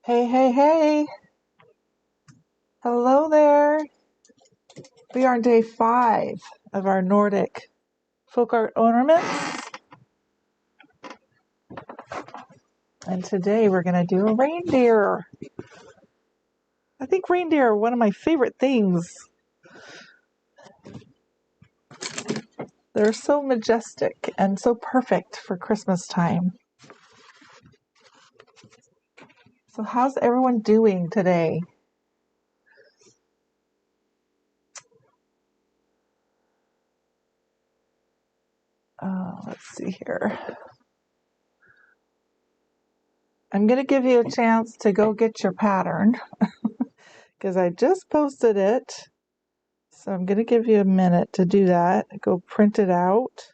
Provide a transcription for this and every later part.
Hey, hey, hey. Hello there. We are on day 5 of our Nordic folk art ornaments. And today we're going to do a reindeer. I think reindeer are one of my favorite things. They're so majestic and so perfect for Christmas time. So how's everyone doing today? Let's see here. I'm going to give you a chance to go get your pattern because I just posted it. So I'm going to give you a minute to do that. Go print it out.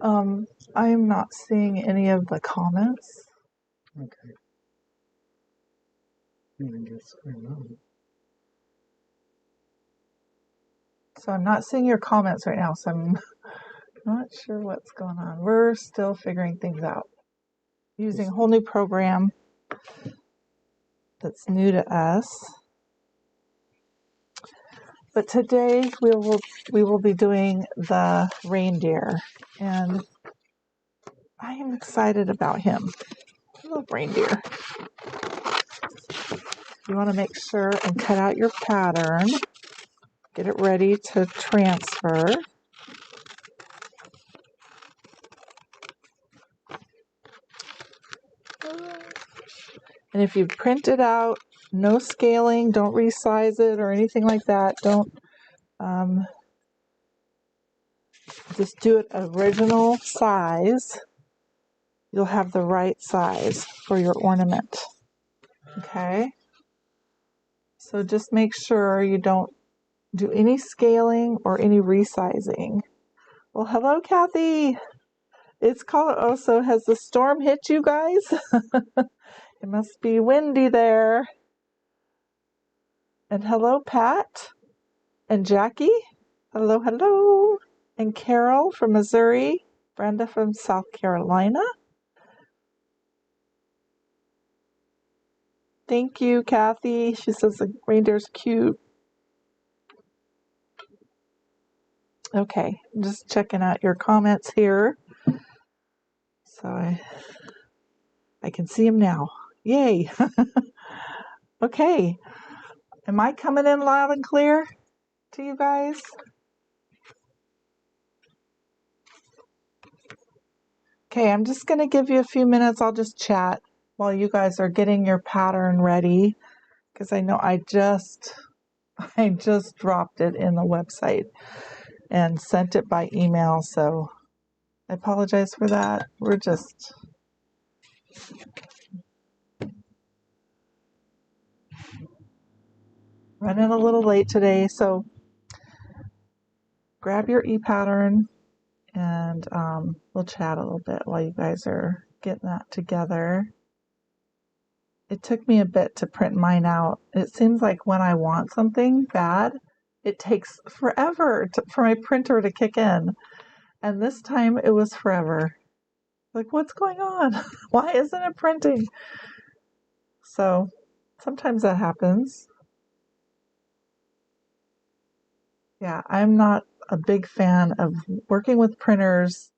I'm not seeing any of the comments. Okay. I guess I know. So I'm not seeing your comments right now, so I'm not sure what's going on. We're still figuring things out. Using a whole new program that's new to us. But today we will be doing the reindeer, and I am excited about him. I love reindeer. You want to make sure and cut out your pattern. Get it ready to transfer. And if you print it out, no scaling, don't resize it or anything like that. Don't just do it original size. You'll have the right size for your ornament. Okay? So just make sure you don't do any scaling or any resizing. Well, hello, Kathy. It's called, oh, so has the storm hit you guys? It must be windy there. And hello, Pat and Jackie. Hello, hello. And Carol from Missouri. Brenda from South Carolina. Thank you, Kathy. She says the reindeer's cute. Okay, I'm just checking out your comments here. So I can see them now. Yay. Okay. Am I coming in loud and clear to you guys? Okay, I'm just going to give you a few minutes. I'll just chat while you guys are getting your pattern ready, because I know I just dropped it in the website and sent it by email, so I apologize for that. We're just running a little late today, so grab your e-pattern and we'll chat a little bit while you guys are getting that together. It took me a bit to print mine out. It seems like when I want something bad, it takes forever for my printer to kick in. And this time it was forever. Like, what's going on? Why isn't it printing? So sometimes that happens. Yeah, I'm not a big fan of working with printers,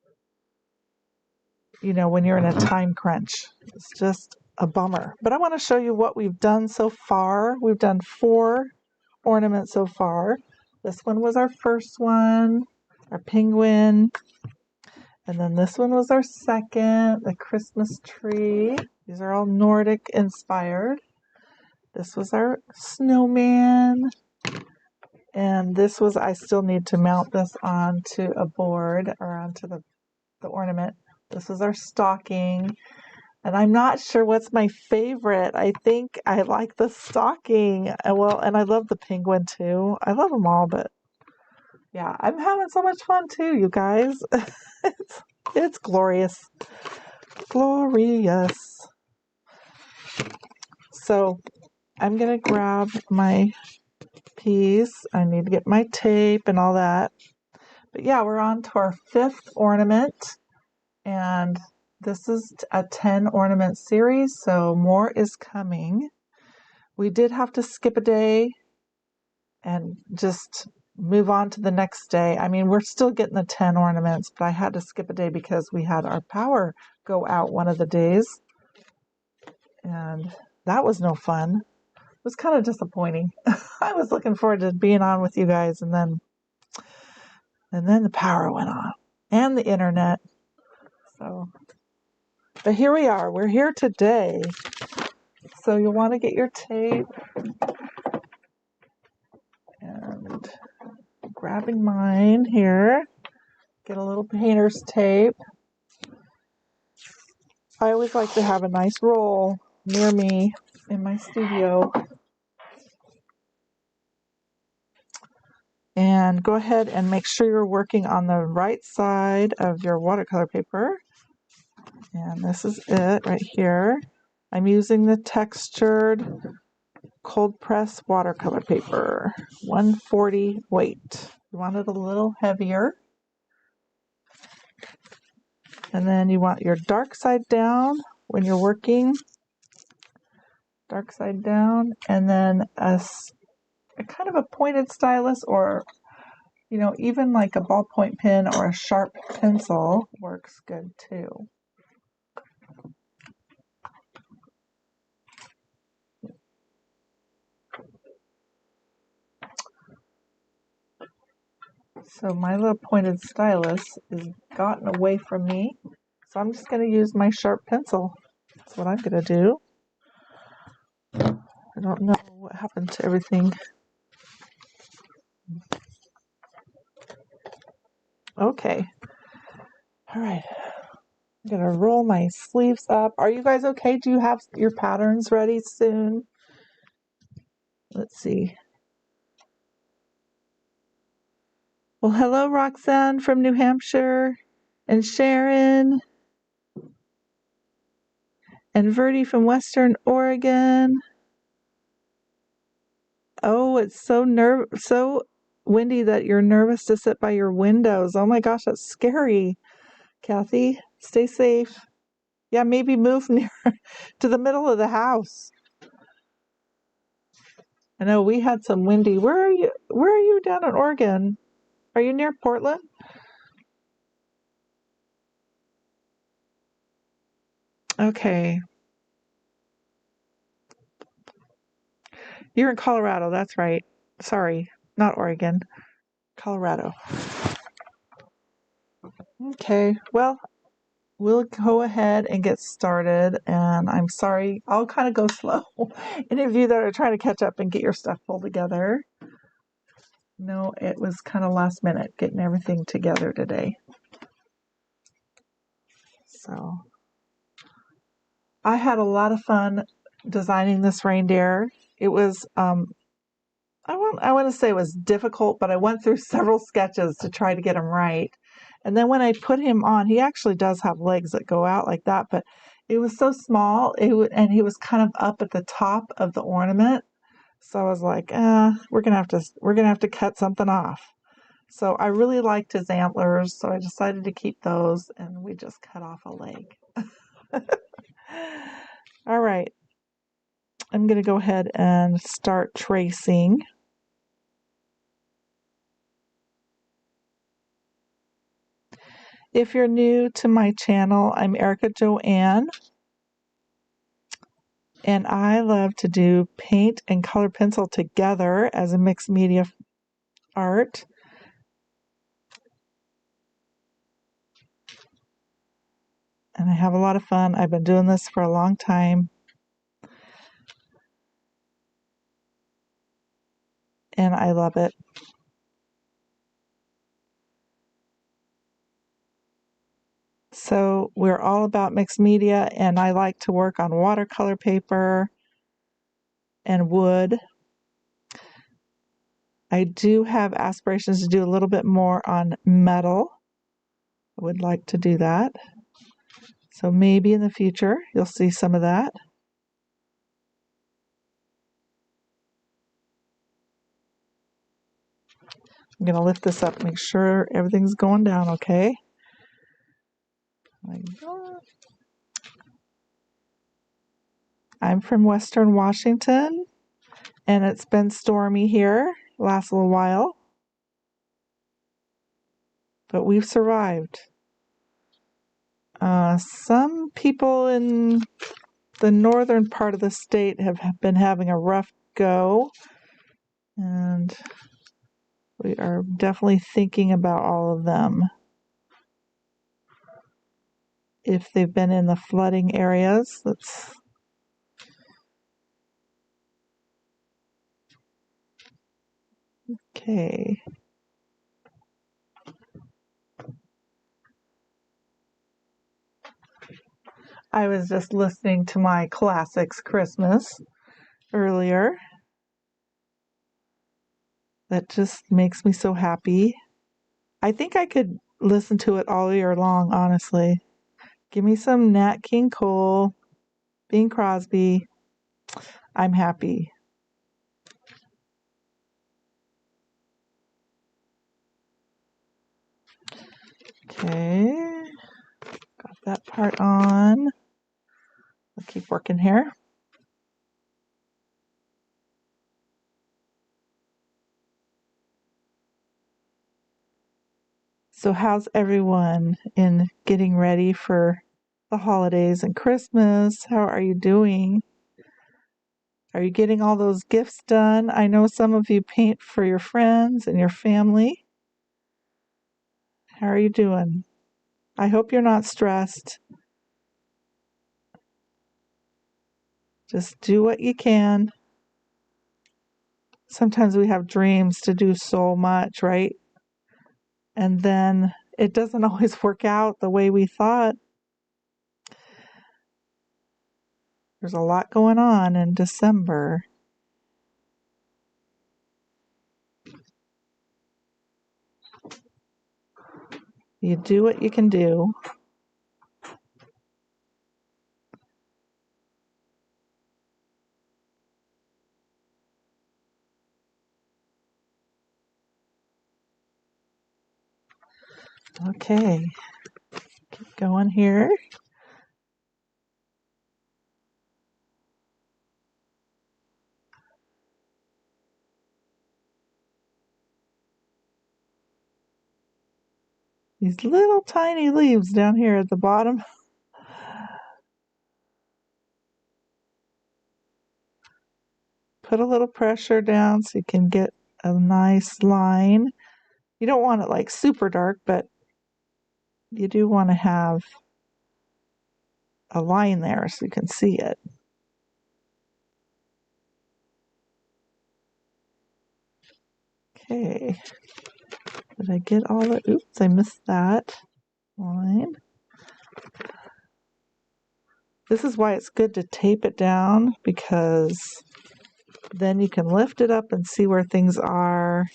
when you're in a time crunch. It's just a bummer. But I want to show you what we've done so far. We've done 4 ornaments so far. This one was our first one, our penguin. And then this one was our second, the Christmas tree. These are all Nordic inspired. This was our snowman. And this was, I still need to mount this onto a board or onto the ornament. This was our stocking. And I'm not sure what's my favorite. I think I like the stocking. And I love the penguin too. I love them all, but Yeah, I'm having so much fun too, you guys. It's glorious. Glorious. So I'm going to grab my piece. I need to get my tape and all that. But yeah, we're on to our 5th ornament. And this is a 10 ornament series, so more is coming. We did have to skip a day and just move on to the next day. I mean, we're still getting the 10 ornaments, but I had to skip a day because we had our power go out one of the days. And that was no fun. It was kind of disappointing. I was looking forward to being on with you guys, and then the power went off and the internet. So, but here we are. We're here today. So you'll want to get your tape, and grabbing mine here. Get a little painter's tape. I always like to have a nice roll near me in my studio. And go ahead and make sure you're working on the right side of your watercolor paper. And this is it right here. I'm using the textured cold press watercolor paper, 140 weight. You want it a little heavier. And then you want your dark side down when you're working. Dark side down, and then a kind of a pointed stylus, or even like a ballpoint pen or a sharp pencil works good too. So my little pointed stylus is gotten away from me, so I'm just going to use my sharp pencil. That's what I'm going to do. I don't know what happened to everything. Okay. All right. I'm going to roll my sleeves up. Are you guys okay? Do you have your patterns ready soon? Let's see. Well, hello, Roxanne from New Hampshire, and Sharon, and Verdi from Western Oregon. Oh, it's so windy that you're nervous to sit by your windows. Oh my gosh, that's scary. Kathy, stay safe. Yeah, maybe move near to the middle of the house. I know we had some windy. Where are you? Where are you down in Oregon? Are you near Portland? Okay. You're in Colorado, that's right. Sorry, not Oregon. Colorado. Okay, well, we'll go ahead and get started. And I'm sorry, I'll kind of go slow. Any of you that are trying to catch up and get your stuff pulled together. No, it was kind of last minute getting everything together today. So I had a lot of fun designing this reindeer. It was I want to say it was difficult, but I went through several sketches to try to get him right. And then when I put him on, he actually does have legs that go out like that, but it was so small, and he was kind of up at the top of the ornament. So I was like, we're gonna have to cut something off. So I really liked his antlers, so I decided to keep those, and we just cut off a leg. All right, I'm gonna go ahead and start tracing. If you're new to my channel, I'm Erica Joanne, and I love to do paint and color pencil together as a mixed media art. And I have a lot of fun. I've been doing this for a long time. And I love it. So we're all about mixed media, and I like to work on watercolor paper and wood. I do have aspirations to do a little bit more on metal. I would like to do that. So maybe in the future you'll see some of that. I'm going to lift this up, make sure everything's going down okay. I'm from Western Washington, and it's been stormy here last little while, but we've survived. Some people in the northern part of the state have been having a rough go, and we are definitely thinking about all of them. If they've been in the flooding areas, okay. I was just listening to my classics Christmas earlier. That just makes me so happy. I think I could listen to it all year long, honestly. Give me some Nat King Cole, Bing Crosby. I'm happy. Okay, got that part on. I'll keep working here. So how's everyone in getting ready for the holidays and Christmas? How are you doing? Are you getting all those gifts done? I know some of you paint for your friends and your family. How are you doing? I hope you're not stressed. Just do what you can. Sometimes we have dreams to do so much, right? And then it doesn't always work out the way we thought. There's a lot going on in December. You do what you can do. Okay, keep going here. These little tiny leaves down here at the bottom. Put a little pressure down so you can get a nice line. You don't want it like super dark, but you do want to have a line there so you can see it. Okay. Did I get all the, oops, I missed that line. This is why it's good to tape it down, because then you can lift it up and see where things are.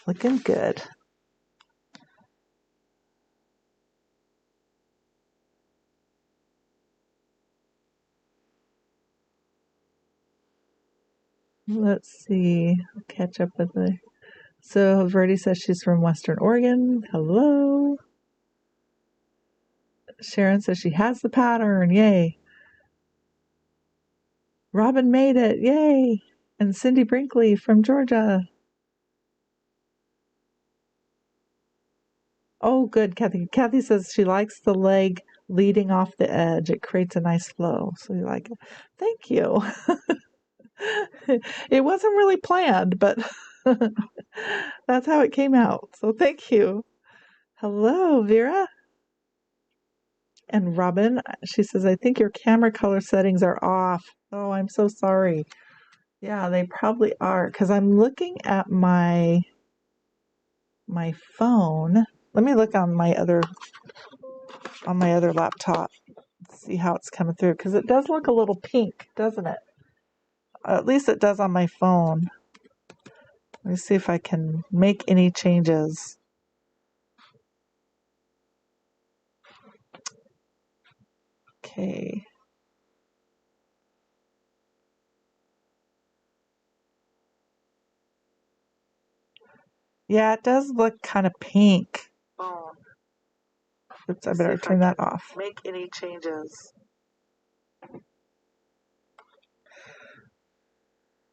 Looking good. Let's see. I'll catch up with the. So Verdi says she's from Western Oregon. Hello. Sharon says she has the pattern. Yay. Robin made it. Yay. And Cindy Brinkley from Georgia. Oh, good, Kathy. Kathy says she likes the leg leading off the edge. It creates a nice flow. So you like it. Thank you. It wasn't really planned, but that's how it came out. So thank you. Hello, Vera. And Robin, she says, I think your camera color settings are off. Oh, I'm so sorry. Yeah, they probably are, because I'm looking at my phone. Let me look on my other laptop. Let's See how it's coming through, because it does look a little pink, doesn't it? At least it does on my phone. Let me see if I can make any changes. Okay. Yeah, it does look kind of pink. Oh. Oops, I better turn that off. Make any changes.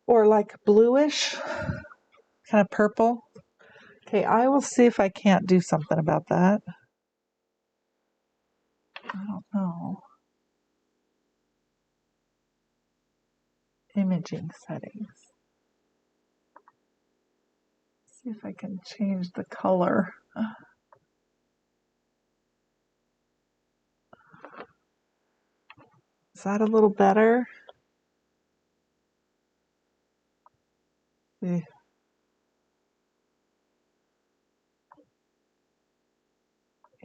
Or like bluish, kind of purple. Okay, I will see if I can't do something about that. I don't know. Imaging settings. See if I can change the color. Is that a little better? Yeah.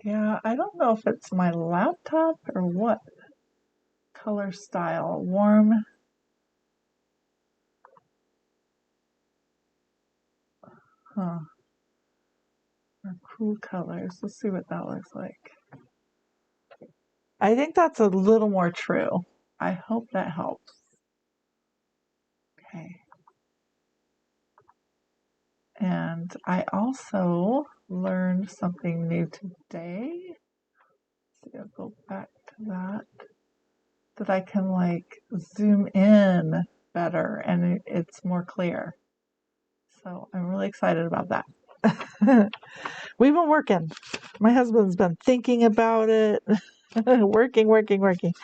Yeah, I don't know if it's my laptop or what. Color style, warm. Huh. Or cool colors. Let's see what that looks like. I think that's a little more true. I hope that helps. Okay. And I also learned something new today. So I'll go back to that I can like zoom in better and it's more clear. So I'm really excited about that. We've been working. My husband's been thinking about it. working.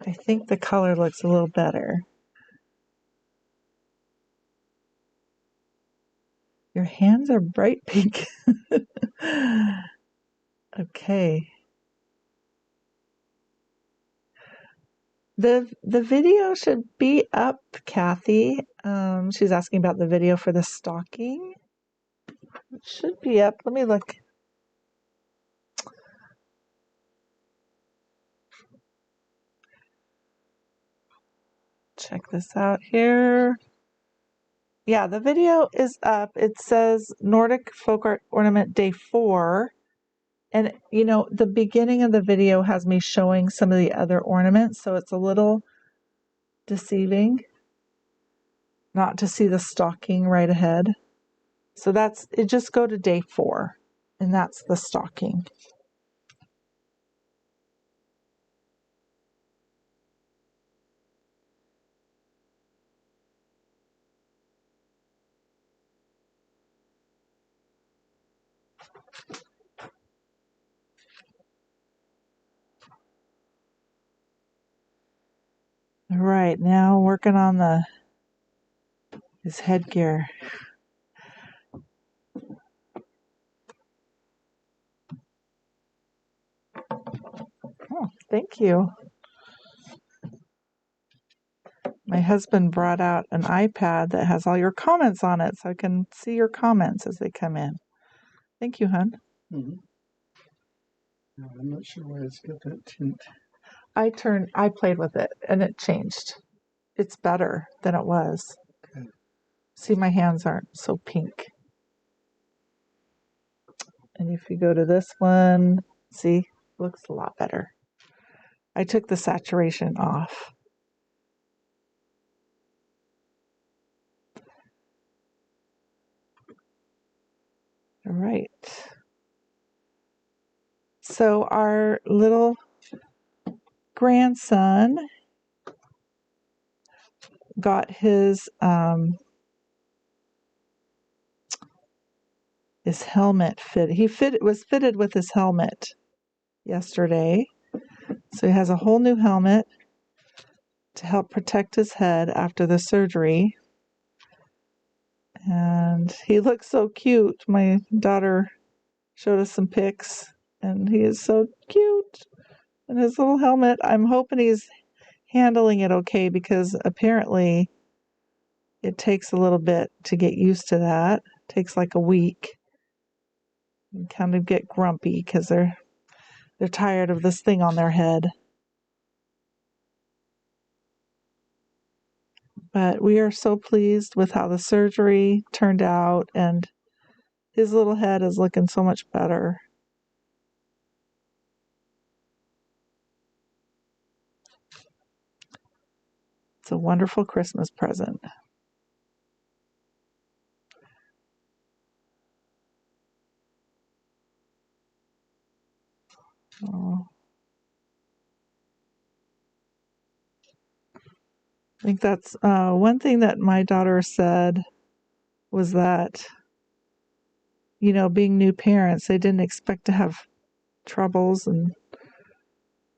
I think the color looks a little better. Your hands are bright pink. Okay. The video should be up, Kathy. She's asking about the video for the stocking. It should be up. Let me look. Check this out here. Yeah, the video is up. It says Nordic Folk Art Ornament Day 4. And, you know, the beginning of the video has me showing some of the other ornaments, so it's a little deceiving not to see the stocking right ahead. So that's it. Just go to Day 4, and that's the stocking. All right, now working on his headgear. Oh, thank you. My husband brought out an iPad that has all your comments on it, so I can see your comments as they come in. Thank you, hon. Mm-hmm. No, I'm not sure why it's got that tint. I played with it and it changed. It's better than it was. Okay. See, my hands aren't so pink. And if you go to this one, see, looks a lot better. I took the saturation off. All right. So our little grandson got his helmet fit. Was fitted with his helmet yesterday. So he has a whole new helmet to help protect his head after the surgery. And he looks so cute. My daughter showed us some pics, and he is so cute in his little helmet. I'm hoping handling it okay, because apparently it takes a little bit to get used to that. It takes like a week. And kind of get grumpy because they're tired of this thing on their head. But we are so pleased with how the surgery turned out, and his little head is looking so much better. It's a wonderful Christmas present. Oh. I think that's one thing that my daughter said was that, you know, being new parents, they didn't expect to have troubles and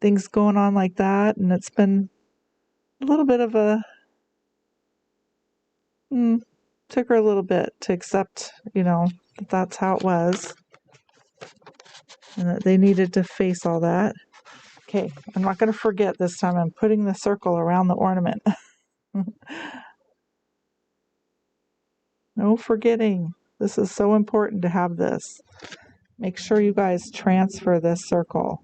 things going on like that. And it's been a little bit of a, took her a little bit to accept, you know, that that's how it was and that they needed to face all that. Okay, I'm not going to forget this time. I'm putting the circle around the ornament. No forgetting. This is so important to have this. Make sure you guys transfer this circle.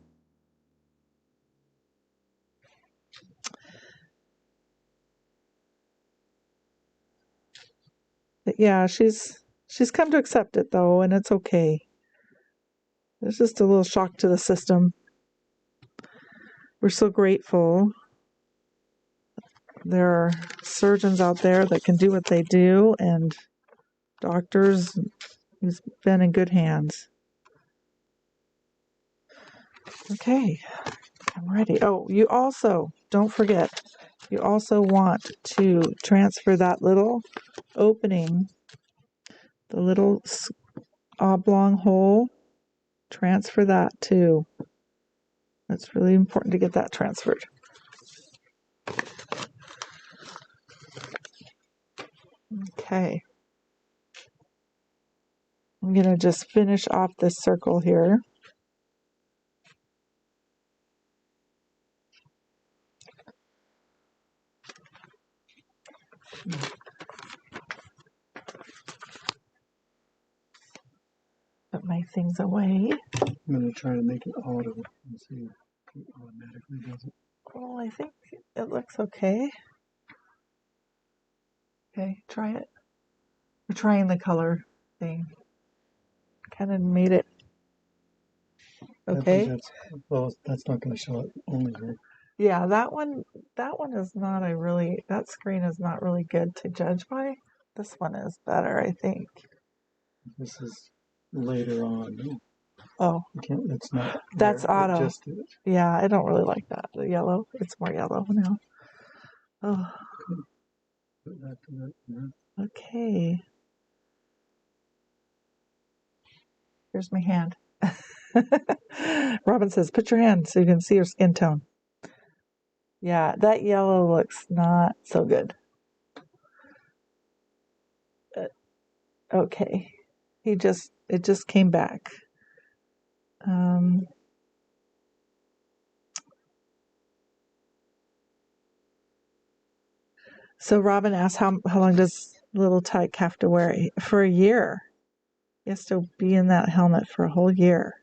But yeah, she's come to accept it though, and it's okay. It's just a little shock to the system. We're so grateful. There are surgeons out there that can do what they do, and doctors. He's been in good hands. Okay, I'm ready. Oh, you also, don't forget, you also want to transfer that little opening, the little oblong hole, transfer that too. It's really important to get that transferred. Okay. I'm going to just finish off this circle here. Put my things away. I'm going to try to make it auto and see if it automatically does it. Well, I think it looks okay. Okay, try it. We're trying the color thing. Kind of made it okay. That's not going to show it only here. Yeah, that one is not that screen is not really good to judge by. This one is better, I think. This is later on. Oh, It's not. That's auto. Yeah, I don't really like that. The yellow. It's more yellow now. Oh. Put that to that. Yeah. Okay. Here's my hand. Robin says, put your hand so you can see your skin tone. Yeah, that yellow looks not so good. Okay. It just came back. So Robin asked, how long does little Tyke have to wear it? For a year. He has to be in that helmet for a whole year.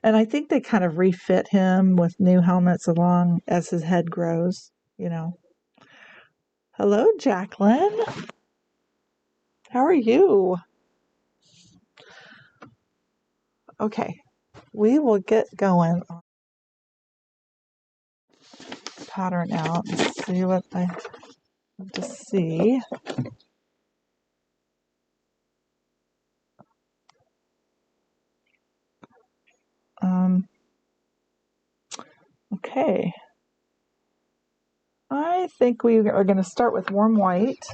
And I think they kind of refit him with new helmets along as his head grows, you know. Hello, Jacqueline. How are you? Okay, we will get going on pattern out and see what I have to see. Okay. I think we are going to start with warm white.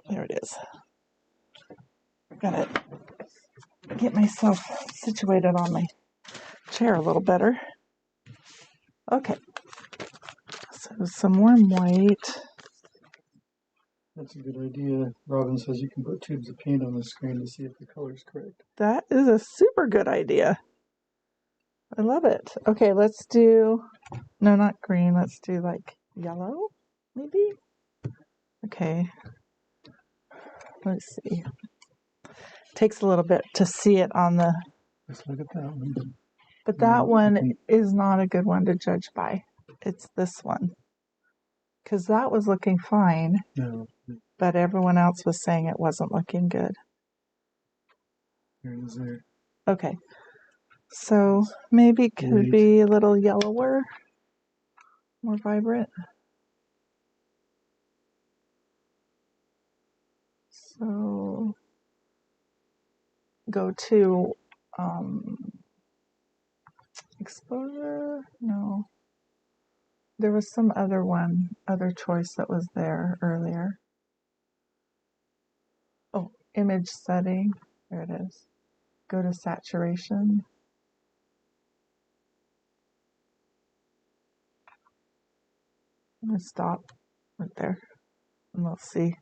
There it is. I'm going to get myself situated on my chair a little better. Okay. So some warm white. That's a good idea. Robin says you can put tubes of paint on the screen to see if the color's correct. That is a super good idea. I love it. Okay, let's do, no, not green. Let's do like yellow, maybe? Okay. Let's see. Takes a little bit to see it on the, Let's look at that one. but that one is not a good one to judge by. It's this one. Because that was looking fine, No. but everyone else was saying it wasn't looking good. There it is there. Okay. So maybe it could be a little yellower, more vibrant. So go to exposure. No, there was some other choice that was there earlier. Oh, image setting. There it is. Go to saturation. I'm going to stop right there and we'll see.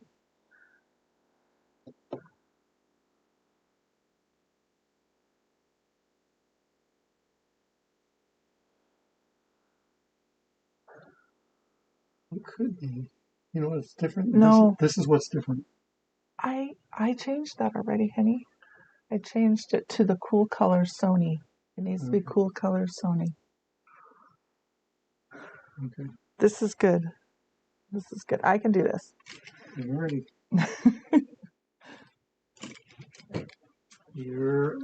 It could be. You know what's different? No. This is what's different. I changed that already, honey. I changed it to the cool color Sony. It needs to be cool color Sony. Okay. This is good. This is good. I can do this. You're ready. You're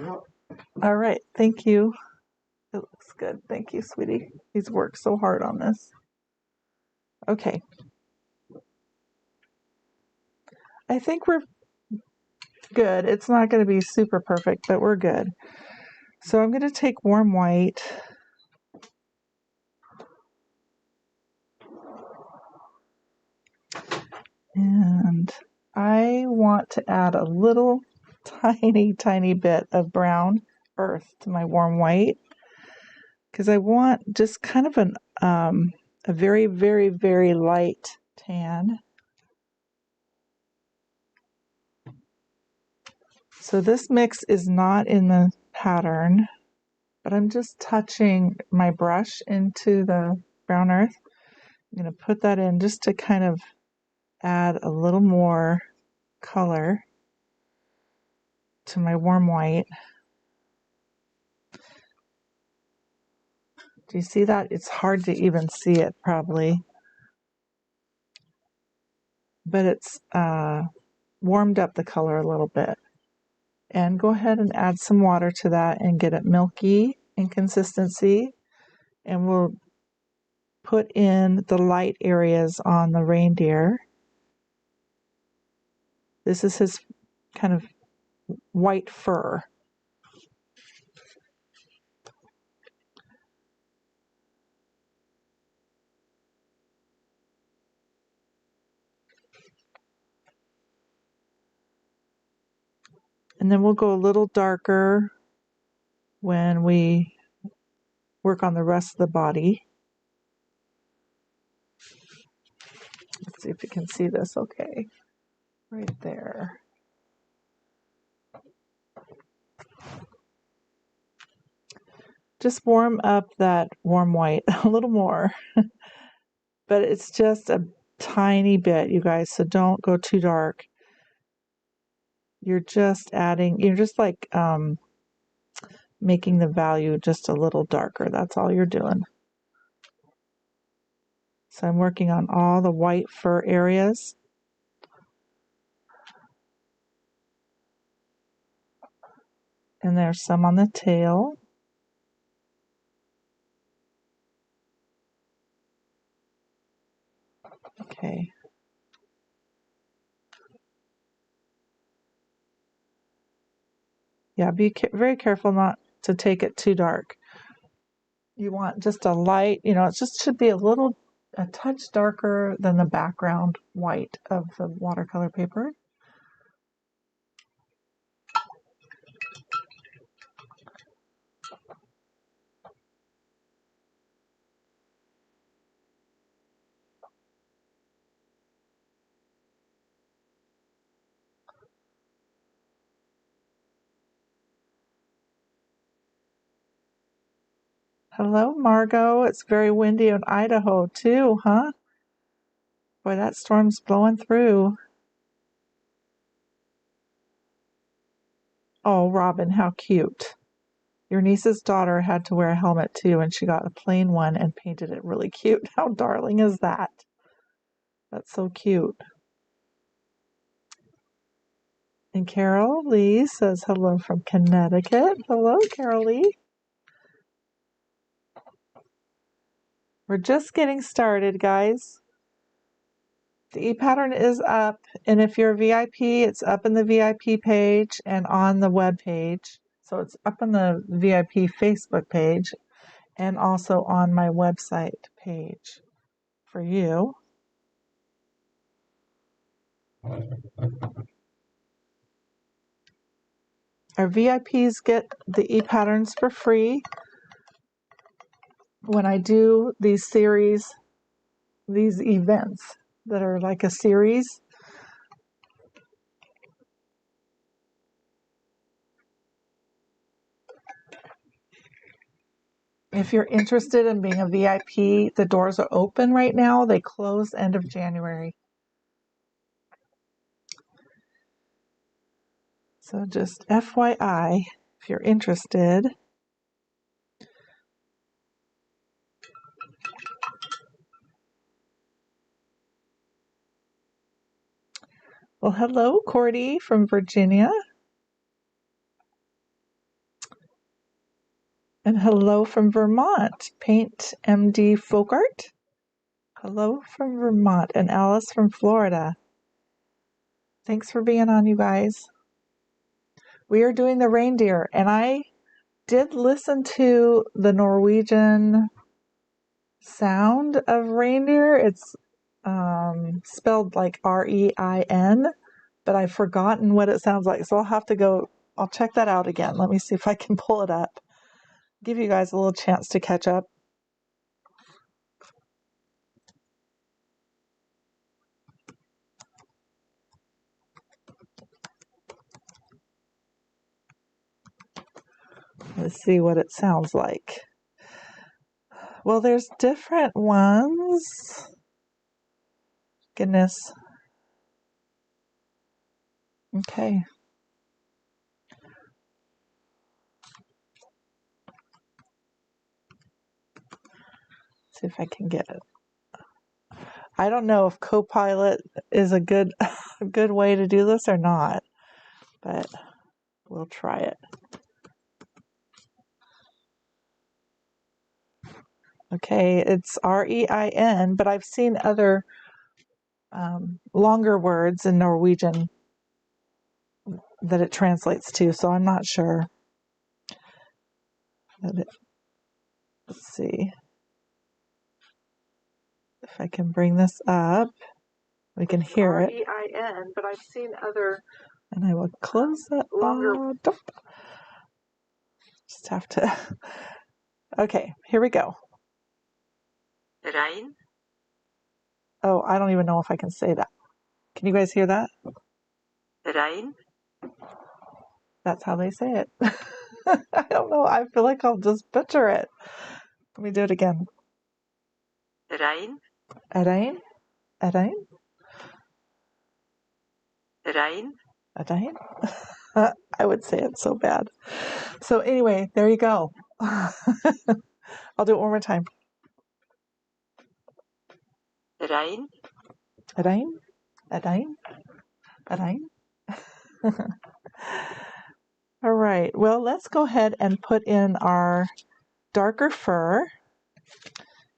up. All right. Thank you. It looks good. Thank you, sweetie. He's worked so hard on this. Okay. I think we're good. It's not going to be super perfect, but we're good. So I'm going to take warm white. And I want to add a little tiny bit of brown earth to my warm white because I want just kind of a very, very, very light tan. So this mix is not in the pattern, but I'm just touching my brush into the brown earth. I'm going to put that in just to kind of add a little more color to my warm white. Do you see that? It's hard to even see it probably, but it's warmed up the color a little bit. And go ahead and add some water to that and get it milky in consistency. And we'll put in the light areas on the reindeer. This is his kind of white fur. And then we'll go a little darker when we work on the rest of the body. Let's see if you can see this okay. Right there. Just warm up that warm white a little more. But it's just a tiny bit, you guys, so don't go too dark. You're just like making the value just a little darker. That's all you're doing. So I'm working on all the white fur areas. And there's some on the tail. Okay. Yeah, be very careful not to take it too dark. You want just a light, it just should be a touch darker than the background white of the watercolor paper. Hello, Margot. It's very windy in Idaho, too, huh? Boy, that storm's blowing through. Oh, Robin, how cute. Your niece's daughter had to wear a helmet, too, and she got a plain one and painted it really cute. How darling is that? That's so cute. And Carol Lee says hello from Connecticut. Hello, Carol Lee. We're just getting started, guys. The e-pattern is up, and if you're a VIP, it's up in the VIP page and on the web page. So it's up on the VIP Facebook page and also on my website page for you. Our VIPs get the e-patterns for free when I do these series, these events that are like a series. If you're interested in being a VIP, the doors are open right now. They close end of January. So just FYI, if you're interested. Well, hello, Cordy from Virginia. And hello from Vermont, Paint MD Folk Art. Hello from Vermont, and Alice from Florida. Thanks for being on, you guys. We are doing the reindeer, and I did listen to the Norwegian sound of reindeer. It's spelled like R-E-I-N, but I've forgotten what it sounds like, so I'll check that out again. Let me see if I can pull it up. Give you guys a little chance to catch up. Let's see what it sounds like. Well, there's different ones. Goodness. Okay. See if I can get it. I don't know if Copilot is a good way to do this or not, but we'll try it. Okay, it's R-E-I-N, but I've seen other longer words in Norwegian that it translates to, so I'm not sure. Let's see if I can bring this up. We can hear it. R-E-I-N, but I've seen other. And I will close that longer. Just have to. Okay, here we go. Rein. Oh, I don't even know if I can say that. Can you guys hear that? Rein. That's how they say it. I don't know. I feel like I'll just butcher it. Let me do it again. Rein. Rein. Rein. Rein. Rein. I would say it so bad. So anyway, there you go. I'll do it one more time. Rein. Rein. Rein. Rein. All right. Well, let's go ahead and put in our darker fur.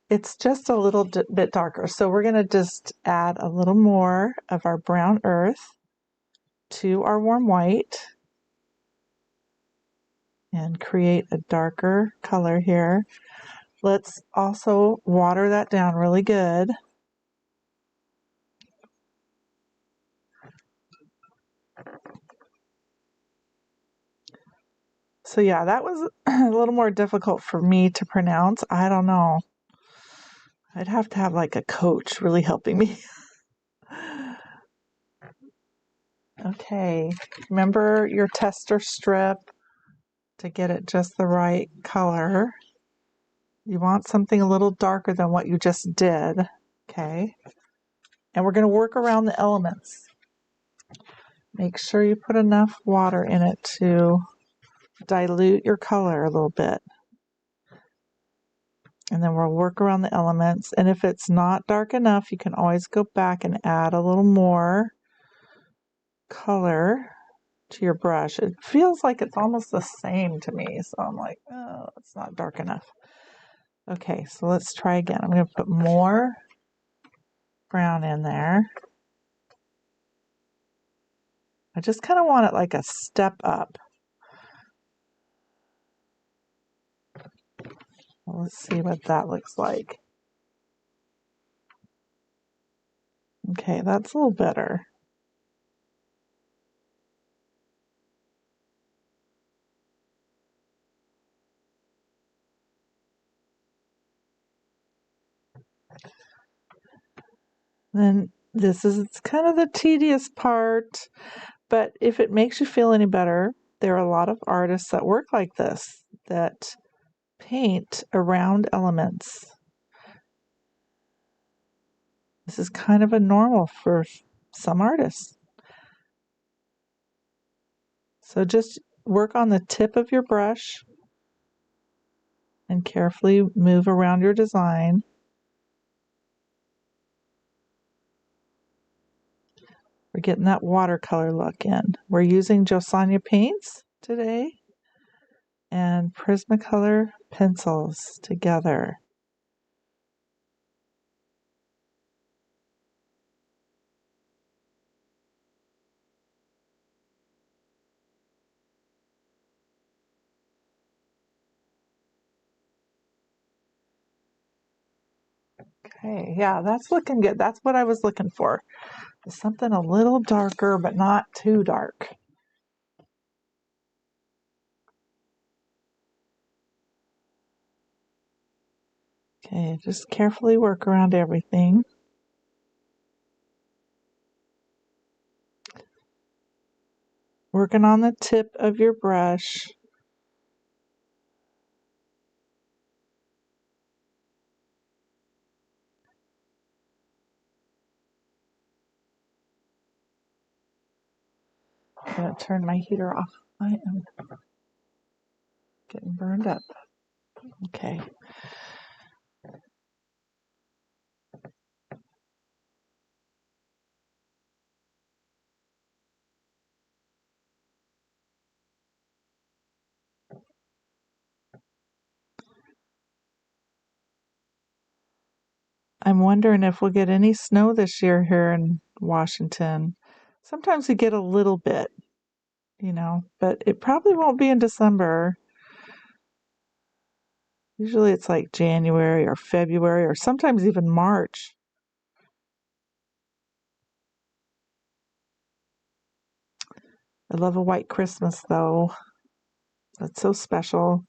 It's just a little bit darker. So we're going to just add a little more of our brown earth to our warm white and create a darker color here. Let's also water that down really good. So yeah, that was a little more difficult for me to pronounce. I don't know. I'd have to have like a coach really helping me. Okay, remember your tester strip to get it just the right color. You want something a little darker than what you just did, okay? And we're going to work around the elements. Make sure you put enough water in it to dilute your color a little bit. And then we'll work around the elements. And if it's not dark enough, you can always go back and add a little more color to your brush. It feels like it's almost the same to me. So I'm like, oh, it's not dark enough. Okay, so let's try again. I'm going to put more brown in there. I just kind of want it like a step up. Well, let's see what that looks like. Okay, that's a little better. Then this is kind of the tedious part, but if it makes you feel any better, there are a lot of artists that work like this, that paint around elements. This is kind of a normal for some artists. So just work on the tip of your brush and carefully move around your design. We're getting that watercolor look in. We're using Josanya paints today and Prismacolor pencils together. Okay, yeah, that's looking good. That's what I was looking for. Something a little darker, but not too dark. Okay, just carefully work around everything. Working on the tip of your brush. I'm going to turn my heater off. I am getting burned up. Okay. I'm wondering if we'll get any snow this year here in Washington. Sometimes we get a little bit, but it probably won't be in December. Usually it's like January or February or sometimes even March. I love a white Christmas though. That's so special.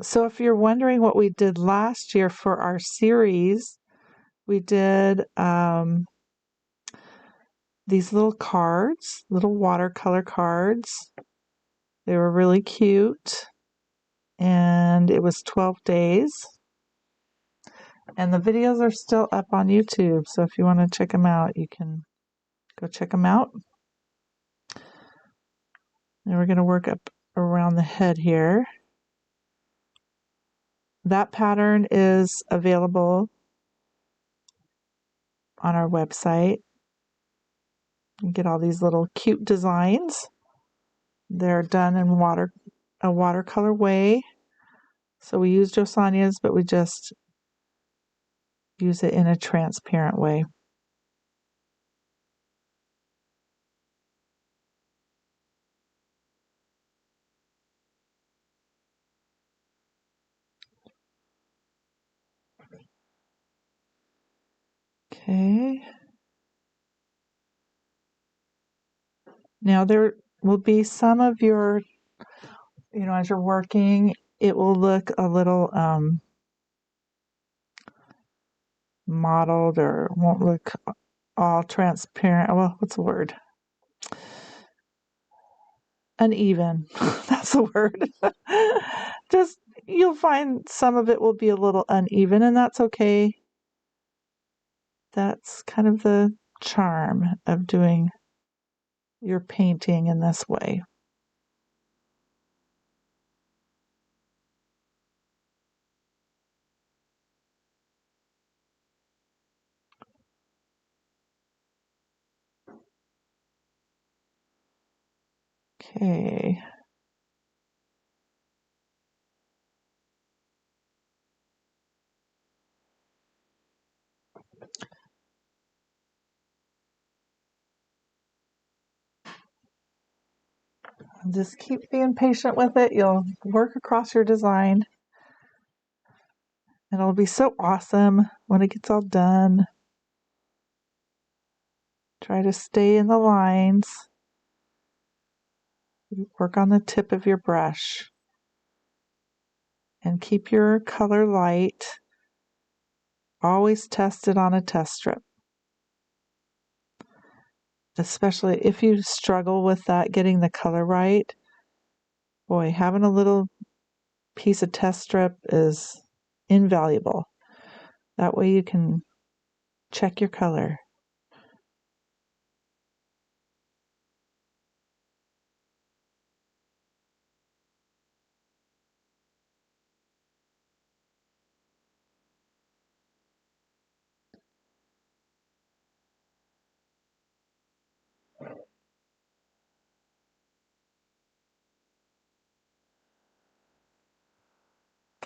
So if you're wondering what we did last year for our series, we did these little cards, little watercolor cards. They were really cute. And it was 12 days. And the videos are still up on YouTube. So if you want to check them out, you can go check them out. And we're going to work up around the head here. That pattern is available on our website. You get all these little cute designs. They're done in a watercolor way. So we use Josanya's, but we just use it in a transparent way. Okay. Now there will be some of your, as you're working, it will look a little mottled or won't look all transparent. Well, what's the word? uneven. That's the word. Just, you'll find some of it will be a little uneven, and that's okay. That's kind of the charm of doing your painting in this way. Okay. Just keep being patient with it. You'll work across your design. And it'll be so awesome when it gets all done. Try to stay in the lines. Work on the tip of your brush. And keep your color light. Always test it on a test strip. Especially if you struggle with that, getting the color right. Boy, having a little piece of test strip is invaluable. That way you can check your color.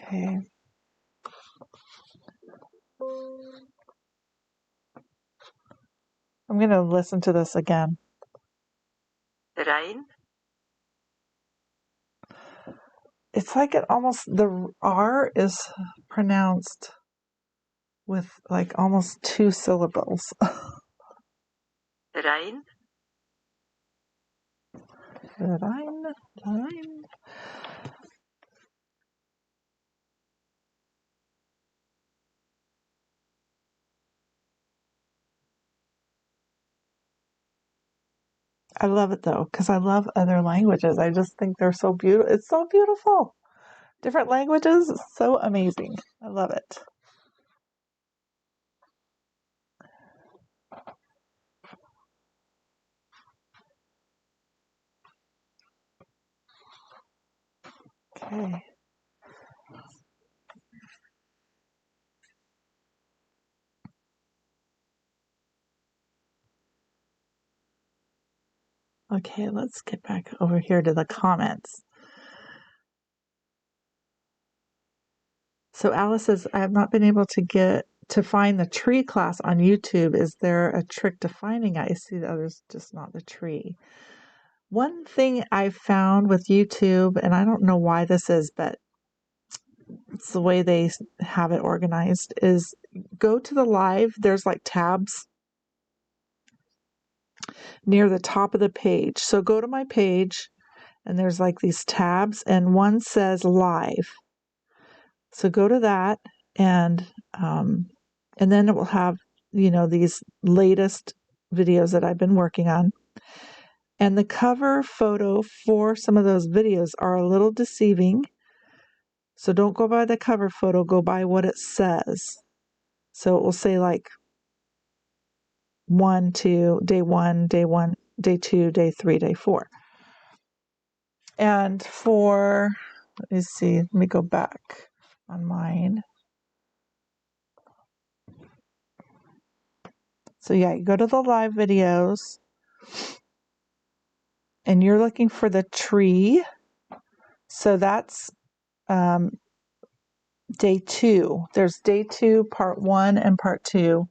Okay. I'm going to listen to this again. Rein, It's like it almost, the R is pronounced with like almost 2 syllables. Rein, Rein. I love it though, because I love other languages. I just think they're so beautiful. It's so beautiful. Different languages, it's so amazing. I love it. Okay. Okay, let's get back over here to the comments. So Alice says, I have not been able to find the tree class on YouTube. Is there a trick to finding it? I see the others, just not the tree. One thing I found with YouTube, and I don't know why this is, but it's the way they have it organized, is go to the live. There's like tabs near the top of the page. So go to my page, and there's like these tabs, and one says live. So go to that, and then it will have, these latest videos that I've been working on. And the cover photo for some of those videos are a little deceiving. So don't go by the cover photo, go by what it says. So it will say like day one, day 2, day 3, day 4. And let me go back on mine. So yeah, you go to the live videos and you're looking for the tree. So that's day 2. There's day 2, part 1 and part 2.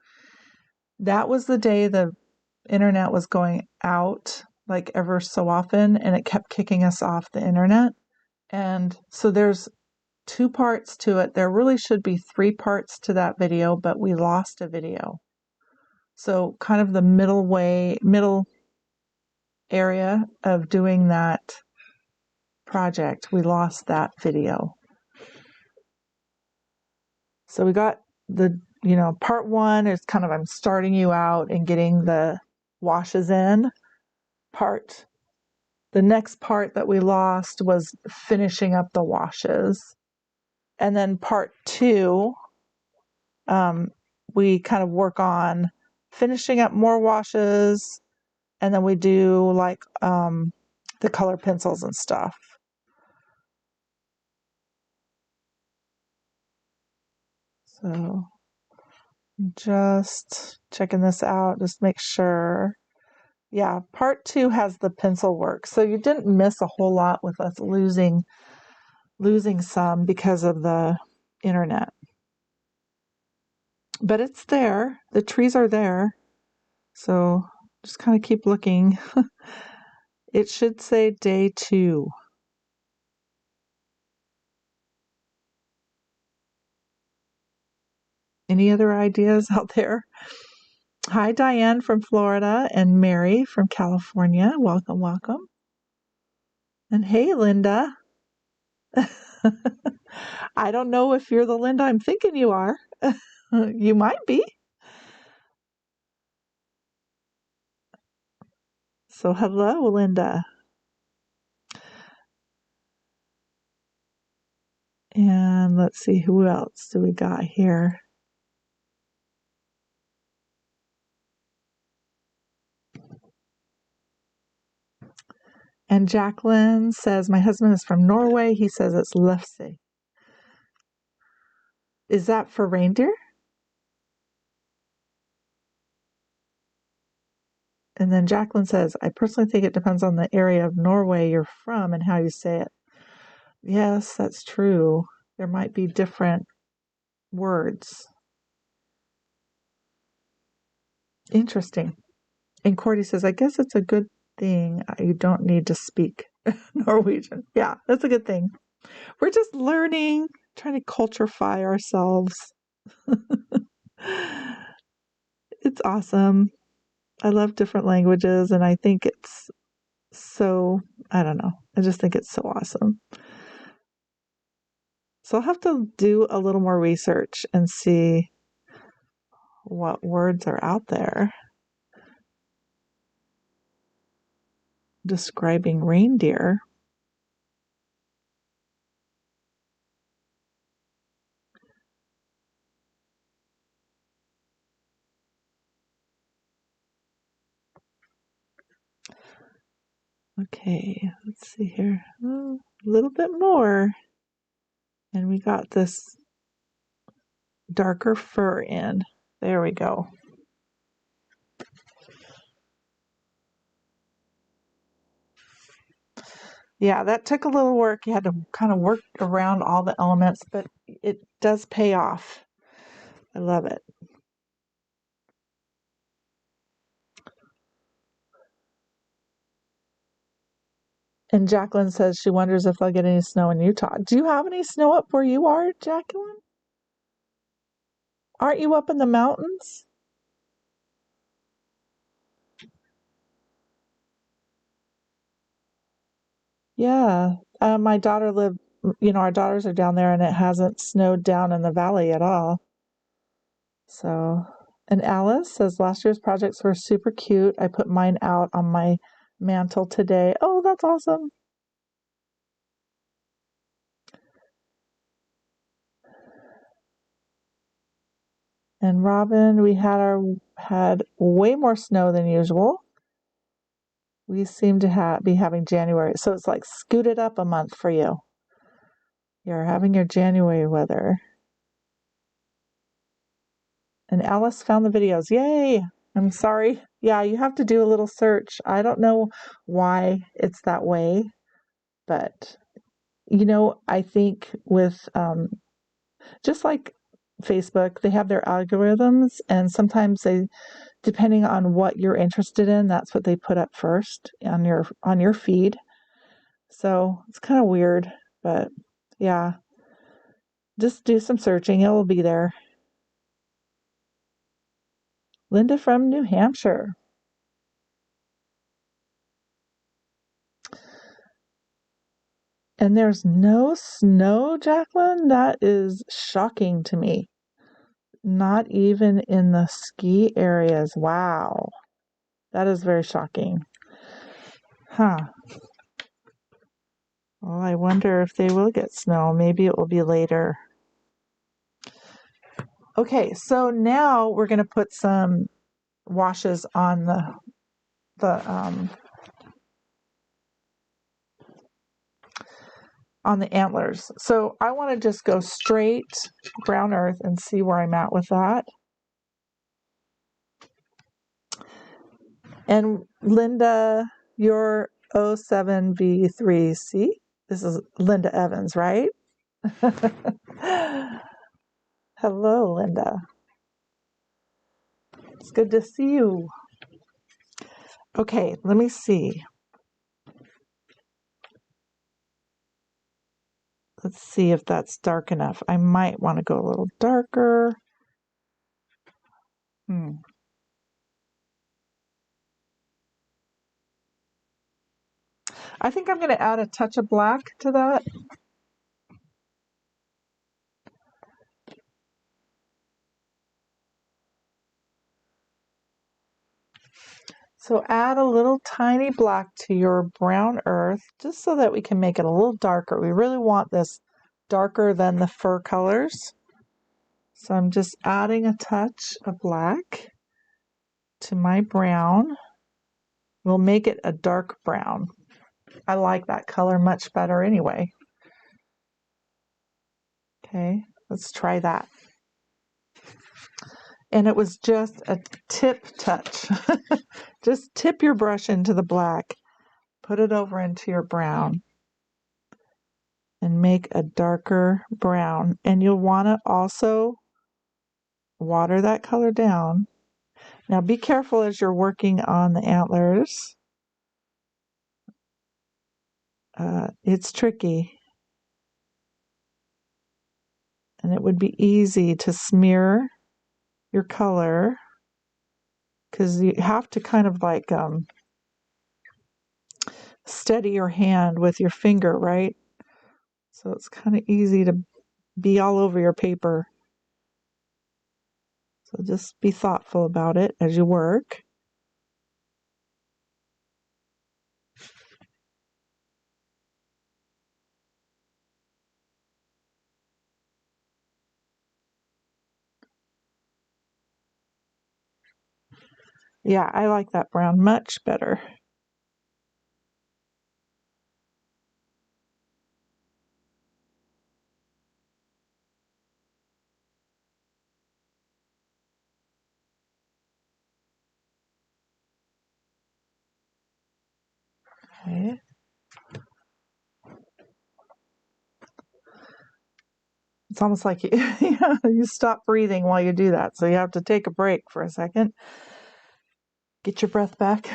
That was the day the internet was going out like ever so often, and it kept kicking us off the internet. And so there's 2 parts to it. There really should be 3 parts to that video, but we lost a video. So kind of the middle area of doing that project, we lost that video. So we got part 1 is kind of, I'm starting you out and getting the washes in. Part the next part that we lost was finishing up the washes. And then part 2, we kind of work on finishing up more washes, and then we do like the color pencils and stuff. So just checking this out, just make sure. Yeah, part 2 has the pencil work. So you didn't miss a whole lot with us losing some because of the internet. But it's there. The trees are there. So just kind of keep looking. It should say day 2. Any other ideas out there? Hi, Diane from Florida and Mary from California. Welcome, welcome. And hey, Linda. I don't know if you're the Linda I'm thinking you are. You might be. So hello, Linda. And let's see, who else do we got here? And Jacqueline says, my husband is from Norway. He says it's Lefse. Is that for reindeer? And then Jacqueline says, I personally think it depends on the area of Norway you're from and how you say it. Yes, that's true. There might be different words. Interesting. And Cordy says, I guess it's a good thing you don't need to speak Norwegian. Yeah, that's a good thing. We're just learning, trying to culturify ourselves. It's awesome. I love different languages, and I think it's so, I don't know. I just think it's so awesome. So I'll have to do a little more research and see what words are out there describing reindeer. Okay, let's see here. A little bit more. And we got this darker fur in. There we go. Yeah, that took a little work. You had to kind of work around all the elements, but it does pay off. I love it. And Jacqueline says she wonders if they'll get any snow in Utah. Do you have any snow up where you are, Jacqueline? Aren't you up in the mountains? Yeah. My daughter lived, our daughters are down there and it hasn't snowed down in the valley at all. So, and Alice says last year's projects were super cute. I put mine out on my mantle today. Oh, that's awesome. And Robin, we had way more snow than usual. We seem to be having January, so it's like scooted up a month for you. You're having your January weather. And Alice found the videos. Yay! I'm sorry. Yeah, you have to do a little search. I don't know why it's that way, but I think with just like Facebook, they have their algorithms, and sometimes depending on what you're interested in, that's what they put up first on your feed. So it's kind of weird, but yeah, just do some searching. It will be there. Linda from New Hampshire. And there's no snow, Jacqueline? That is shocking to me. Not even in the ski areas. Wow. That is very shocking. Huh. Well, I wonder if they will get snow. Maybe it will be later. Okay, so now we're going to put some washes on the antlers. So I want to just go straight brown earth and see where I'm at with that. And Linda, you're 07V3C. This is Linda Evans, right? Hello, Linda. It's good to see you. Okay, let me see. Let's see if that's dark enough. I might want to go a little darker. I think I'm going to add a touch of black to that. So add a little tiny black to your brown earth, just so that we can make it a little darker. We really want this darker than the fur colors. So I'm just adding a touch of black to my brown. We'll make it a dark brown. I like that color much better anyway. Okay, let's try that. And it was just a tip touch. Just tip your brush into the black, put it over into your brown, and make a darker brown. And you'll want to also water that color down. Now be careful as you're working on the antlers. It's tricky. And it would be easy to smear your color, because you have to kind of like steady your hand with your finger, right? So it's kind of easy to be all over your paper. So just be thoughtful about it as you work. Yeah, I like that brown much better. Okay. It's almost like you stop breathing while you do that. So you have to take a break for a second. Get your breath back.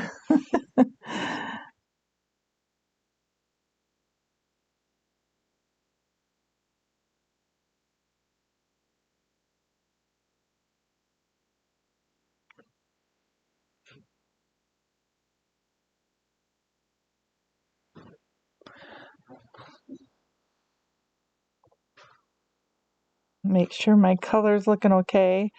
Make sure my color's looking okay.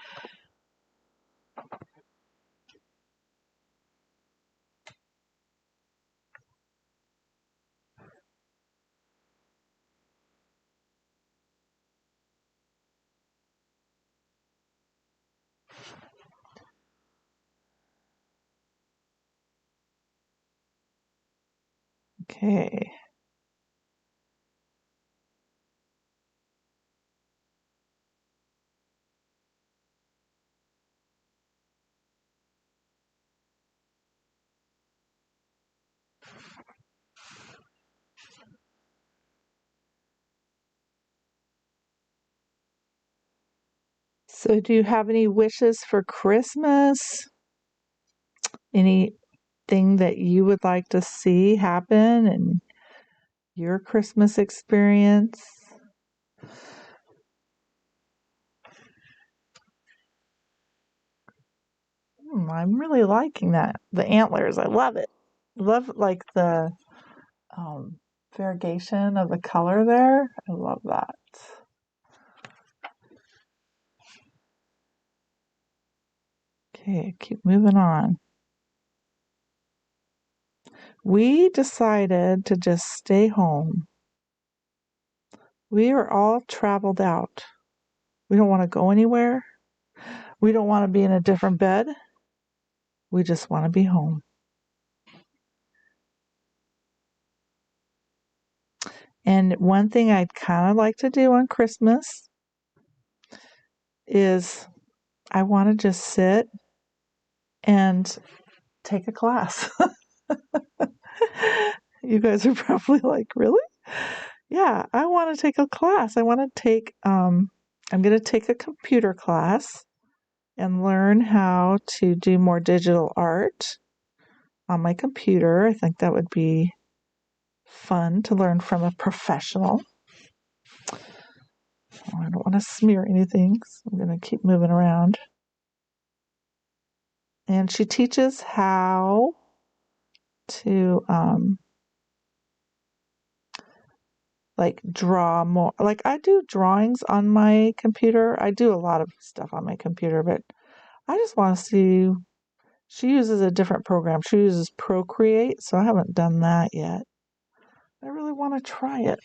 Okay. So do you have any wishes for Christmas? Anything that you would like to see happen in your Christmas experience? I'm really liking that. The antlers, I love it. Love like the variegation of the color there. I love that. Okay, keep moving on. We decided to just stay home We are all traveled out. We don't want to go anywhere. We don't want to be in a different bed. We just want to be home. And one thing I'd kind of like to do on Christmas is I want to just sit and take a class. You guys are probably like, really? Yeah, I want to take a class. I'm going to take a computer class and learn how to do more digital art on my computer. I think that would be fun to learn from a professional. I don't want to smear anything, so I'm going to keep moving around. And she teaches how to like draw more. Like I do drawings on my computer. I do a lot of stuff on my computer, but I just want to see. She uses a different program. She uses Procreate, so I haven't done that yet. I really want to try it.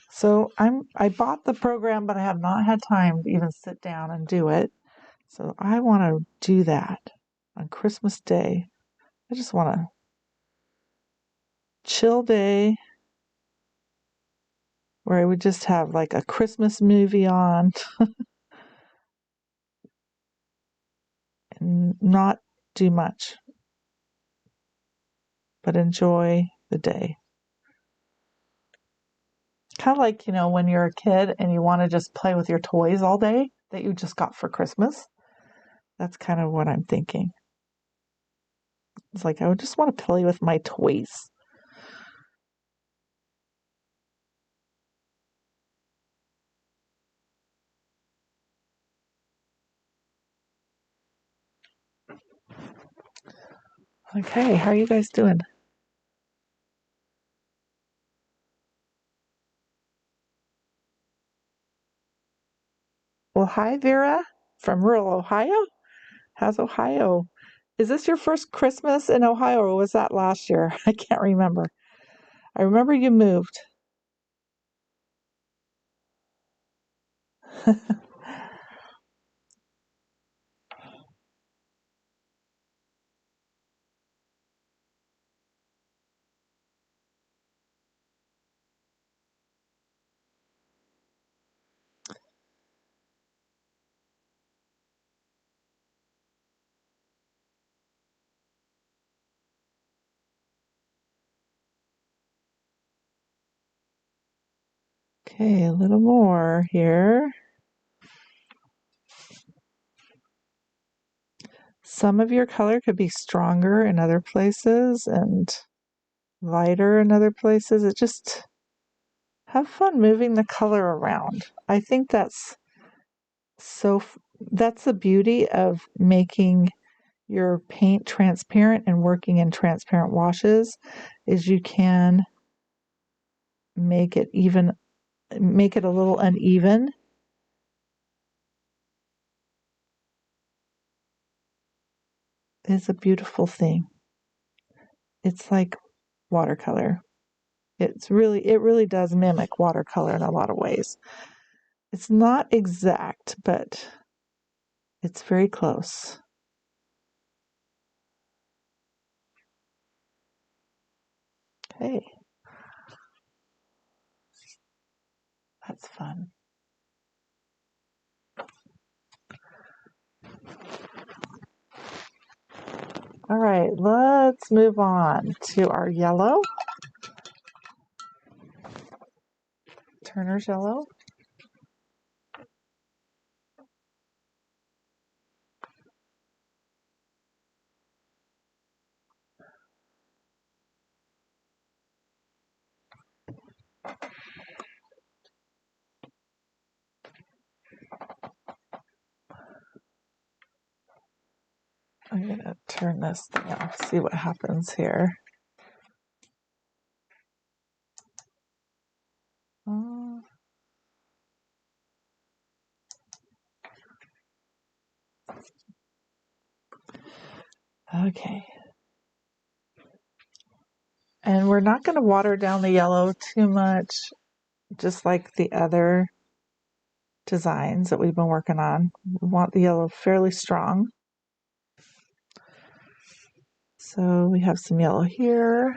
So I bought the program, but I have not had time to even sit down and do it. So I want to do that on Christmas Day. I just want a chill day where I would just have like a Christmas movie on and not do much, but enjoy the day. Kind of like, when you're a kid and you want to just play with your toys all day that you just got for Christmas. That's kind of what I'm thinking. It's like I would just want to play with my toys. Okay, how are you guys doing? Well, hi, Vera from rural Ohio. How's Ohio? Is this your first Christmas in Ohio, or was that last year? I can't remember. I remember you moved. Okay, a little more here. Some of your color could be stronger in other places and lighter in other places. It just have fun moving the color around. I think that's that's the beauty of making your paint transparent and working in transparent washes is you can make it a little uneven. It's a beautiful thing. It's like watercolor. It really does mimic watercolor in a lot of ways. It's not exact, but it's very close. Okay. That's fun. All right, let's move on to our yellow. Turner's yellow. I'm going to turn this thing off, see what happens here. Okay. And we're not going to water down the yellow too much just like the other designs that we've been working on. We want the yellow fairly strong. So we have some yellow here.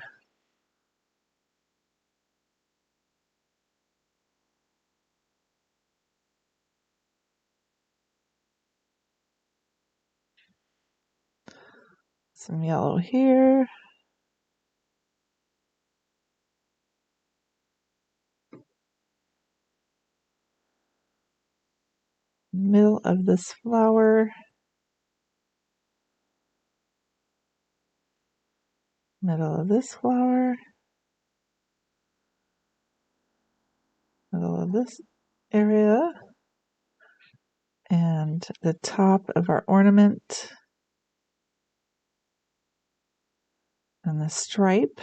Some yellow here. Middle of this flower. Middle of this flower. Middle of this area. And the top of our ornament. And the stripe.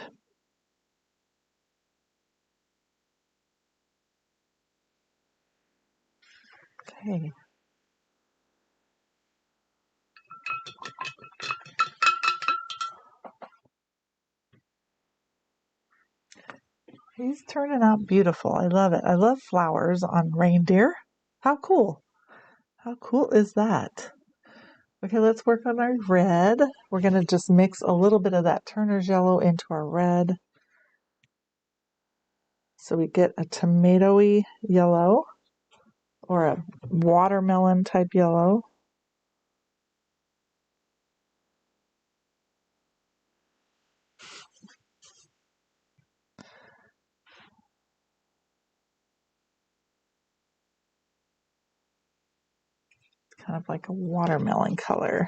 Okay. He's turning out beautiful. I love it. I love flowers on reindeer. How cool. How cool is that? Okay, let's work on our red. We're going to just mix a little bit of that Turner's yellow into our red. So we get a tomatoey yellow or a watermelon type yellow. It's kind of like a watermelon color.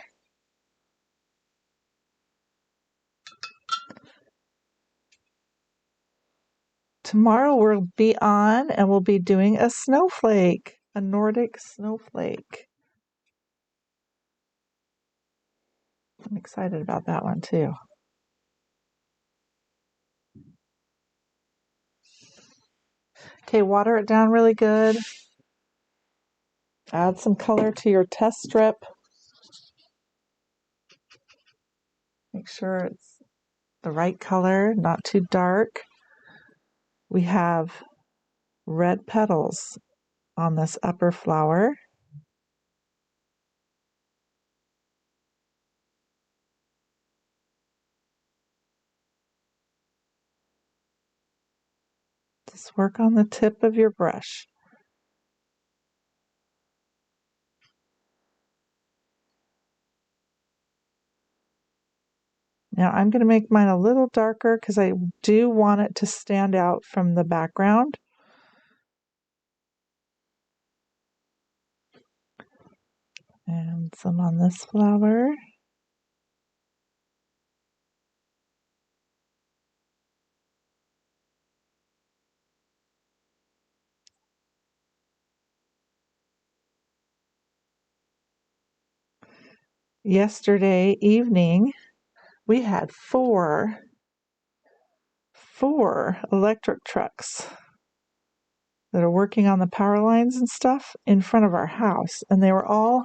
Tomorrow we'll be on and we'll be doing a snowflake, a Nordic snowflake. I'm excited about that one too. Okay, water it down really good. Add some color to your test strip. Make sure it's the right color, not too dark. We have red petals on this upper flower. Just work on the tip of your brush. Now I'm going to make mine a little darker because I do want it to stand out from the background. And some on this flower. Yesterday evening, we had four electric trucks that are working on the power lines and stuff in front of our house. And they were all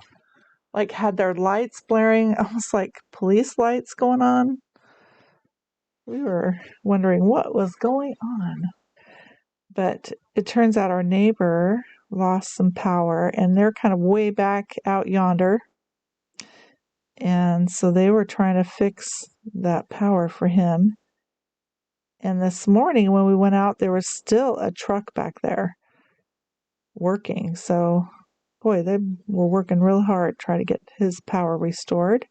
like had their lights blaring, almost like police lights going on. We were wondering what was going on. But it turns out our neighbor lost some power and they're kind of way back out yonder. And so they were trying to fix that power for him. And this morning when we went out, there was still a truck back there working. So, boy, they were working real hard trying to get his power restored.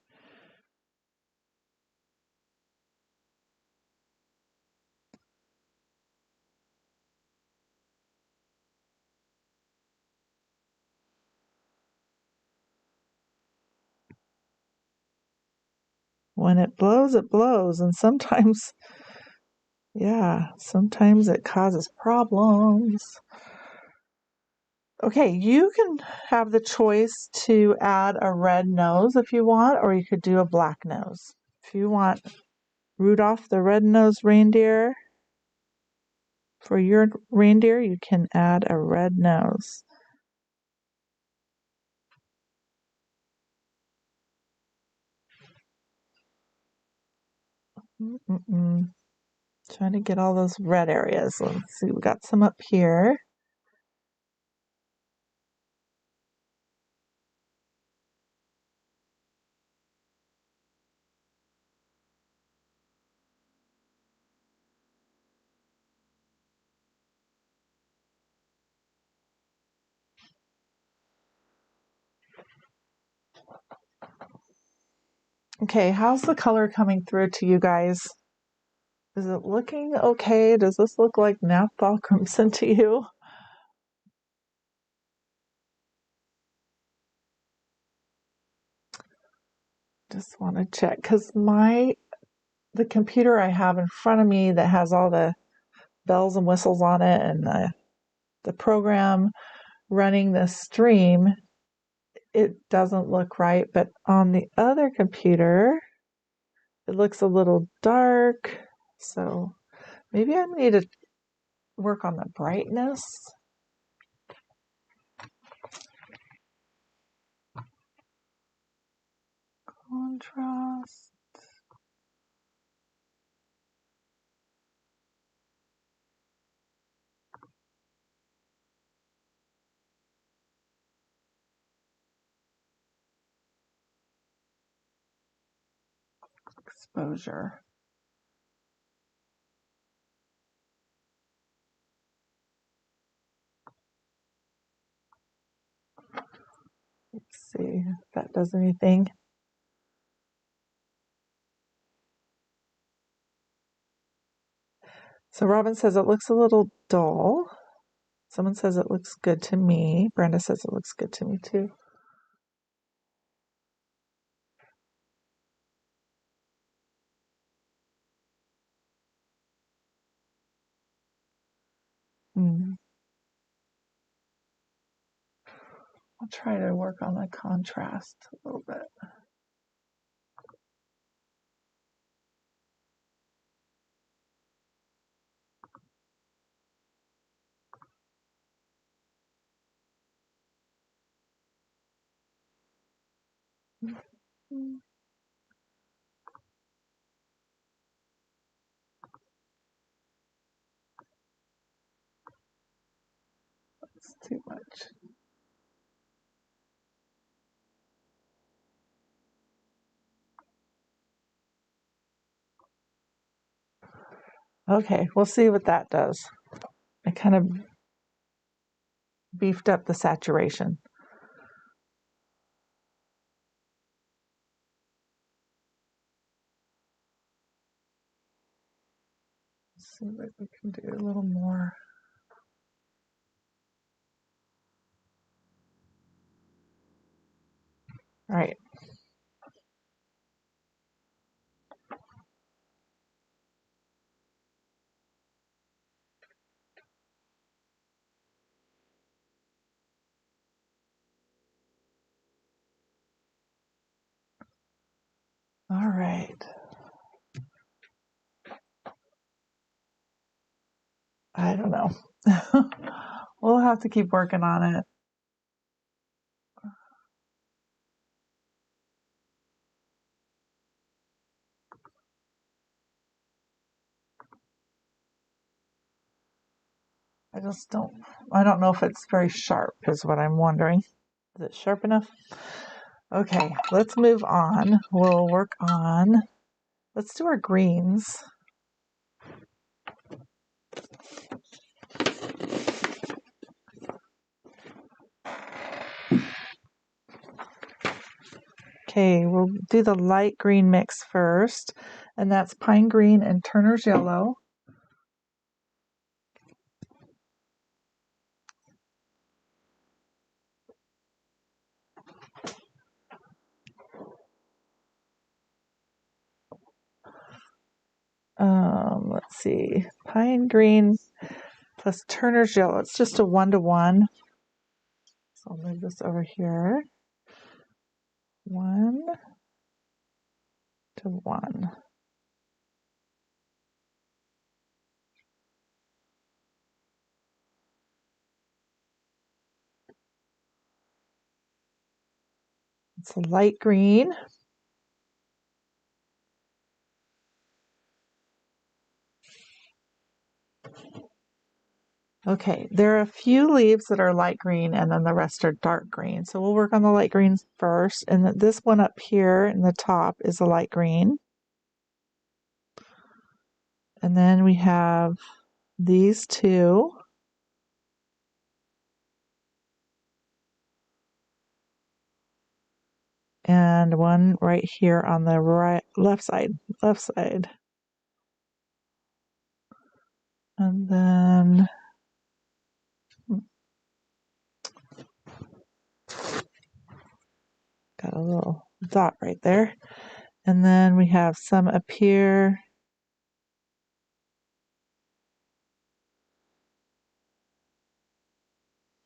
When it blows, and sometimes, sometimes it causes problems. Okay, you can have the choice to add a red nose if you want, or you could do a black nose. If you want Rudolph the red-nosed reindeer for your reindeer, you can add a red nose. Trying to get all those red areas. Let's see, we got some up here. Okay, how's the color coming through to you guys? Is it looking okay? Does this look like Naphthol Crimson to you? Just want to check because the computer I have in front of me that has all the bells and whistles on it and the program running the stream, it doesn't look right. But on the other computer, it looks a little dark. So maybe I need to work on the brightness. Contrast. Exposure. Let's see if that does anything. So Robin says it looks a little dull. Someone says it looks good to me. Brenda says it looks good to me too. I'll try to work on the contrast a little bit. That's too much. Okay, we'll see what that does. I kind of beefed up the saturation. Let's see what we can do a little more. All right. All right. I don't know. We'll have to keep working on it. I don't know if it's very sharp is what I'm wondering. Is it sharp enough? Okay, let's move on. We'll work on, let's do our greens. Okay, we'll do the light green mix first, and that's pine green and Turner's yellow. Let's see, pine green plus Turner's yellow. It's just a 1-to-1. So I'll move this over here. 1-to-1. It's a light green. Okay, there are a few leaves that are light green and then the rest are dark green. So we'll work on the light greens first. And this one up here in the top is a light green. And then we have these two. And one right here on the left side. And then got a little dot right there. And then we have some up here.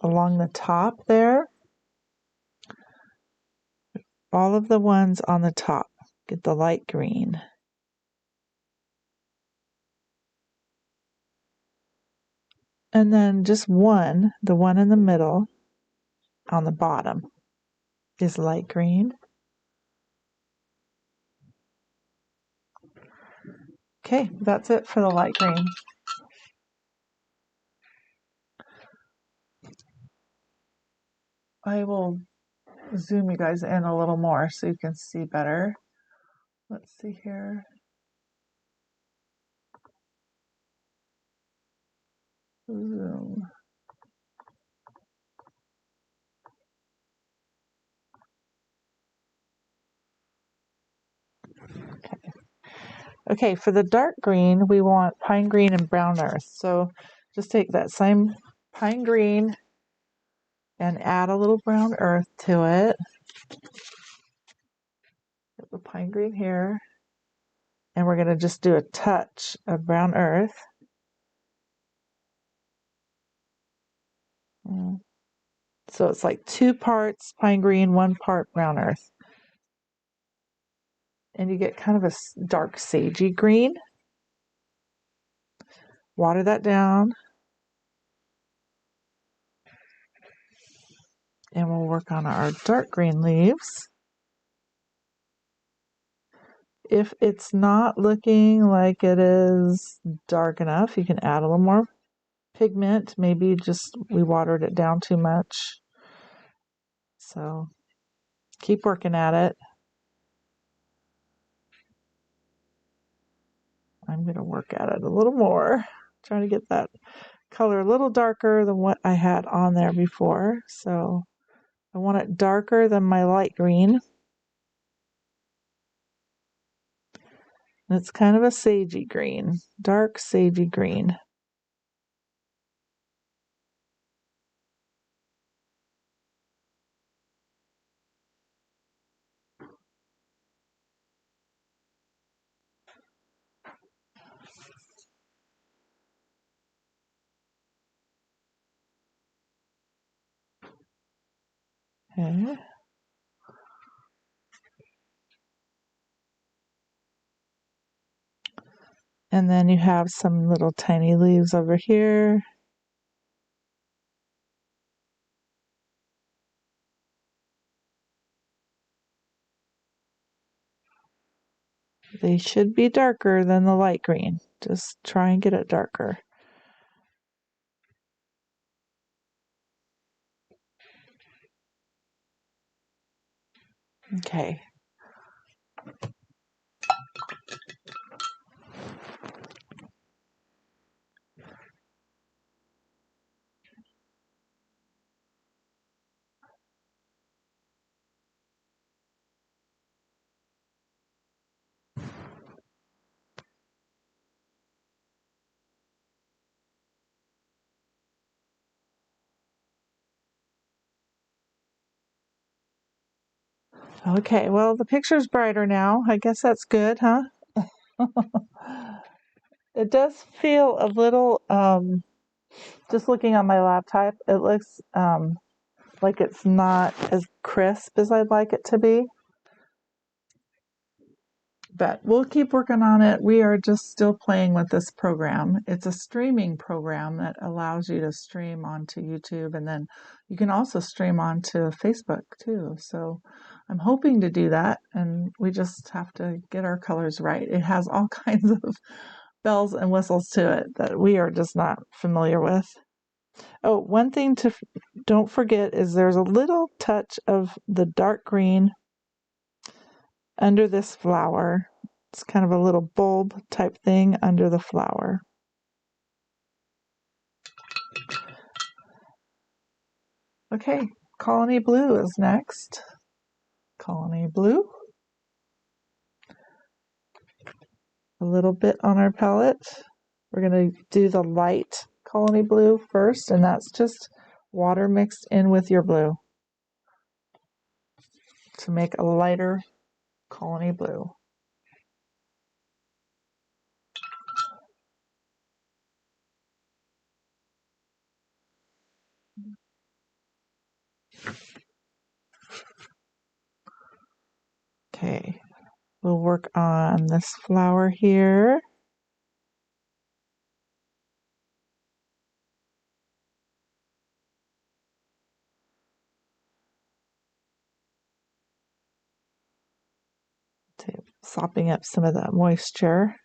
Along the top there. All of the ones on the top get the light green. And then just one, the one in the middle on the bottom is light green. Okay, that's it for the light green. I will zoom you guys in a little more so you can see better. Let's see here. Zoom. Okay, for the dark green, we want pine green and brown earth. So just take that same pine green and add a little brown earth to it. Get the pine green here. And we're going to just do a touch of brown earth. So it's like 2 parts pine green, 1 part brown earth. And you get kind of a dark sagey green. Water that down. And we'll work on our dark green leaves. If it's not looking like it is dark enough, you can add a little more pigment. Maybe just we watered it down too much. So keep working at it. I'm going to work at it a little more. Trying to get that color a little darker than what I had on there before. So I want it darker than my light green. And it's kind of a sagey green, dark sagey green. Okay. And then you have some little tiny leaves over here. They should be darker than the light green. Just try and get it darker. Okay. Okay, well, the picture's brighter now. I guess that's good, huh? It does feel a little, just looking on my laptop, it looks like it's not as crisp as I'd like it to be. But we'll keep working on it. We are just still playing with this program. It's a streaming program that allows you to stream onto YouTube, and then you can also stream onto Facebook too. So I'm hoping to do that, and we just have to get our colors right. It has all kinds of bells and whistles to it that we are just not familiar with. Oh, one thing to don't forget is there's a little touch of the dark green under this flower. It's kind of a little bulb type thing under the flower. Okay, Colony Blue is next. Colony Blue. A little bit on our palette. We're going to do the light Colony Blue first, and that's just water mixed in with your blue to make a lighter Colony Blue. Okay, we'll work on this flower here. Sopping up some of that moisture.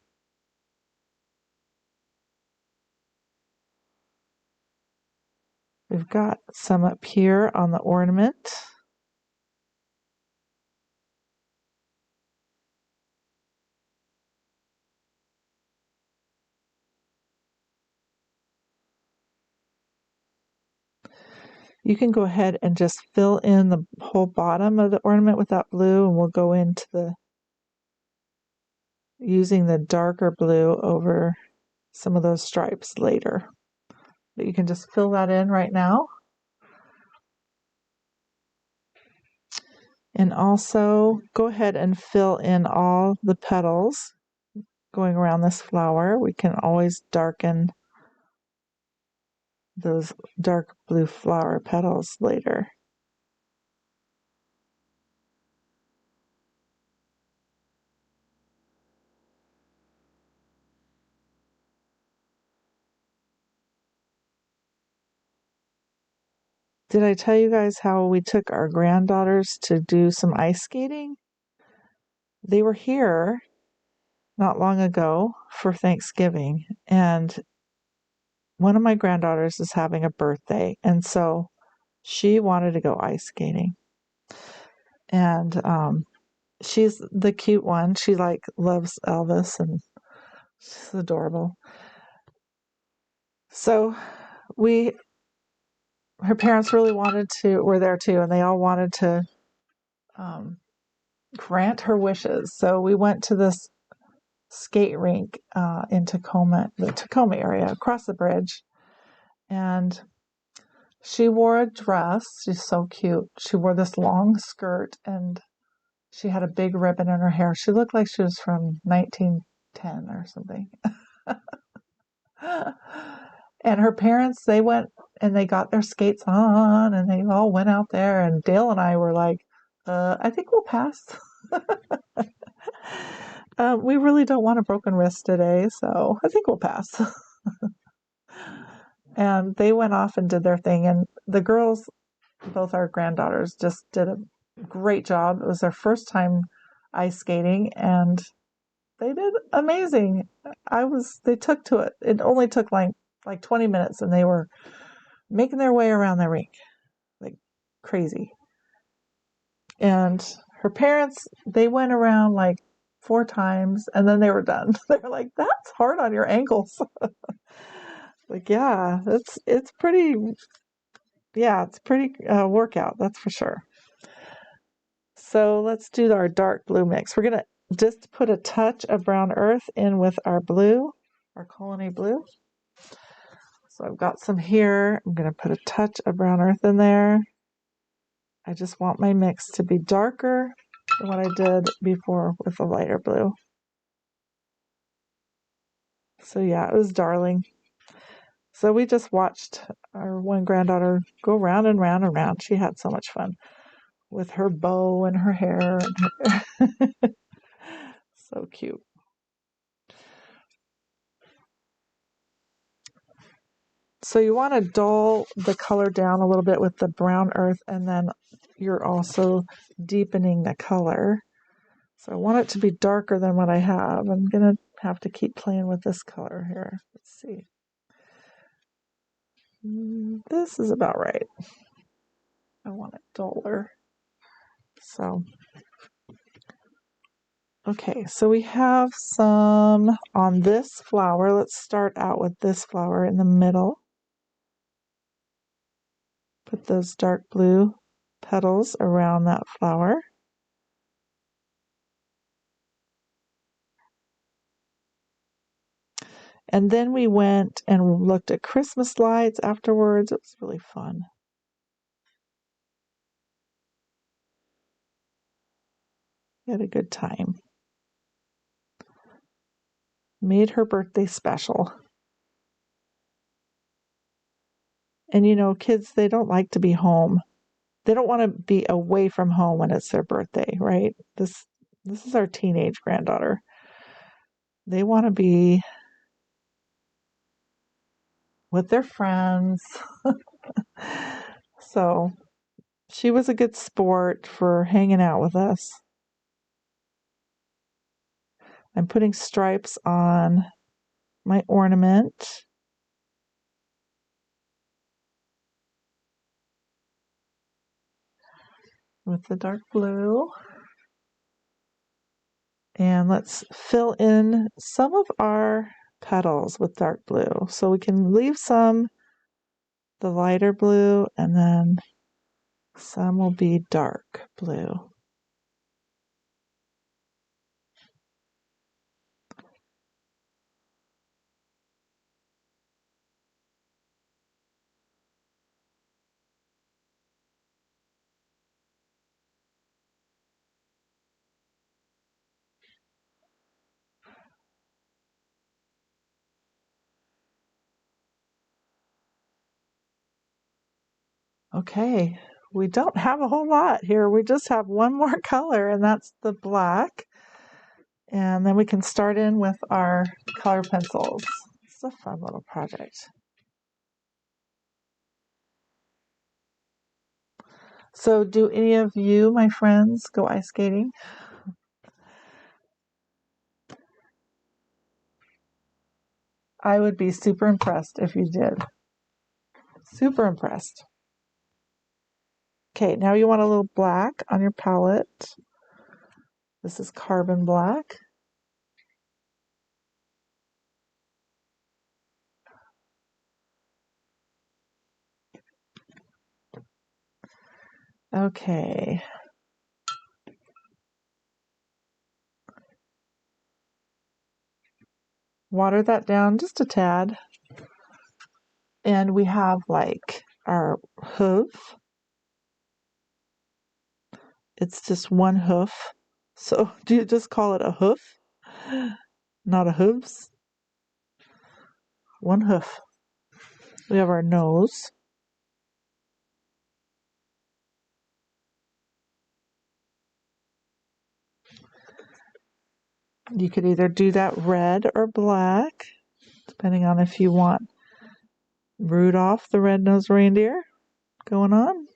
We've got some up here on the ornament. You can go ahead and just fill in the whole bottom of the ornament with that blue, and we'll go into using the darker blue over some of those stripes later. But you can just fill that in right now. And also go ahead and fill in all the petals going around this flower. We can always darken those dark blue flower petals later. Did I tell you guys how we took our granddaughters to do some ice skating? They were here not long ago for Thanksgiving, and one of my granddaughters is having a birthday, and so she wanted to go ice skating. And she's the cute one. She loves Elvis, and she's adorable. So her parents really were there too, and they all wanted to grant her wishes. So we went to this skate rink in Tacoma, the Tacoma area, across the bridge. And she wore a dress. She's so cute. She wore this long skirt, and she had a big ribbon in her hair. She looked like she was from 1910 or something. And her parents, they went and they got their skates on, and they all went out there. And Dale and I were like, I think we'll pass. We really don't want a broken wrist today, so I think we'll pass. And they went off and did their thing. And the girls, both our granddaughters, just did a great job. It was their first time ice skating, and they did amazing. They took to it. It only took like 20 minutes, and they were making their way around the rink like crazy. And her parents, they went around like 4 times, and then they were done. They were like, that's hard on your ankles. Like, yeah, it's pretty workout, that's for sure. So let's do our dark blue mix. We're gonna just put a touch of brown earth in with our blue, our Colony Blue. So I've got some here. I'm gonna put a touch of brown earth in there. I just want my mix to be darker than what I did before with the lighter blue. So yeah, it was darling. So we just watched our one granddaughter go round and round and round. She had so much fun with her bow and her hair. So cute. So you want to dull the color down a little bit with the brown earth, and then you're also deepening the color. So I want it to be darker than what I have. I'm going to have to keep playing with this color here. Let's see. This is about right. I want it duller. So, okay, so we have some on this flower. Let's start out with this flower in the middle. Put those dark blue petals around that flower. And then we went and looked at Christmas lights afterwards. It was really fun. We had a good time. Made her birthday special. And you know, kids, they don't like to be home. They don't want to be away from home when it's their birthday, right? This is our teenage granddaughter. They want to be with their friends. So she was a good sport for hanging out with us. I'm putting stripes on my ornament. With the dark blue. And let's fill in some of our petals with dark blue. So we can leave some the lighter blue and then some will be dark blue. Okay, we don't have a whole lot here. We just have one more color, and that's the black. And then we can start in with our color pencils. It's a fun little project. So do any of you, my friends, go ice skating? I would be super impressed if you did. Super impressed. Okay, now you want a little black on your palette. This is carbon black. Okay. Water that down just a tad. And we have like our hoof. It's just one hoof. So do you just call it a hoof? Not a hooves? One hoof. We have our nose. You could either do that red or black, depending on if you want Rudolph the red-nosed reindeer going on.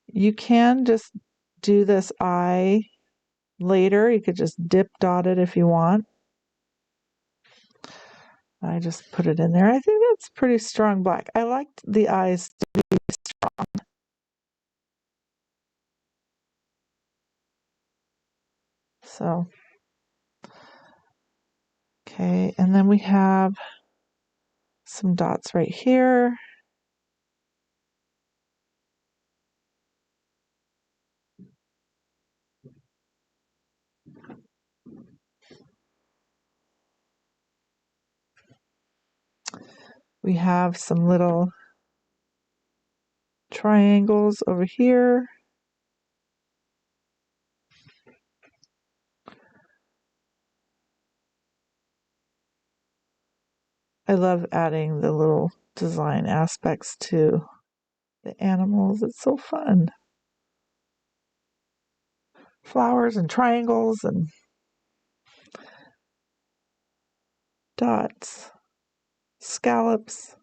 You can just do this eye later. You could just dip dot it if you want. I just put it in there. I think that's pretty strong black. I like the eyes to be strong. So, okay, and then we have some dots right here. We have some little triangles over here. I love adding the little design aspects to the animals. It's so fun. Flowers and triangles and dots, scallops.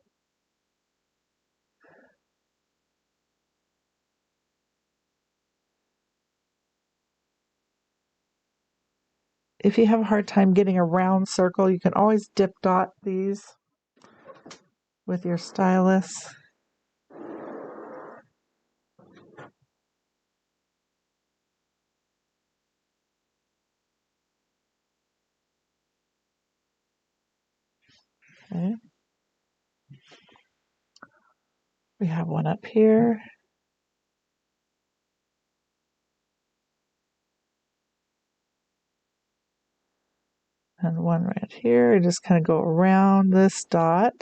If you have a hard time getting a round circle, you can always dip dot these. with your stylus. Okay. We have one up here. And one right here. Just kind of go around this dot.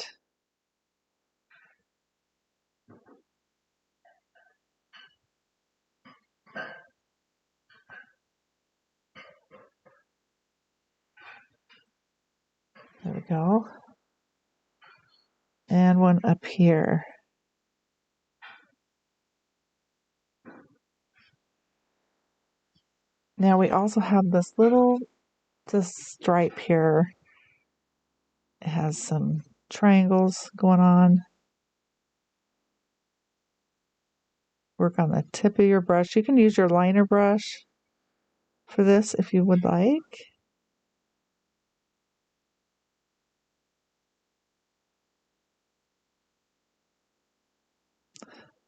There we go. And one up here. Now we also have this stripe here. It has some triangles going on. Work on the tip of your brush. You can use your liner brush for this if you would like.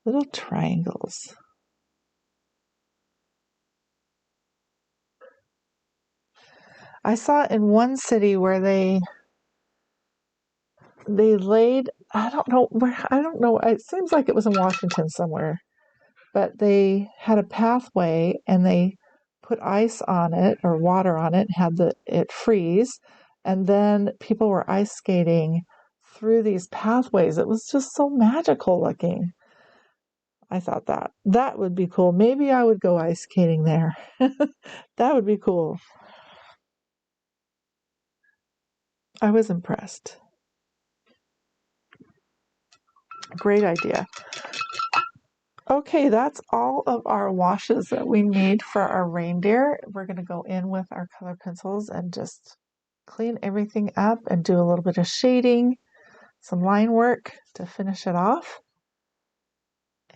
Little triangles. I saw in one city where they laid, I don't know, it seems like it was in Washington somewhere, but they had a pathway and they put ice on it or water on it, had it freeze, and then people were ice skating through these pathways. It was just so magical looking. I thought that would be cool. Maybe I would go ice skating there. That would be cool. I was impressed. Great idea. Okay, that's all of our washes that we made for our reindeer. We're going to go in with our color pencils and just clean everything up and do a little bit of shading, some line work to finish it off,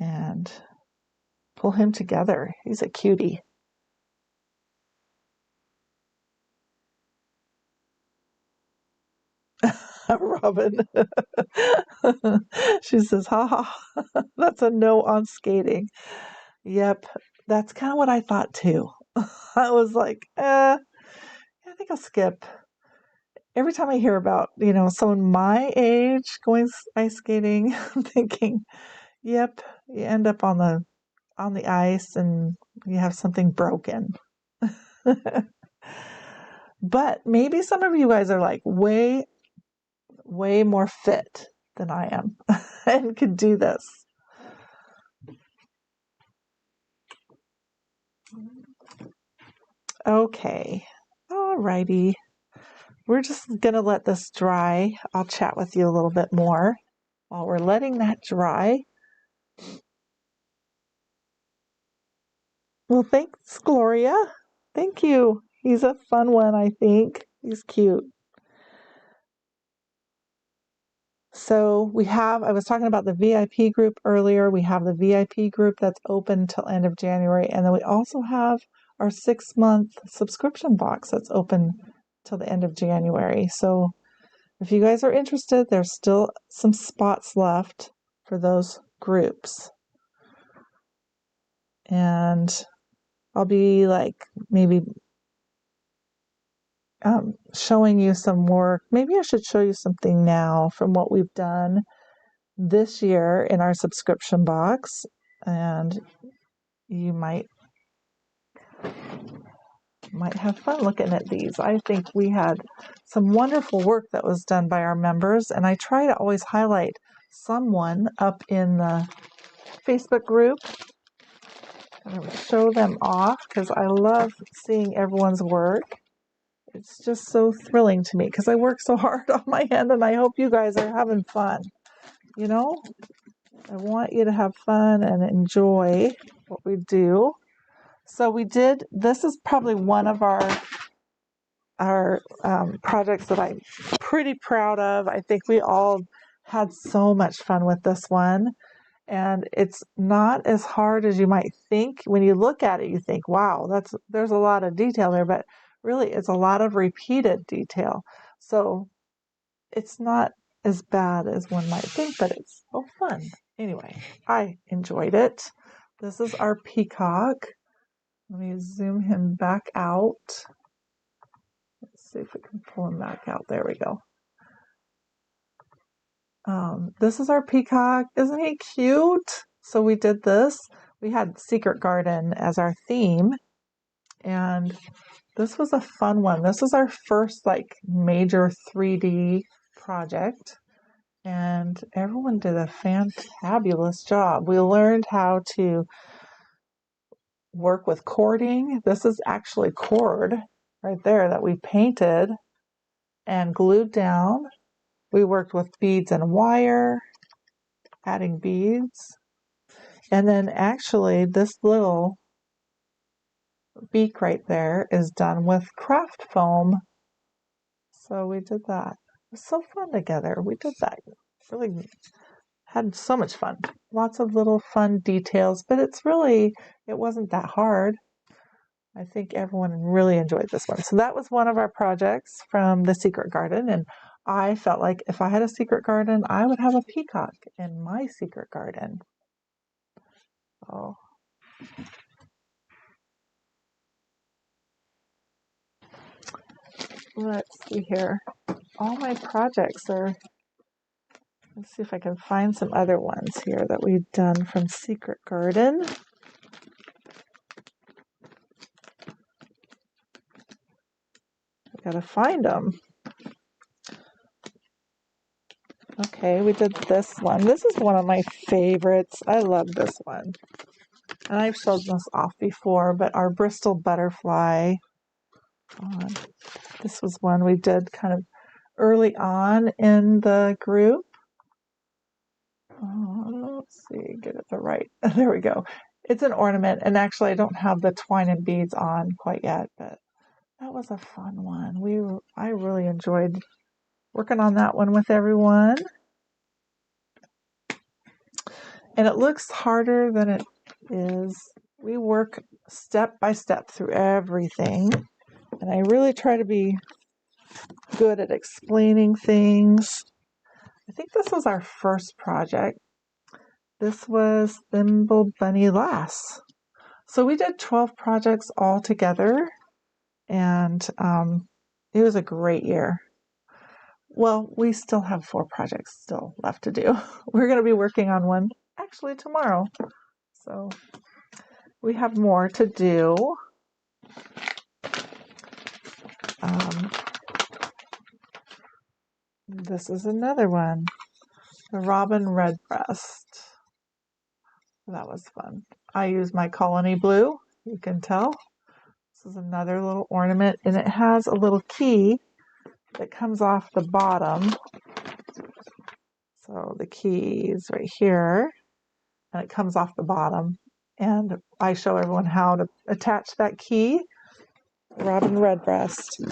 and pull him together. He's a cutie. Robin. She says, ha ha, that's a no on skating. Yep, that's kind of what I thought too. I was like, I think I'll skip. Every time I hear about, someone my age going ice skating, I'm thinking, yep, you end up on the ice and you have something broken. But maybe some of you guys are like way more fit than I am and could do this. Okay, alrighty. We're just gonna let this dry. I'll chat with you a little bit more while we're letting that dry. Well, thanks, Gloria. Thank you. He's a fun one, I think. He's cute. So I was talking about the VIP group earlier. We have the VIP group that's open till end of January. And then we also have our 6-month subscription box that's open till the end of January. So if you guys are interested, there's still some spots left for those groups. And I'll be maybe showing you some work. Maybe I should show you something now from what we've done this year in our subscription box, and you might have fun looking at these. I think we had some wonderful work that was done by our members, and I try to always highlight someone up in the Facebook group. I'm going to show them off because I love seeing everyone's work. It's just so thrilling to me because I work so hard on my end, and I hope you guys are having fun. I want you to have fun and enjoy what we do. So this is probably one of our projects that I'm pretty proud of. I think we all had so much fun with this one. And it's not as hard as you might think. When you look at it, you think, wow, there's a lot of detail there, but really it's a lot of repeated detail. So it's not as bad as one might think, but it's so fun. Anyway, I enjoyed it. This is our peacock. Let me zoom him back out. Let's see if we can pull him back out. There we go. This is our peacock. Isn't he cute? So we did this. We had Secret Garden as our theme, and this was a fun one. This was our first like major 3D project, and everyone did a fantabulous job. We learned how to work with cording. This is actually cord right there that we painted and glued down. We worked with beads and wire, adding beads. And then actually this little beak right there is done with craft foam. So we did that. It was so fun together. We did that. Really had so much fun. Lots of little fun details, but it wasn't that hard. I think everyone really enjoyed this one. So that was one of our projects from the Secret Garden, and I felt like if I had a secret garden, I would have a peacock in my secret garden. Oh. Let's see here. All my projects are, let's see if I can find some other ones here that we've done from Secret Garden. I gotta find them. Okay, we did this one. This is one of my favorites. I love this one. And I've shown this off before, but our Bristol butterfly. This was one we did kind of early on in the group. Let's see, get it the right. There we go. It's an ornament, and actually I don't have the twine and beads on quite yet, but that was a fun one. I really enjoyed working on that one with everyone. And it looks harder than it is. We work step by step through everything, and I really try to be good at explaining things. I think this was our first project. This was Thimble Bunny Lass. So we did 12 projects all together, and it was a great year. Well, we still have 4 projects still left to do. We're going to be working on one actually tomorrow. So we have more to do. This is another one, the Robin Redbreast. That was fun. I use my colony blue, you can tell. This is another little ornament, and it has a little key that comes off the bottom. So the key is right here, and it comes off the bottom. And I show everyone how to attach that key. Robin Redbreast.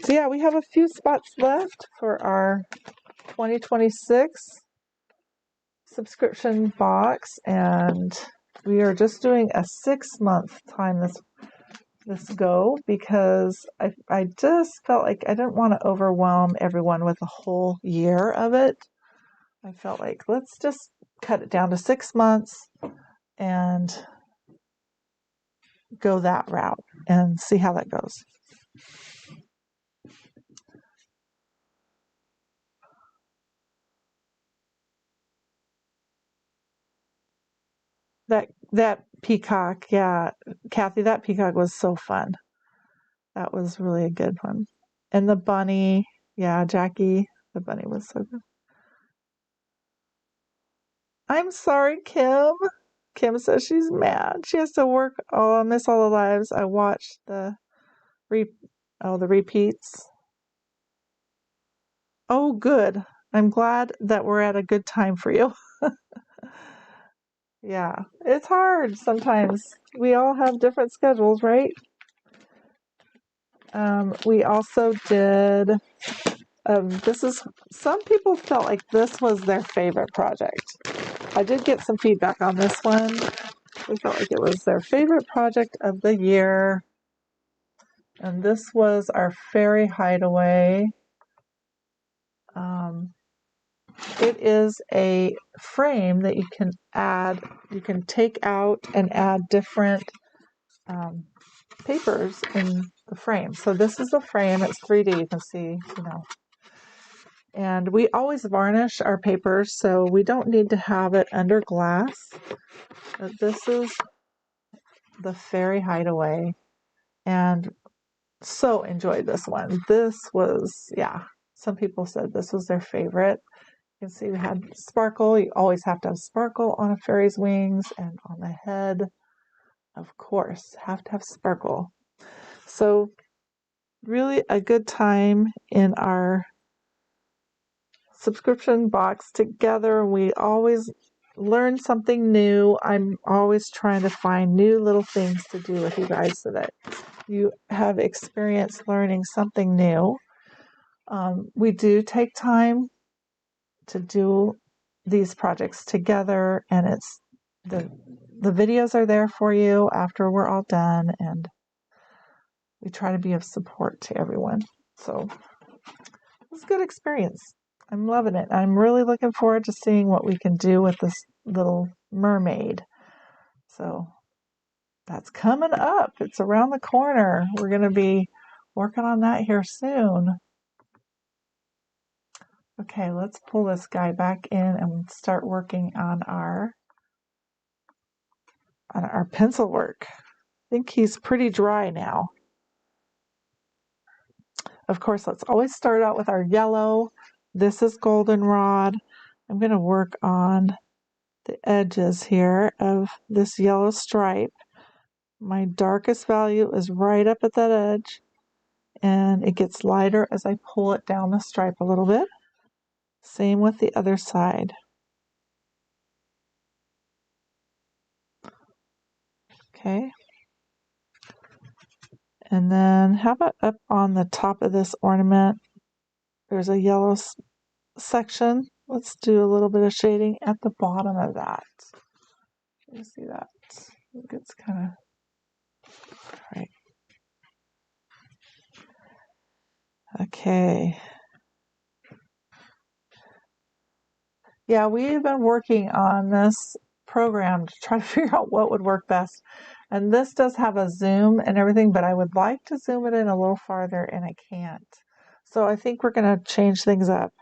So yeah, we have a few spots left for our 2026 subscription box, and we are just doing a 6-month time this go, because I just felt like I didn't want to overwhelm everyone with a whole year of it. I felt like let's just cut it down to 6 months and go that route and see how that goes. That peacock, yeah, Kathy, that peacock was so fun. That was really a good one. And the bunny, yeah, Jackie, the bunny was so good. I'm sorry, Kim. Kim says she's mad. She has to work. Oh, I miss all the lives. I watched the repeats. Oh, good. I'm glad that we're at a good time for you. Yeah, it's hard sometimes. We all have different schedules, right? We also did, some people felt like this was their favorite project. I did get some feedback on this one. They felt like it was their favorite project of the year. And this was our fairy hideaway. It is a frame that you can add, you can take out and add different papers in the frame. So this is the frame, it's 3D, you can see, And we always varnish our papers, so we don't need to have it under glass. But this is the Fairy Hideaway, and so enjoyed this one. This was, some people said this was their favorite. You can see we had sparkle. You always have to have sparkle on a fairy's wings, and on the head, of course, have to have sparkle. So really a good time in our subscription box together. We always learn something new. I'm always trying to find new little things to do with you guys so that you have experience learning something new. We do take time to do these projects together, and it's the videos are there for you after we're all done, and we try to be of support to everyone. So it's a good experience. I'm loving it. I'm really looking forward to seeing what we can do with this little mermaid. So that's coming up. It's around the corner. We're going to be working on that here soon. Okay, let's pull this guy back in and start working on our pencil work. I think he's pretty dry now. Of course, let's always start out with our yellow. This is goldenrod. I'm going to work on the edges here of this yellow stripe. My darkest value is right up at that edge, and it gets lighter as I pull it down the stripe a little bit. Same with the other side. Okay. And then how about up on the top of this ornament? There's a yellow section. Let's do a little bit of shading at the bottom of that. You see that? I think it's kind of right. Okay. Yeah, we've been working on this program to try to figure out what would work best. And this does have a zoom and everything, but I would like to zoom it in a little farther, and I can't. So I think we're going to change things up.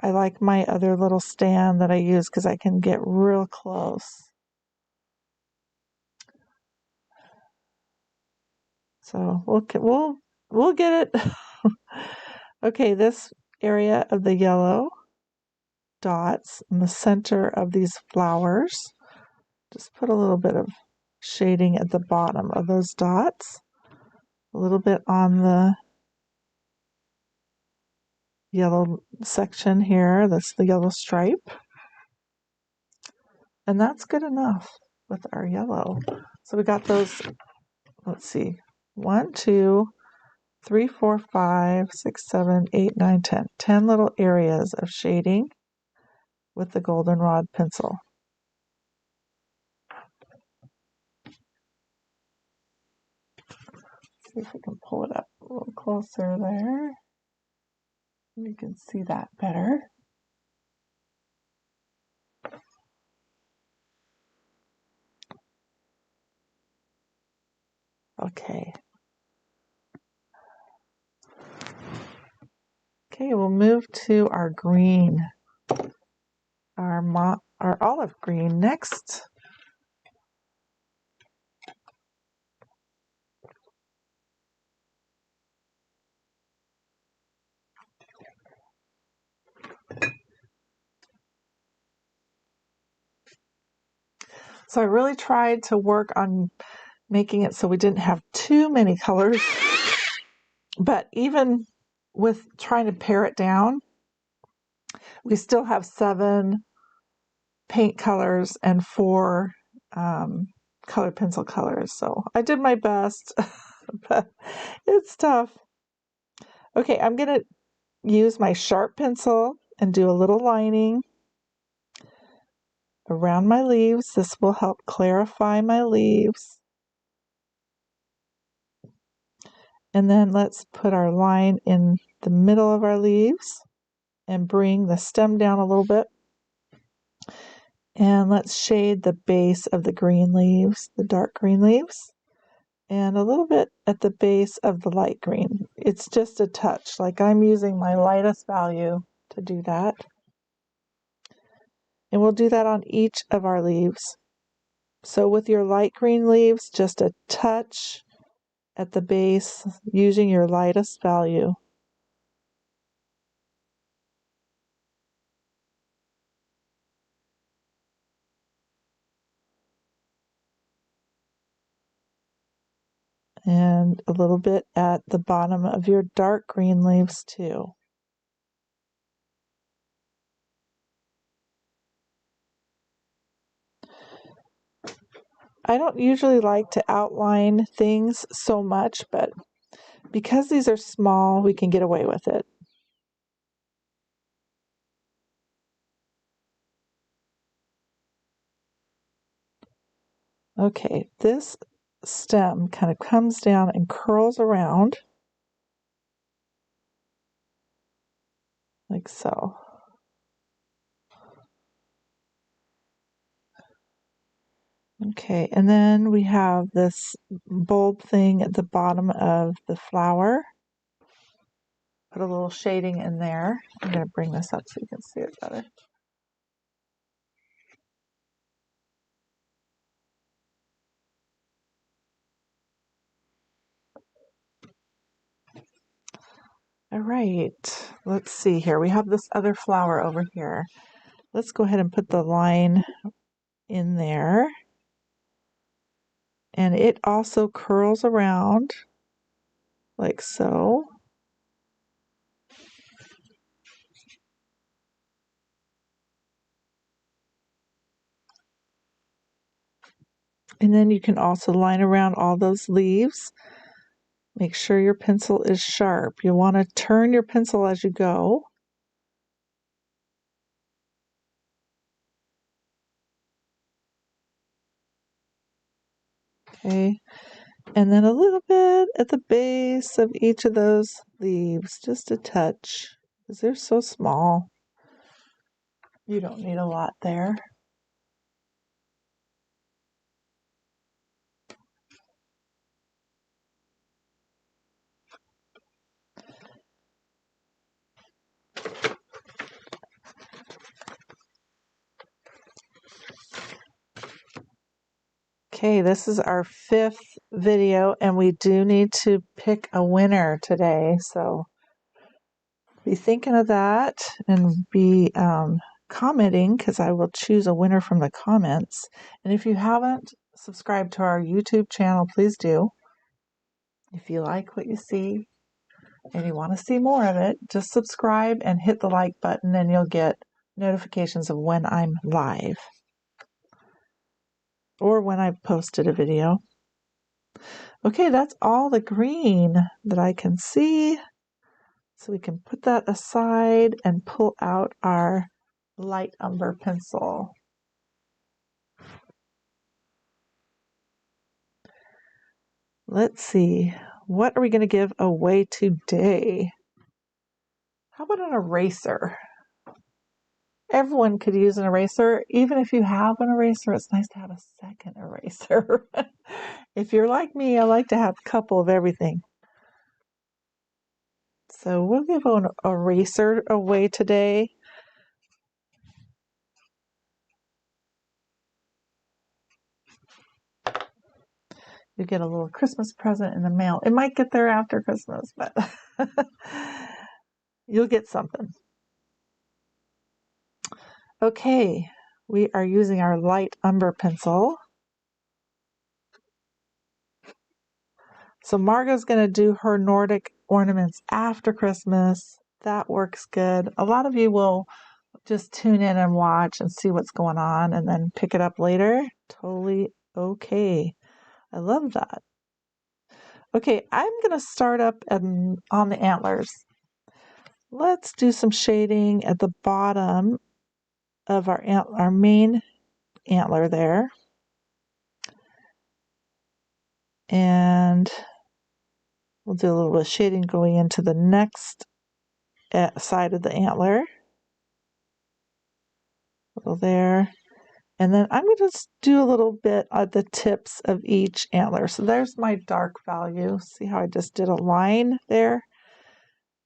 I like my other little stand that I use because I can get real close. So we'll get it. Okay, this area of the yellow dots in the center of these flowers. Just put a little bit of shading at the bottom of those dots. A little bit on the yellow section here. That's the yellow stripe. And that's good enough with our yellow. So we got those, let's see, 1, 2, 3, 4, 5, 6, 7, 8, 9, 10. 10 little areas of shading with the goldenrod pencil. See if we can pull it up a little closer there. You can see that better. Okay. Okay, we'll move to our green, our olive green next. So I really tried to work on making it so we didn't have too many colors, but even with trying to pare it down, we still have 7 paint colors and 4 colored pencil colors. So I did my best, but it's tough. Okay, I'm going to use my sharp pencil and do a little lining around my leaves. This will help clarify my leaves. And then let's put our line in the middle of our leaves and bring the stem down a little bit. And let's shade the base of the green leaves, the dark green leaves, and a little bit at the base of the light green. It's just a touch, like I'm using my lightest value to do that. And we'll do that on each of our leaves. So with your light green leaves, just a touch at the base using your lightest value. And a little bit at the bottom of your dark green leaves too. I don't usually like to outline things so much, but because these are small, we can get away with it. Okay, this stem kind of comes down and curls around like so. Okay, and then we have this bulb thing at the bottom of the flower. Put a little shading in there. I'm going to bring this up so you can see it better. All right, let's see here. We have this other flower over here. Let's go ahead and put the line in there. And it also curls around like so. And then you can also line around all those leaves. Make sure your pencil is sharp. You want to turn your pencil as you go. Okay, and then a little bit at the base of each of those leaves, just a touch, because they're so small. You don't need a lot there. Okay, this is our 5th video, and we do need to pick a winner today, so be thinking of that and be commenting, because I will choose a winner from the comments. And if you haven't subscribed to our YouTube channel, please do. If you like what you see and you want to see more of it, just subscribe and hit the like button, and you'll get notifications of when I'm live or when I've posted a video. Okay, that's all the green that I can see. So we can put that aside and pull out our light umber pencil. Let's see, what are we going to give away today? How about an eraser? Everyone could use an eraser. Even if you have an eraser, it's nice to have a second eraser. If you're like me, I like to have a couple of everything. So we'll give an eraser away today. You get a little Christmas present in the mail. It might get there after Christmas, but you'll get something. Okay, we are using our light umber pencil. So Margot's going to do her Nordic ornaments after Christmas. That works good. A lot of you will just tune in and watch and see what's going on and then pick it up later. Totally okay. I love that. Okay, I'm going to start up on the antlers. Let's do some shading at the bottom of our main antler there. And we'll do a little bit of shading going into the next side of the antler. A little there. And then I'm going to just do a little bit at the tips of each antler. So there's my dark value. See how I just did a line there?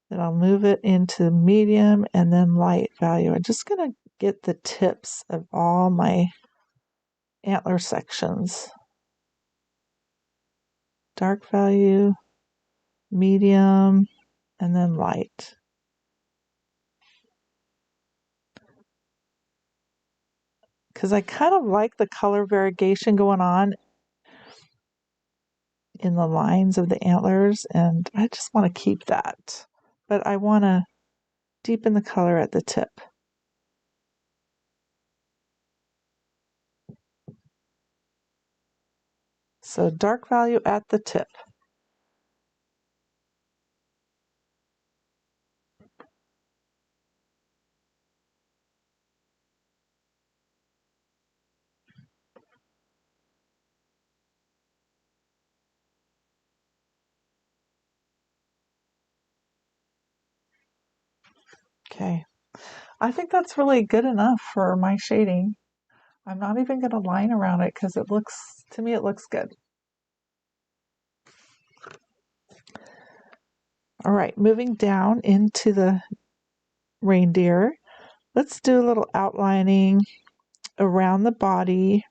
Then I'll move it into medium and then light value. I'm just going to get the tips of all my antler sections. Dark value, medium, and then light. Because I kind of like the color variegation going on in the lines of the antlers, and I just want to keep that. But I want to deepen the color at the tip. So dark value at the tip. Okay, I think that's really good enough for my shading. I'm not even going to line around it because it looks, to me, it looks good. All right, moving down into the reindeer. Let's do a little outlining around the body.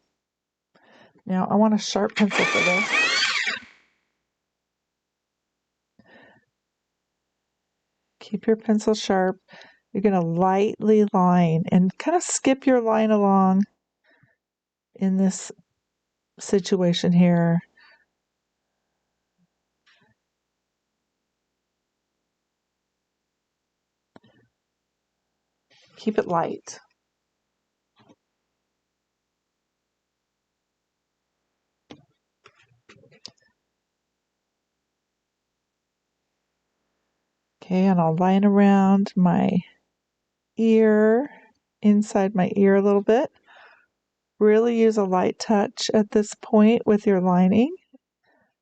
Now I want a sharp pencil for this. Keep your pencil sharp. You're going to lightly line and kind of skip your line along in this situation here. Keep it light. Okay, and I'll line around my ear, inside my ear a little bit. Really use a light touch at this point with your lining.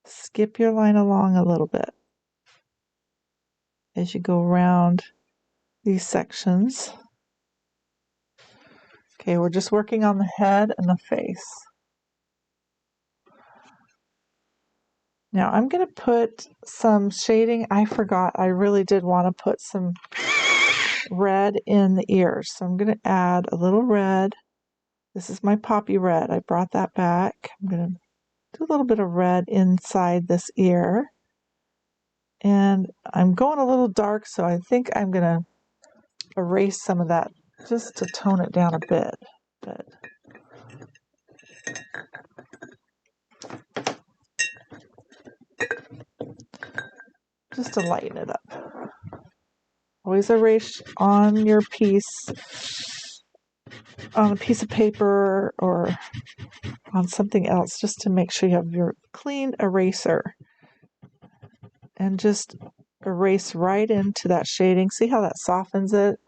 Skip your line along a little bit as you go around these sections. Okay, we're just working on the head and the face. Now I'm going to put some shading. I forgot, I really did want to put some red in the ears. So I'm going to add a little red. This is my poppy red. I brought that back. I'm going to do a little bit of red inside this ear. And I'm going a little dark, so I think I'm going to erase some of that just to tone it down a bit. But just to lighten it up. Always erase on your piece, on a piece of paper or on something else, just to make sure you have your clean eraser. And just erase right into that shading. See how that softens it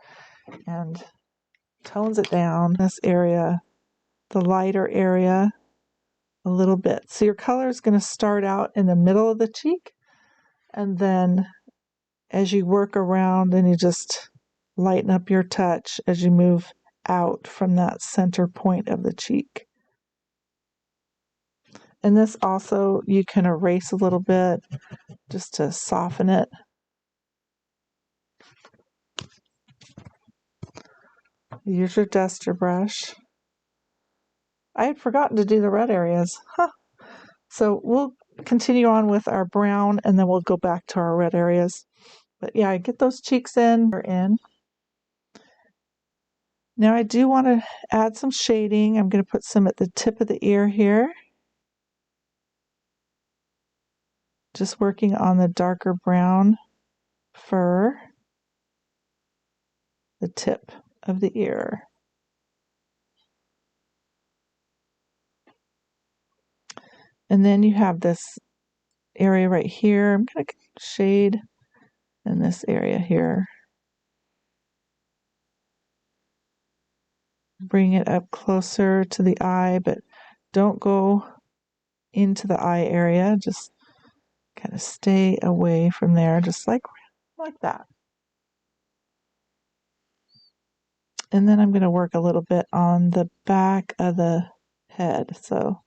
and tones it down, this area, the lighter area, a little bit. So your color is going to start out in the middle of the cheek, and then as you work around and you just lighten up your touch as you move out from that center point of the cheek. And this also, you can erase a little bit just to soften it. Use your duster brush. I had forgotten to do the red areas. Huh. So we'll continue on with our brown and then we'll go back to our red areas. But yeah, get those cheeks in. Now I do want to add some shading. I'm going to put some at the tip of the ear here. Just working on the darker brown fur. The tip of the ear. And then you have this area right here. I'm going to shade in this area here. Bring it up closer to the eye, but don't go into the eye area. Just kind of stay away from there, just like that. And then I'm going to work a little bit on the back of the head. So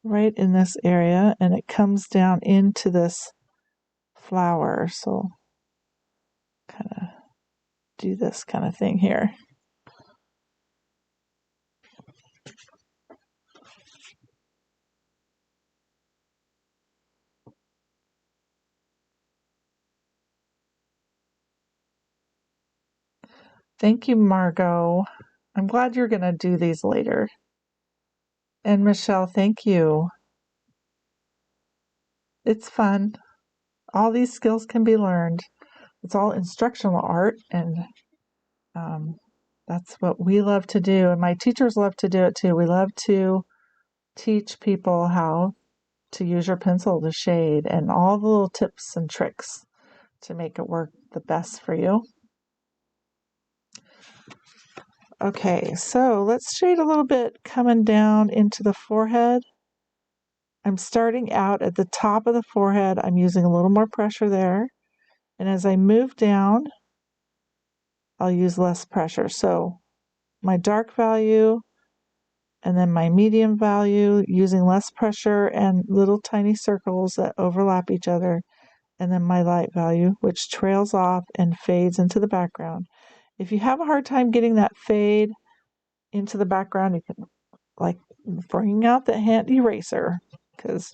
right in this area, and it comes down into this flower. So kind of do this kind of thing here. Thank you, Margot. I'm glad you're going to do these later. And Michelle, thank you. It's fun. All these skills can be learned. It's all instructional art, and that's what we love to do. And my teachers love to do it too. We love to teach people how to use your pencil to shade and all the little tips and tricks to make it work the best for you. Okay, so let's shade a little bit coming down into the forehead. I'm starting out at the top of the forehead. I'm using a little more pressure there. And as I move down, I'll use less pressure. So my dark value and then my medium value, using less pressure and little tiny circles that overlap each other. And then my light value, which trails off and fades into the background. If you have a hard time getting that fade into the background, you can bring out the hand eraser, because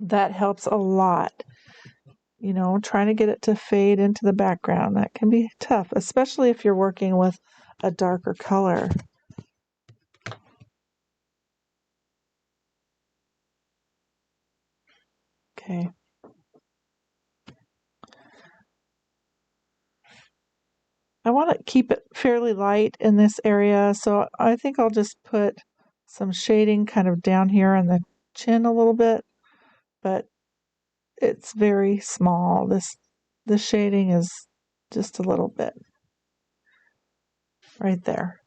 that helps a lot. Trying to get it to fade into the background, that can be tough, especially if you're working with a darker color. Okay. I want to keep it fairly light in this area, so I think I'll just put some shading kind of down here on the chin a little bit, but it's very small. The shading is just a little bit right there.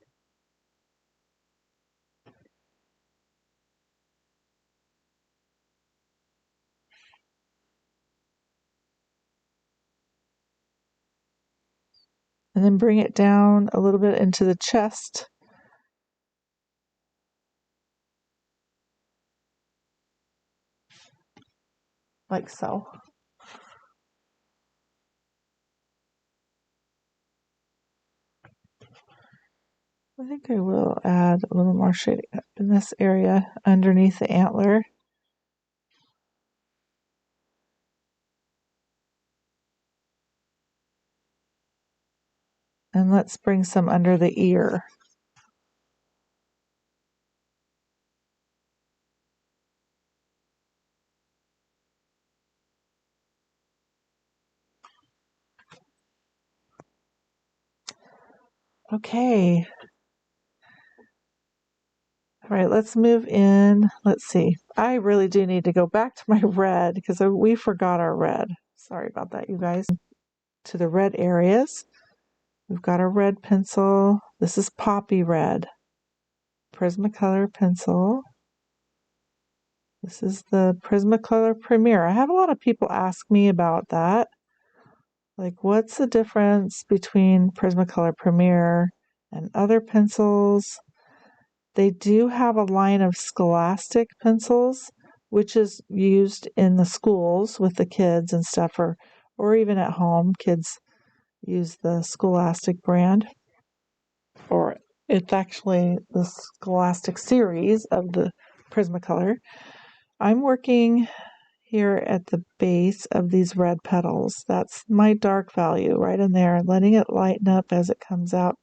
And then bring it down a little bit into the chest. Like so. I think I will add a little more shading up in this area underneath the antler. And let's bring some under the ear. Okay. All right, let's move in. Let's see. I really do need to go back to my red because we forgot our red. Sorry about that, you guys. To the red areas. We've got our red pencil. This is Poppy Red. Prismacolor pencil. This is the Prismacolor Premier. I have a lot of people ask me about that. Like, what's the difference between Prismacolor Premier and other pencils? They do have a line of Scholastic pencils, which is used in the schools with the kids and stuff, or even at home. Kids use the Scholastic brand, or it's actually the Scholastic series of the Prismacolor. I'm working here at the base of these red petals. That's my dark value right in there, letting it lighten up as it comes out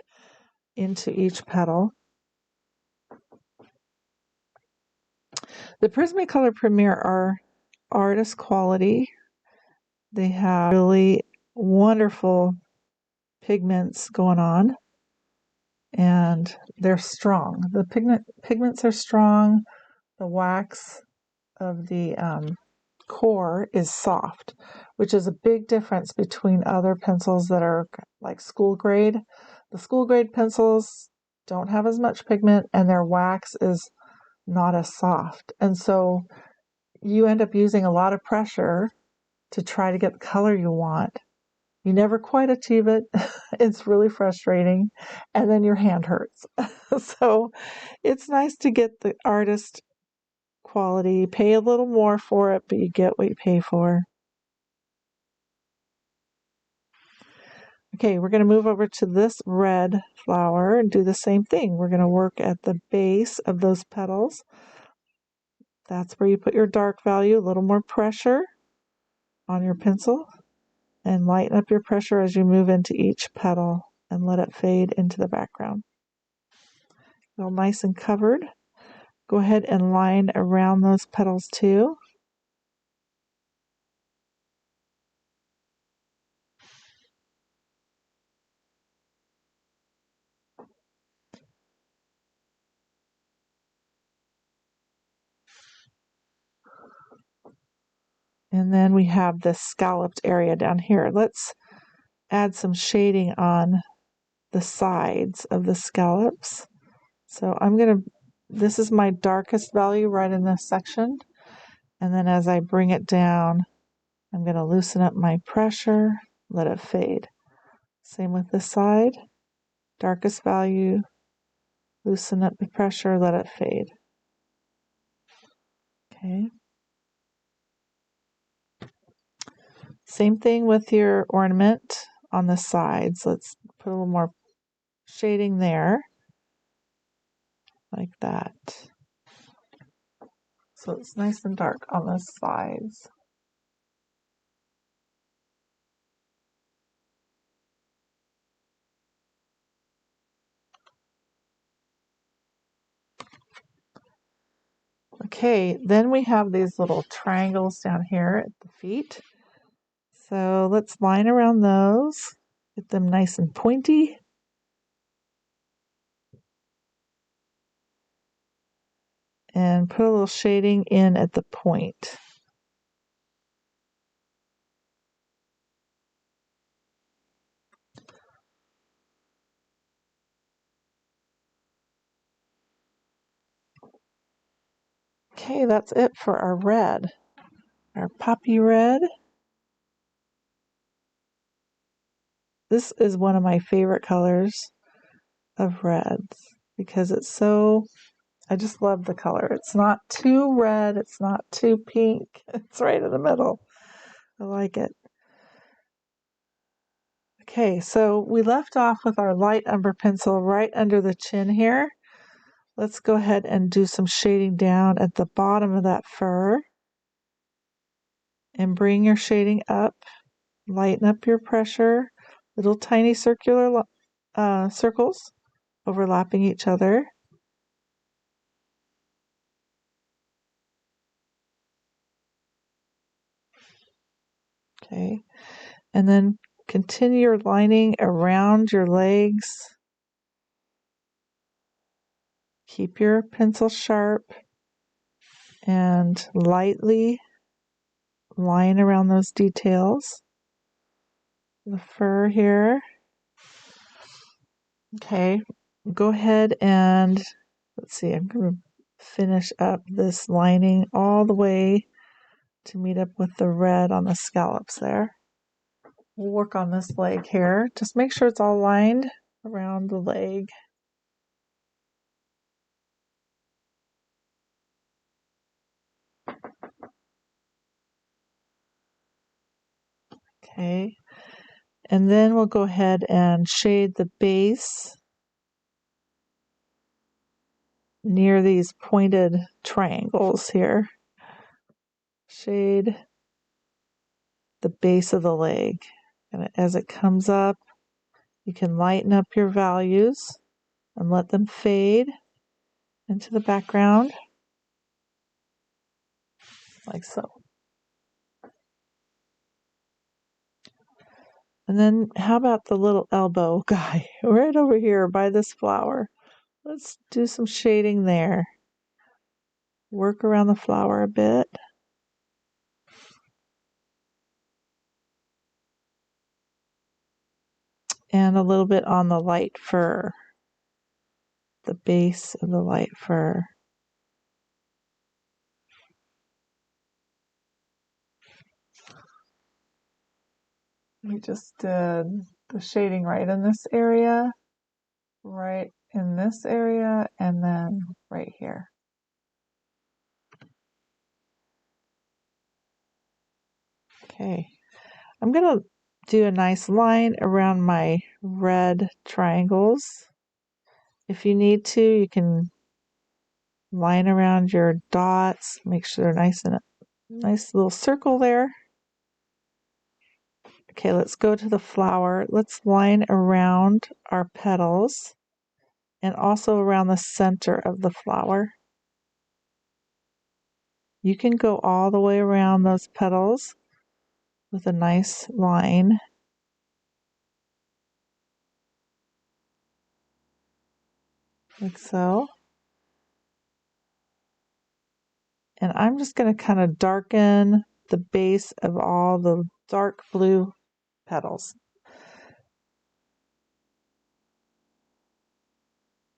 into each petal. The Prismacolor Premier are artist quality. They have really wonderful pigments going on, and they're strong. The pigments are strong. The wax of the core is soft, which is a big difference between other pencils that are like school grade. The school grade pencils don't have as much pigment, and their wax is not as soft. And so you end up using a lot of pressure to try to get the color you want. You never quite achieve it. It's really frustrating. And then your hand hurts. So it's nice to get the artist quality, pay a little more for it, but you get what you pay for. Okay, we're going to move over to this red flower and do the same thing. We're going to work at the base of those petals. That's where you put your dark value, a little more pressure on your pencil, and lighten up your pressure as you move into each petal and let it fade into the background. Feel nice and covered. Go ahead and line around those petals too. And then we have this scalloped area down here. Let's add some shading on the sides of the scallops. So this is my darkest value right in this section. And then as I bring it down, I'm going to loosen up my pressure, let it fade. Same with this side, darkest value, loosen up the pressure, let it fade. Okay. Same thing with your ornament on the sides. Let's put a little more shading there, like that. So it's nice and dark on the sides. Okay, then we have these little triangles down here at the feet. So let's line around those, get them nice and pointy. And put a little shading in at the point. Okay, that's it for our red, our poppy red. This is one of my favorite colors of reds because I just love the color. It's not too red, it's not too pink, it's right in the middle. I like it. Okay, so we left off with our light umber pencil right under the chin here. Let's go ahead and do some shading down at the bottom of that fur. And bring your shading up. Lighten up your pressure. Little tiny circular circles overlapping each other. Okay, and then continue your lining around your legs. Keep your pencil sharp and lightly line around those details. The fur here. Okay, go ahead and let's see, I'm going to finish up this lining all the way to meet up with the red on the scallops there. We'll work on this leg here. Just make sure it's all lined around the leg. Okay, and then we'll go ahead and shade the base near these pointed triangles here. Shade the base of the leg. And as it comes up, you can lighten up your values and let them fade into the background, like so. And then how about the little elbow guy right over here by this flower? Let's do some shading there. Work around the flower a bit. And a little bit on the light fur, the base of the light fur. We just did the shading right in this area, right in this area, and then right here. Okay, I'm going to do a nice line around my red triangles. If you need to, you can line around your dots, make sure they're nice and a nice little circle there. Okay, let's go to the flower. Let's line around our petals and also around the center of the flower. You can go all the way around those petals with a nice line. Like so. And I'm just going to kind of darken the base of all the dark blue petals.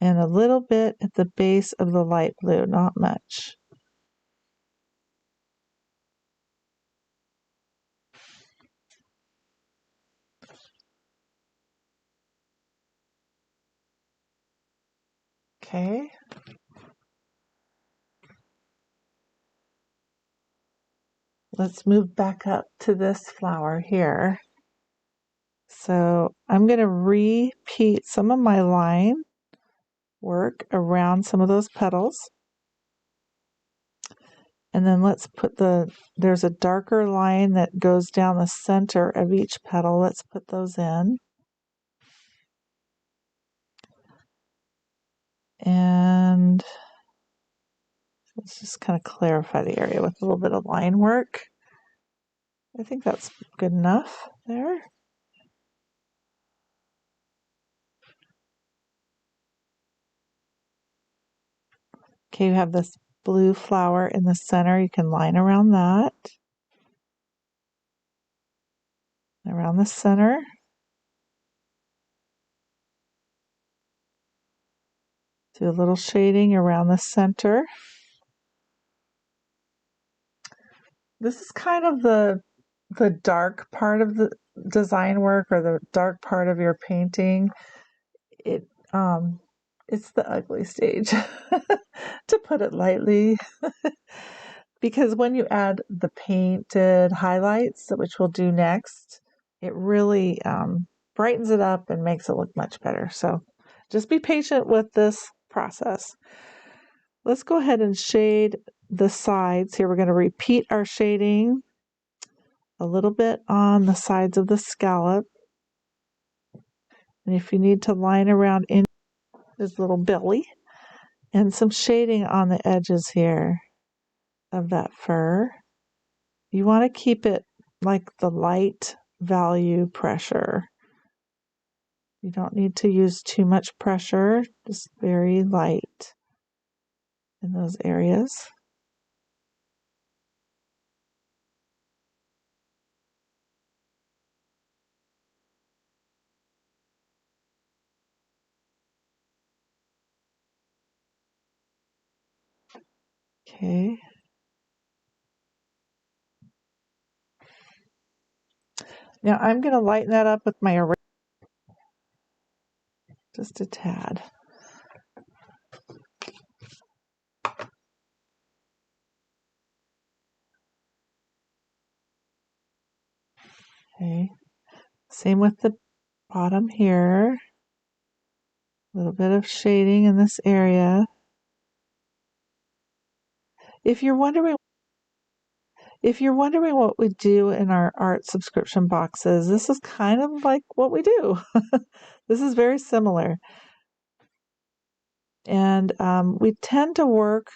And a little bit at the base of the light blue, not much. Okay. Let's move back up to this flower here. So I'm going to repeat some of my line work around some of those petals. And then let's put there's a darker line that goes down the center of each petal. Let's put those in. And let's just kind of clarify the area with a little bit of line work. I think that's good enough there. Okay, you have this blue flower in the center. You can line around that. Around the center. Do a little shading around the center. This is kind of the dark part of the design work, or the dark part of your painting. It's the ugly stage, to put it lightly, because when you add the painted highlights, which we'll do next, it really brightens it up and makes it look much better. So just be patient with this process. Let's go ahead and shade the sides here. We're going to repeat our shading a little bit on the sides of the scallop. And if you need to line around in his little belly, and some shading on the edges here of that fur. You want to keep it like the light value pressure. You don't need to use too much pressure, just very light in those areas. Okay. Now I'm going to lighten that up with my eraser, just a tad. Okay. Same with the bottom here. A little bit of shading in this area. If you're wondering what we do in our art subscription boxes, this is kind of like what we do. This is very similar. And we tend to work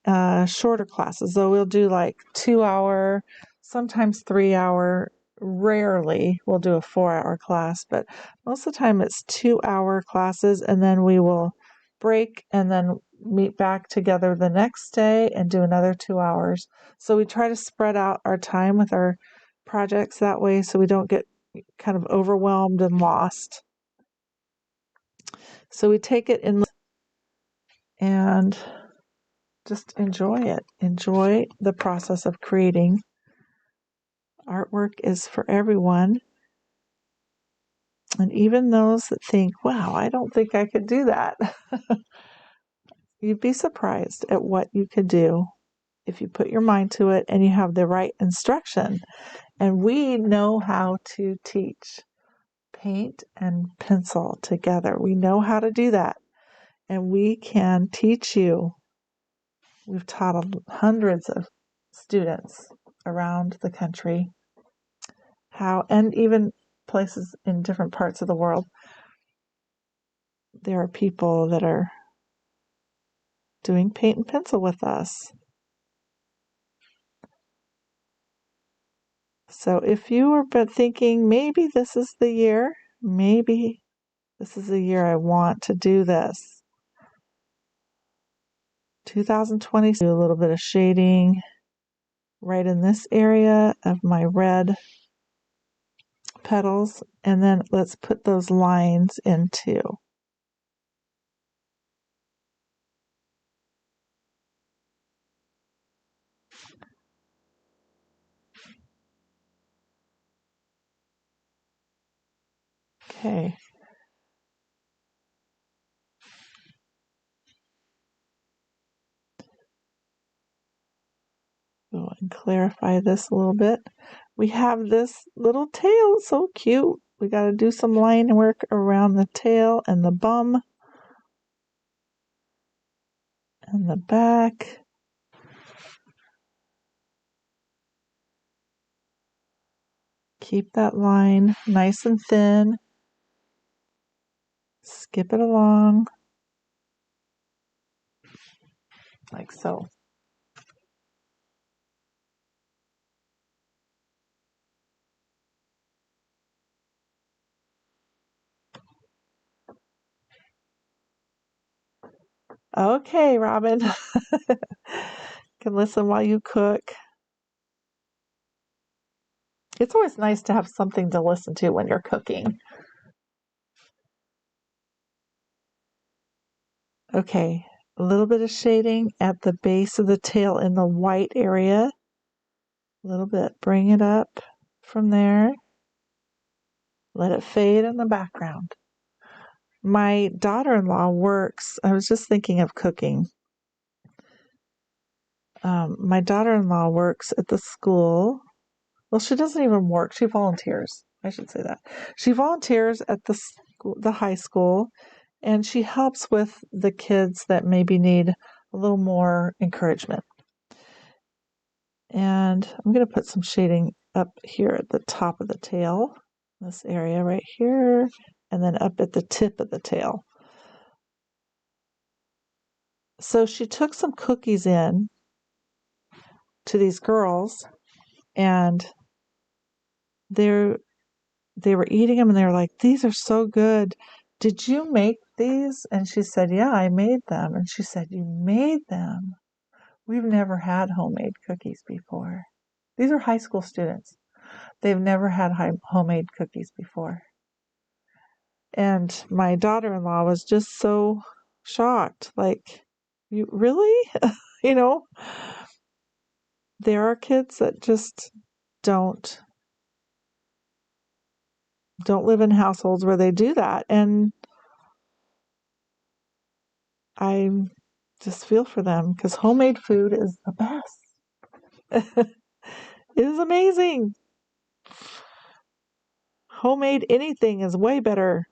shorter classes, though we'll do like 2-hour, sometimes 3-hour. Rarely we'll do a 4-hour class, but most of the time it's 2-hour classes, and then we will break and then meet back together the next day and do another 2 hours. So we try to spread out our time with our projects that way, so we don't get kind of overwhelmed and lost. So we take it in and just enjoy it. Enjoy the process of creating Artwork is for everyone. And even those that think, wow, I don't think I could do that. You'd be surprised at what you could do if you put your mind to it and you have the right instruction. And we know how to teach paint and pencil together. We know how to do that. And we can teach you. We've taught hundreds of students around the country how, and even places in different parts of the world, there are people that are doing paint and pencil with us. So if you are thinking, maybe this is the year, maybe this is the year I want to do this. 2020, do a little bit of shading right in this area of my red petals, and then let's put those lines in too. Okay. Go and clarify this a little bit. We have this little tail, so cute. We got to do some line work around the tail and the bum and the back. Keep that line nice and thin. Skip it along like so. Okay, Robin. You can listen while you cook. It's always nice to have something to listen to when you're cooking. Okay, a little bit of shading at the base of the tail in the white area. A little bit. Bring it up from there. Let it fade in the background. My daughter-in-law works, I was just thinking of cooking. My daughter-in-law works at the school. Well, she doesn't even work. She volunteers. I should say that. She volunteers at the school, the high school, and she helps with the kids that maybe need a little more encouragement. And I'm going to put some shading up here at the top of the tail, this area right here, and then up at the tip of the tail. So she took some cookies in to these girls, and they were eating them, and they were like, "These are so good. Did you make these?" And she said, "Yeah, I made them." And she said, "You made them? We've never had homemade cookies before." These are high school students. They've never had homemade cookies before. And my daughter-in-law was just so shocked. Like, you really? You know, there are kids that just don't live in households where they do that. And I just feel for them because homemade food is the best. It is amazing. Homemade anything is way better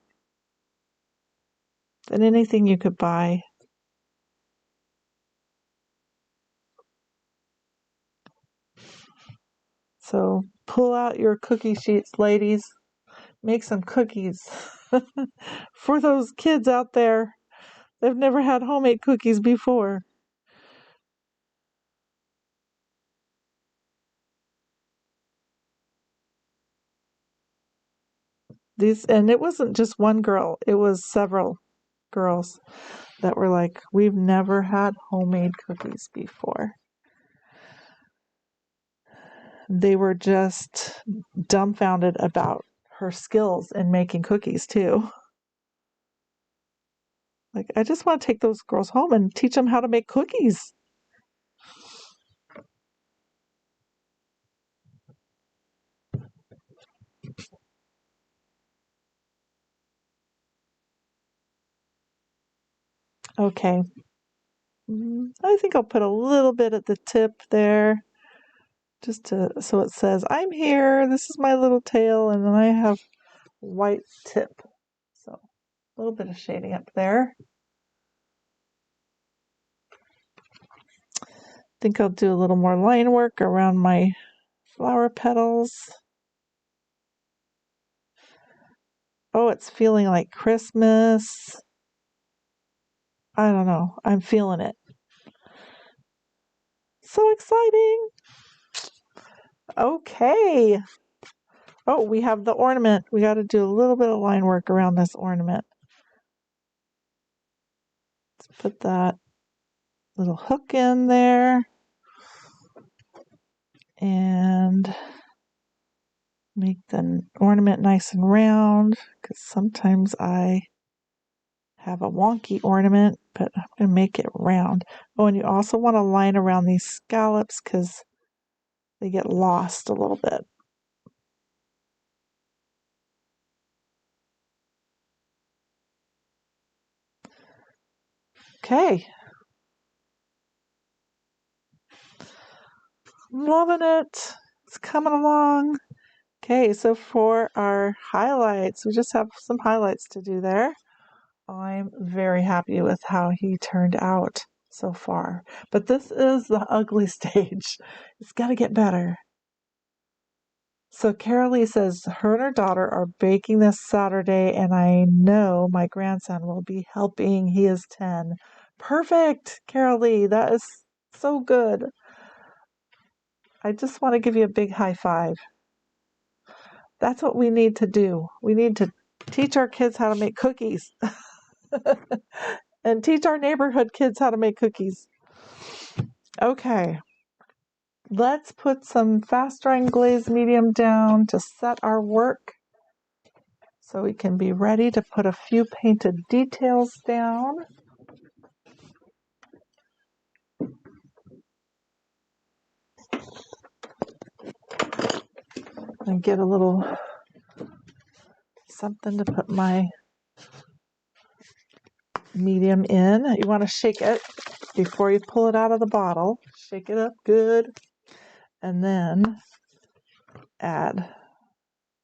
than anything you could buy. So pull out your cookie sheets, ladies. Make some cookies for those kids out there. They've never had homemade cookies before. And it wasn't just one girl, it was several girls that were like, "We've never had homemade cookies before." They were just dumbfounded about her skills in making cookies too. Like, I just want to take those girls home and teach them how to make cookies. Okay. I think I'll put a little bit at the tip there, so it says, I'm here, this is my little tail, and then I have white tip. So a little bit of shading up there. I think I'll do a little more line work around my flower petals. Oh, it's feeling like Christmas. I don't know. I'm feeling it. So exciting. Okay. Oh, we have the ornament. We got to do a little bit of line work around this ornament. Let's put that little hook in there and make the ornament nice and round, because sometimes I have a wonky ornament, but I'm going to make it round. Oh, and you also want to line around these scallops because they get lost a little bit. Okay. Loving it. It's coming along. Okay, so for our highlights, we just have some highlights to do there. I'm very happy with how he turned out so far. But this is the ugly stage. It's got to get better. So Carolee says her and her daughter are baking this Saturday, and I know my grandson will be helping. He is 10. Perfect, Carolee. That is so good. I just want to give you a big high five. That's what we need to do. We need to teach our kids how to make cookies and teach our neighborhood kids how to make cookies. Okay, let's put some fast drying glaze medium down to set our work so we can be ready to put a few painted details down. And get a little something to put my medium in. You want to shake it before you pull it out of the bottle. Shake it up good. And then add,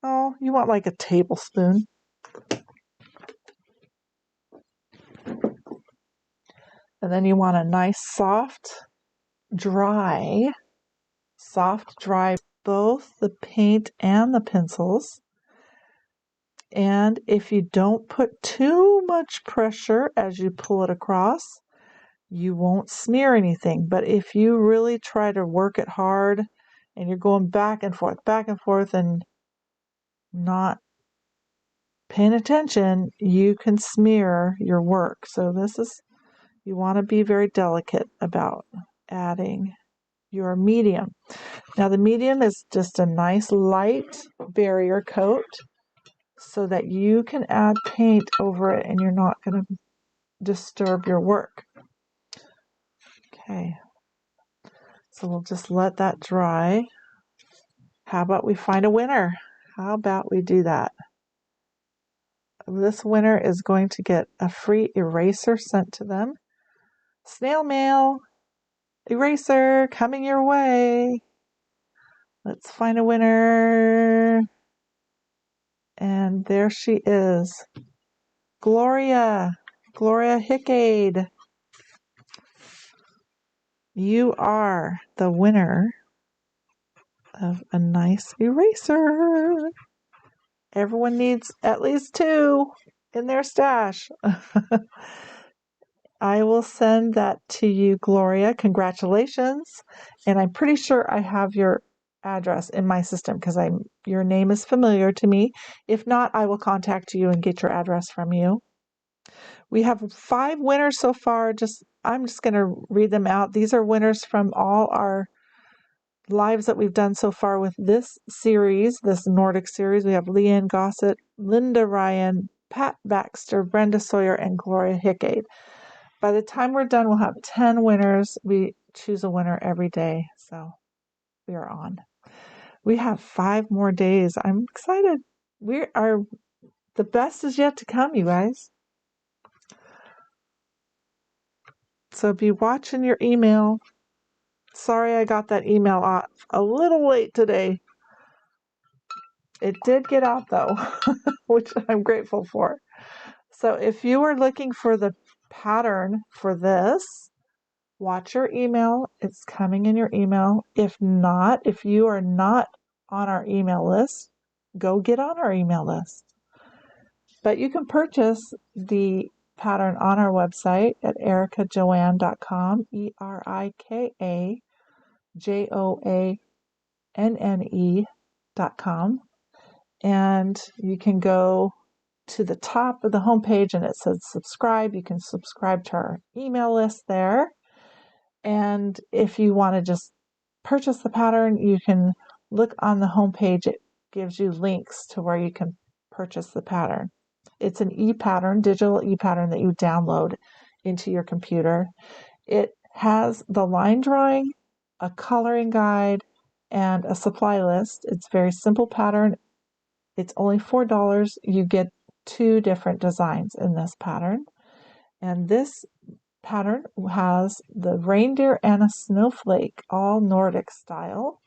oh, you want like a tablespoon. And then you want a nice soft, dry, both the paint and the pencils. And if you don't put too much pressure as you pull it across, you won't smear anything. But if you really try to work it hard and you're going back and forth and not paying attention, you can smear your work. So you want to be very delicate about adding your medium. Now the medium is just a nice light barrier coat so that you can add paint over it and you're not going to disturb your work. Okay, so we'll just let that dry. How about we find a winner? How about we do that? This winner is going to get a free eraser sent to them. Snail mail, eraser coming your way. Let's find a winner. And there she is. Gloria Hickade. You are the winner of a nice eraser. Everyone needs at least 2 in their stash. I will send that to you, Gloria. Congratulations. And I'm pretty sure I have your address in my system because your name is familiar to me. If not, I will contact you and get your address from you. We have 5 winners so far. I'm just going to read them out. These are winners from all our lives that we've done so far with this series, this Nordic series. We have Leanne Gossett, Linda Ryan, Pat Baxter, Brenda Sawyer, and Gloria Hickade. By the time we're done, we'll have 10 winners. We choose a winner every day, so we are on. We have 5 more days. I'm excited. The best is yet to come, you guys. So be watching your email. Sorry I got that email off a little late today. It did get out though, which I'm grateful for. So if you are looking for the pattern for this, watch your email. It's coming in your email. If not, if you are not on our email list, go get on our email list. But you can purchase the pattern on our website at ericajoanne.com, ERIKAJOANNE.com. And you can go to the top of the homepage and it says subscribe. You can subscribe to our email list there. And if you want to just purchase the pattern, you can look on the homepage. It gives you links to where you can purchase the pattern. It's an e-pattern, digital e-pattern that you download into your computer. It has the line drawing, a coloring guide, and a supply list. It's a very simple pattern. It's only $4. You get 2 different designs in this pattern. And this pattern has the reindeer and a snowflake, all Nordic style.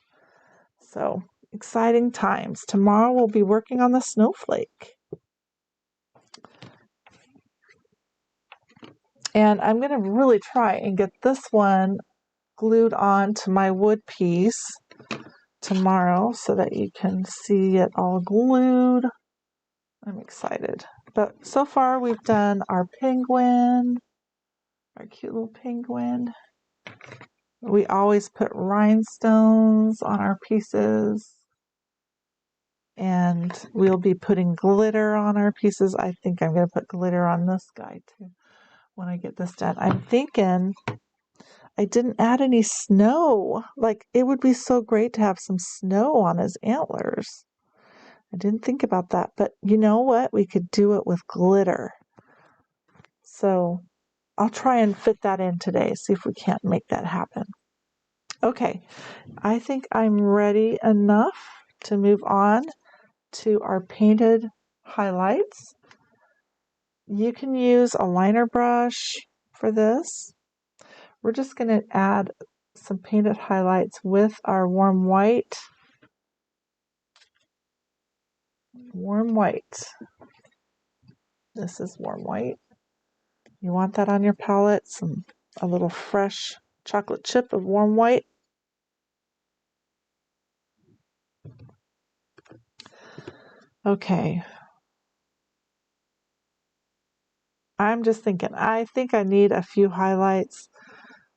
So exciting times. Tomorrow we'll be working on the snowflake. And I'm going to really try and get this one glued on to my wood piece tomorrow so that you can see it all glued. I'm excited. But so far we've done our penguin, our cute little penguin. We always put rhinestones on our pieces. And we'll be putting glitter on our pieces. I think I'm going to put glitter on this guy too when I get this done. I'm thinking I didn't add any snow. Like, it would be so great to have some snow on his antlers. I didn't think about that. But you know what? We could do it with glitter. So I'll try and fit that in today, see if we can't make that happen. Okay, I think I'm ready enough to move on to our painted highlights. You can use a liner brush for this. We're just going to add some painted highlights with our warm white. Warm white. This is warm white. You want that on your palette, a little fresh chocolate chip of warm white. Okay. I'm just thinking, I think I need a few highlights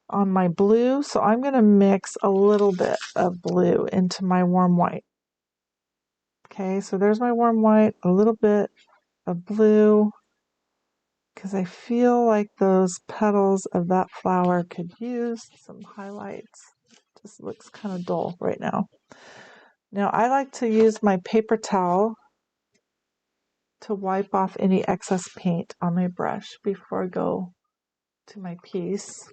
on my blue, so I'm going to mix a little bit of blue into my warm white. Okay, so there's my warm white, a little bit of blue, because I feel like those petals of that flower could use some highlights. Just looks kind of dull right now. Now I like to use my paper towel to wipe off any excess paint on my brush before I go to my piece.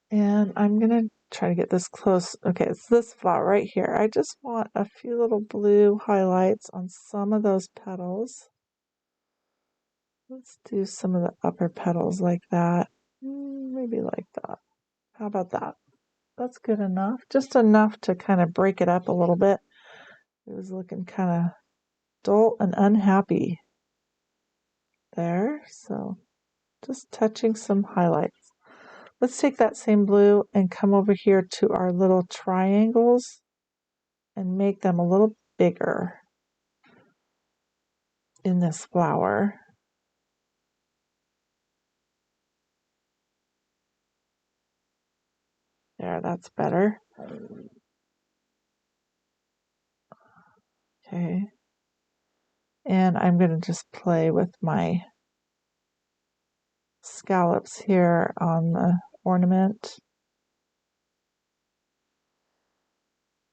And I'm going to try to get this close. Okay, it's this flower right here. I just want a few little blue highlights on some of those petals. Let's do some of the upper petals like that. Maybe like that. How about that? That's good enough. Just enough to kind of break it up a little bit. It was looking kind of dull and unhappy there. So just touching some highlights. Let's take that same blue and come over here to our little triangles and make them a little bigger in this flower. There, that's better. Okay. And I'm going to just play with my scallops here on the ornament.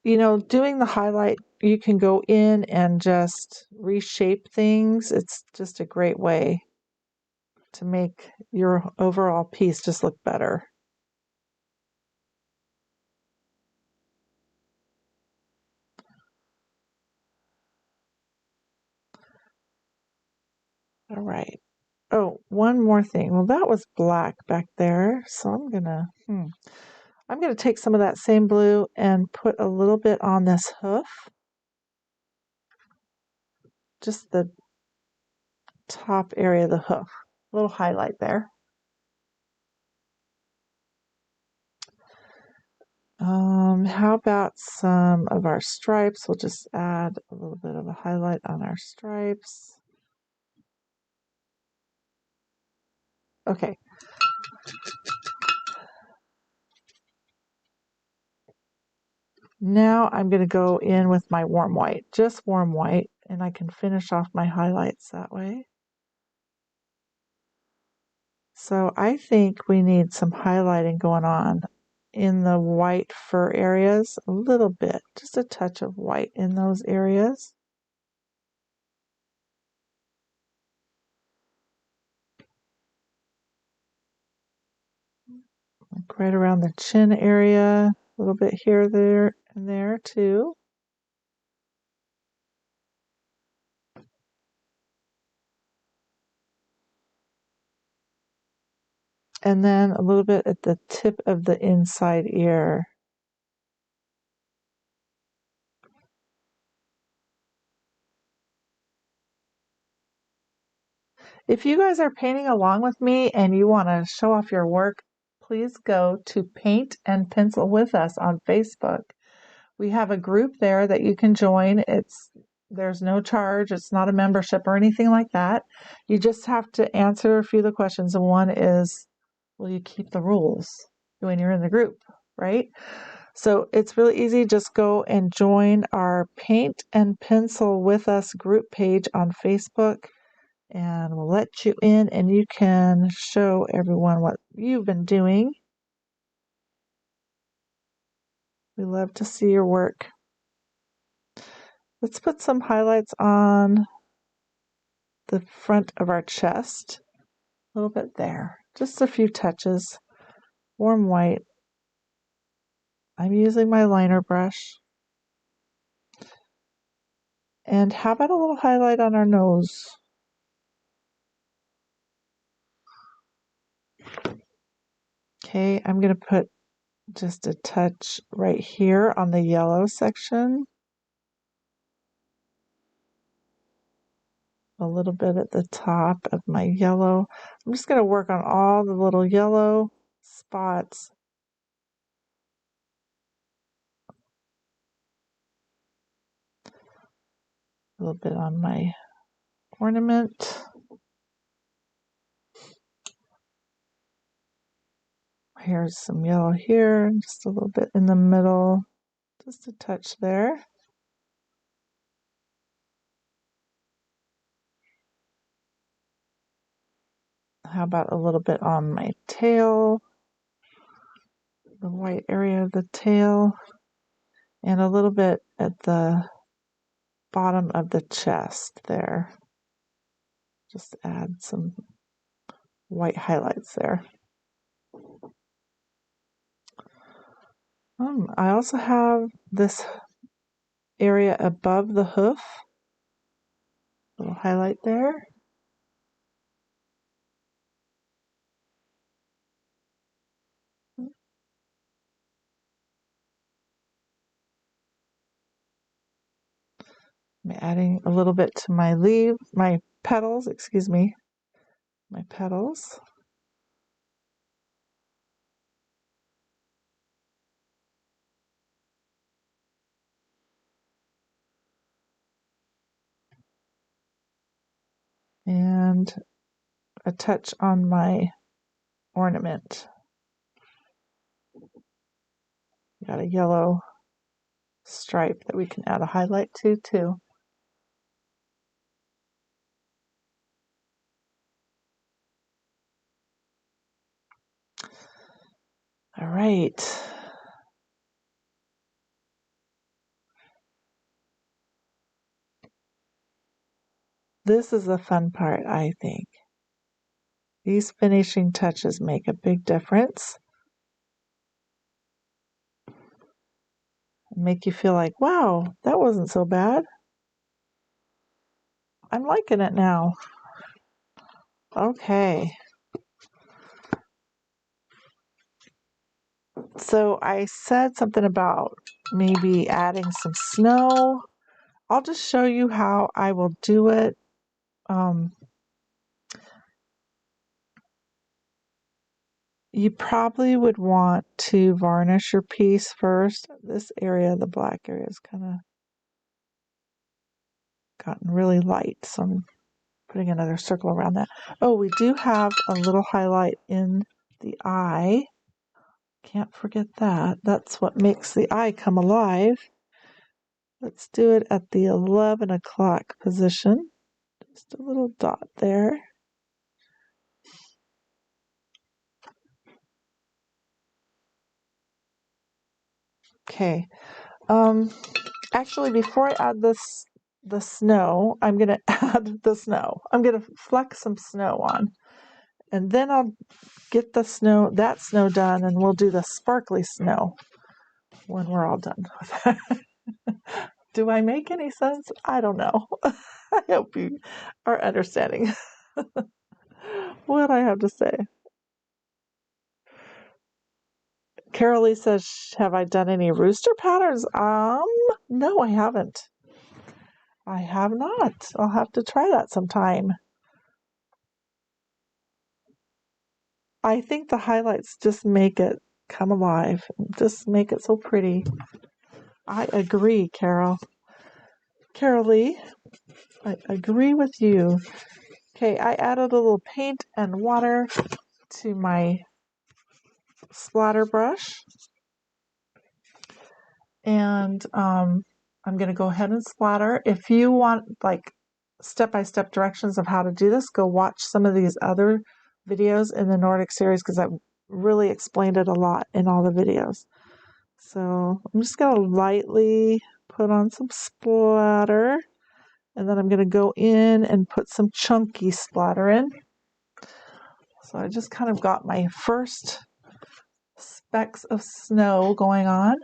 You know, doing the highlight, you can go in and just reshape things. It's just a great way to make your overall piece just look better. All right. Oh, one more thing. Well, that was black back there, so I'm gonna take some of that same blue and put a little bit on this hoof, just the top area of the hoof, a little highlight there. How about some of our stripes? We'll just add a little bit of a highlight on our stripes. Okay. Now I'm going to go in with my warm white, just warm white, and I can finish off my highlights that way. So I think we need some highlighting going on in the white fur areas, a little bit, just a touch of white in those areas. Like right around the chin area, a little bit here, there, and there too. And then a little bit at the tip of the inside ear. If you guys are painting along with me and you want to show off your work, please go to Paint and Pencil with Us on Facebook. We have a group there that you can join. There's no charge. It's not a membership or anything like that. You just have to answer a few of the questions. And one is, will you keep the rules when you're in the group, right? So it's really easy. Just go and join our Paint and Pencil with Us group page on Facebook, and we'll let you in and you can show everyone what you've been doing. We love to see your work. Let's put some highlights on the front of our chest, a little bit there, just a few touches. Warm white. I'm using my liner brush. And how about a little highlight on our nose? Okay, I'm going to put just a touch right here on the yellow section. A little bit at the top of my yellow. I'm just going to work on all the little yellow spots. A little bit on my ornament. Here's some yellow here, just a little bit in the middle, just a touch there. How about a little bit on my tail, the white area of the tail, and a little bit at the bottom of the chest there. Just add some white highlights there. I also have this area above the hoof, a little highlight there. I'm adding a little bit to my petals, my petals. And a touch on my ornament. Got a yellow stripe that we can add a highlight to too. All right. This is the fun part, I think. These finishing touches make a big difference. Make you feel like, wow, that wasn't so bad. I'm liking it now. Okay. So I said something about maybe adding some snow. I'll just show you how I will do it. You probably would want to varnish your piece first. This area, the black area, has kind of gotten really light, so I'm putting another circle around that. Oh, we do have a little highlight in the eye. Can't forget that. That's what makes the eye come alive. Let's do it at the 11 o'clock position. Just a little dot there. Okay. Actually, before I add the snow, I'm going to add the snow. I'm going to fleck some snow on. And then I'll get that snow done, and we'll do the sparkly snow when we're all done with it. Do I make any sense? I don't know. I hope you are understanding what I have to say. Carol Lee says, have I done any rooster patterns? No, I haven't. I have not. I'll have to try that sometime. I think the highlights just make it come alive, just make it so pretty. I agree, Carol. Carol Lee, I agree with you. Okay, I added a little paint and water to my splatter brush. And I'm going to go ahead and splatter. If you want like step-by-step directions of how to do this, go watch some of these other videos in the Nordic series because I've really explained it a lot in all the videos. So I'm just going to lightly put on some splatter, and then I'm going to go in and put some chunky splatter in. So I just kind of got my first specks of snow going on.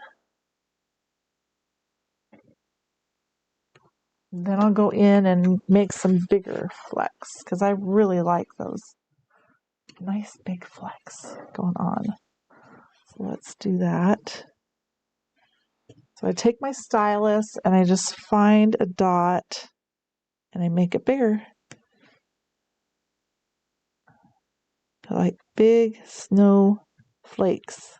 Then I'll go in and make some bigger flecks because I really like those nice big flecks going on. So let's do that. So I take my stylus and I just find a dot and I make it bigger. I like big snow flakes.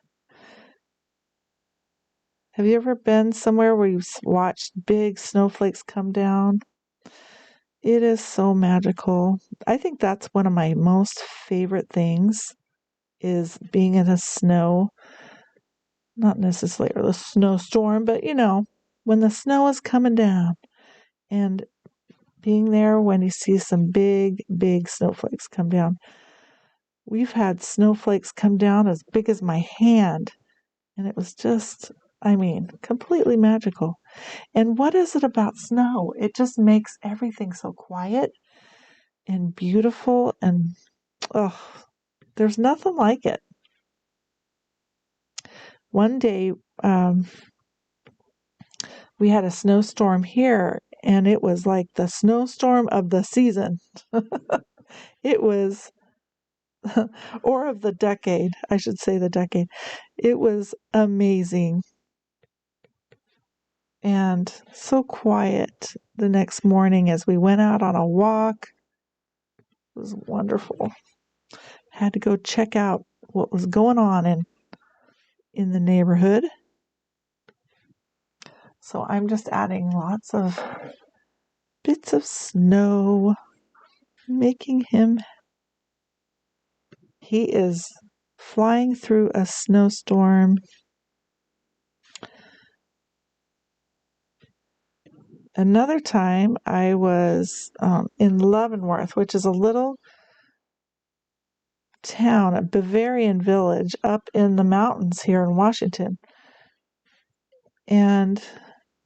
Have you ever been somewhere where you've watched big snowflakes come down? It is so magical. I think that's one of my most favorite things is being in a snow, not necessarily a snowstorm, but when the snow is coming down and being there when you see some big, big snowflakes come down. We've had snowflakes come down as big as my hand, and it was just, completely magical. And what is it about snow? It just makes everything so quiet and beautiful, and there's nothing like it. One day, we had a snowstorm here, and it was like the snowstorm of the season. It was, or of the decade, I should say the decade. It was amazing. And so quiet the next morning as we went out on a walk. It was wonderful. Had to go check out what was going on in the neighborhood. So I'm just adding lots of bits of snow, making him. He is flying through a snowstorm. Another time I was in Leavenworth, which is a little town, a Bavarian village up in the mountains here in Washington. And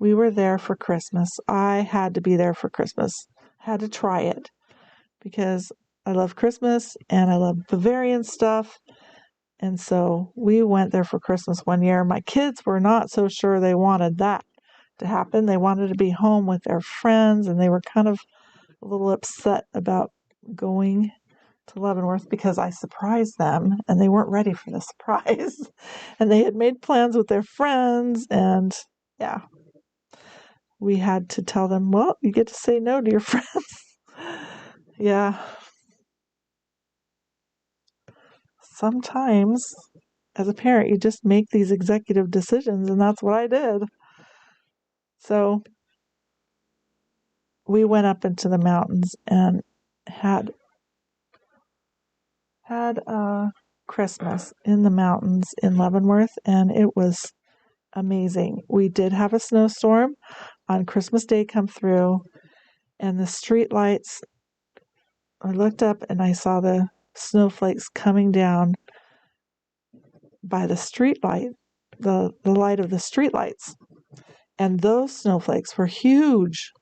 we were there for Christmas. I had to be there for Christmas. Had to try it because I love Christmas and I love Bavarian stuff. And so we went there for Christmas one year. My kids were not so sure they wanted that to happen. They wanted to be home with their friends, and they were kind of a little upset about going to Leavenworth because I surprised them and they weren't ready for the surprise. And they had made plans with their friends, and yeah, we had to tell them, well, you get to say no to your friends. Yeah. Sometimes as a parent, you just make these executive decisions, and that's what I did. So we went up into the mountains and had Christmas in the mountains in Leavenworth, and it was amazing. We did have a snowstorm on Christmas Day come through, and the street lights, I looked up and I saw the snowflakes coming down by the street light, the light of the street lights. And those snowflakes were huge.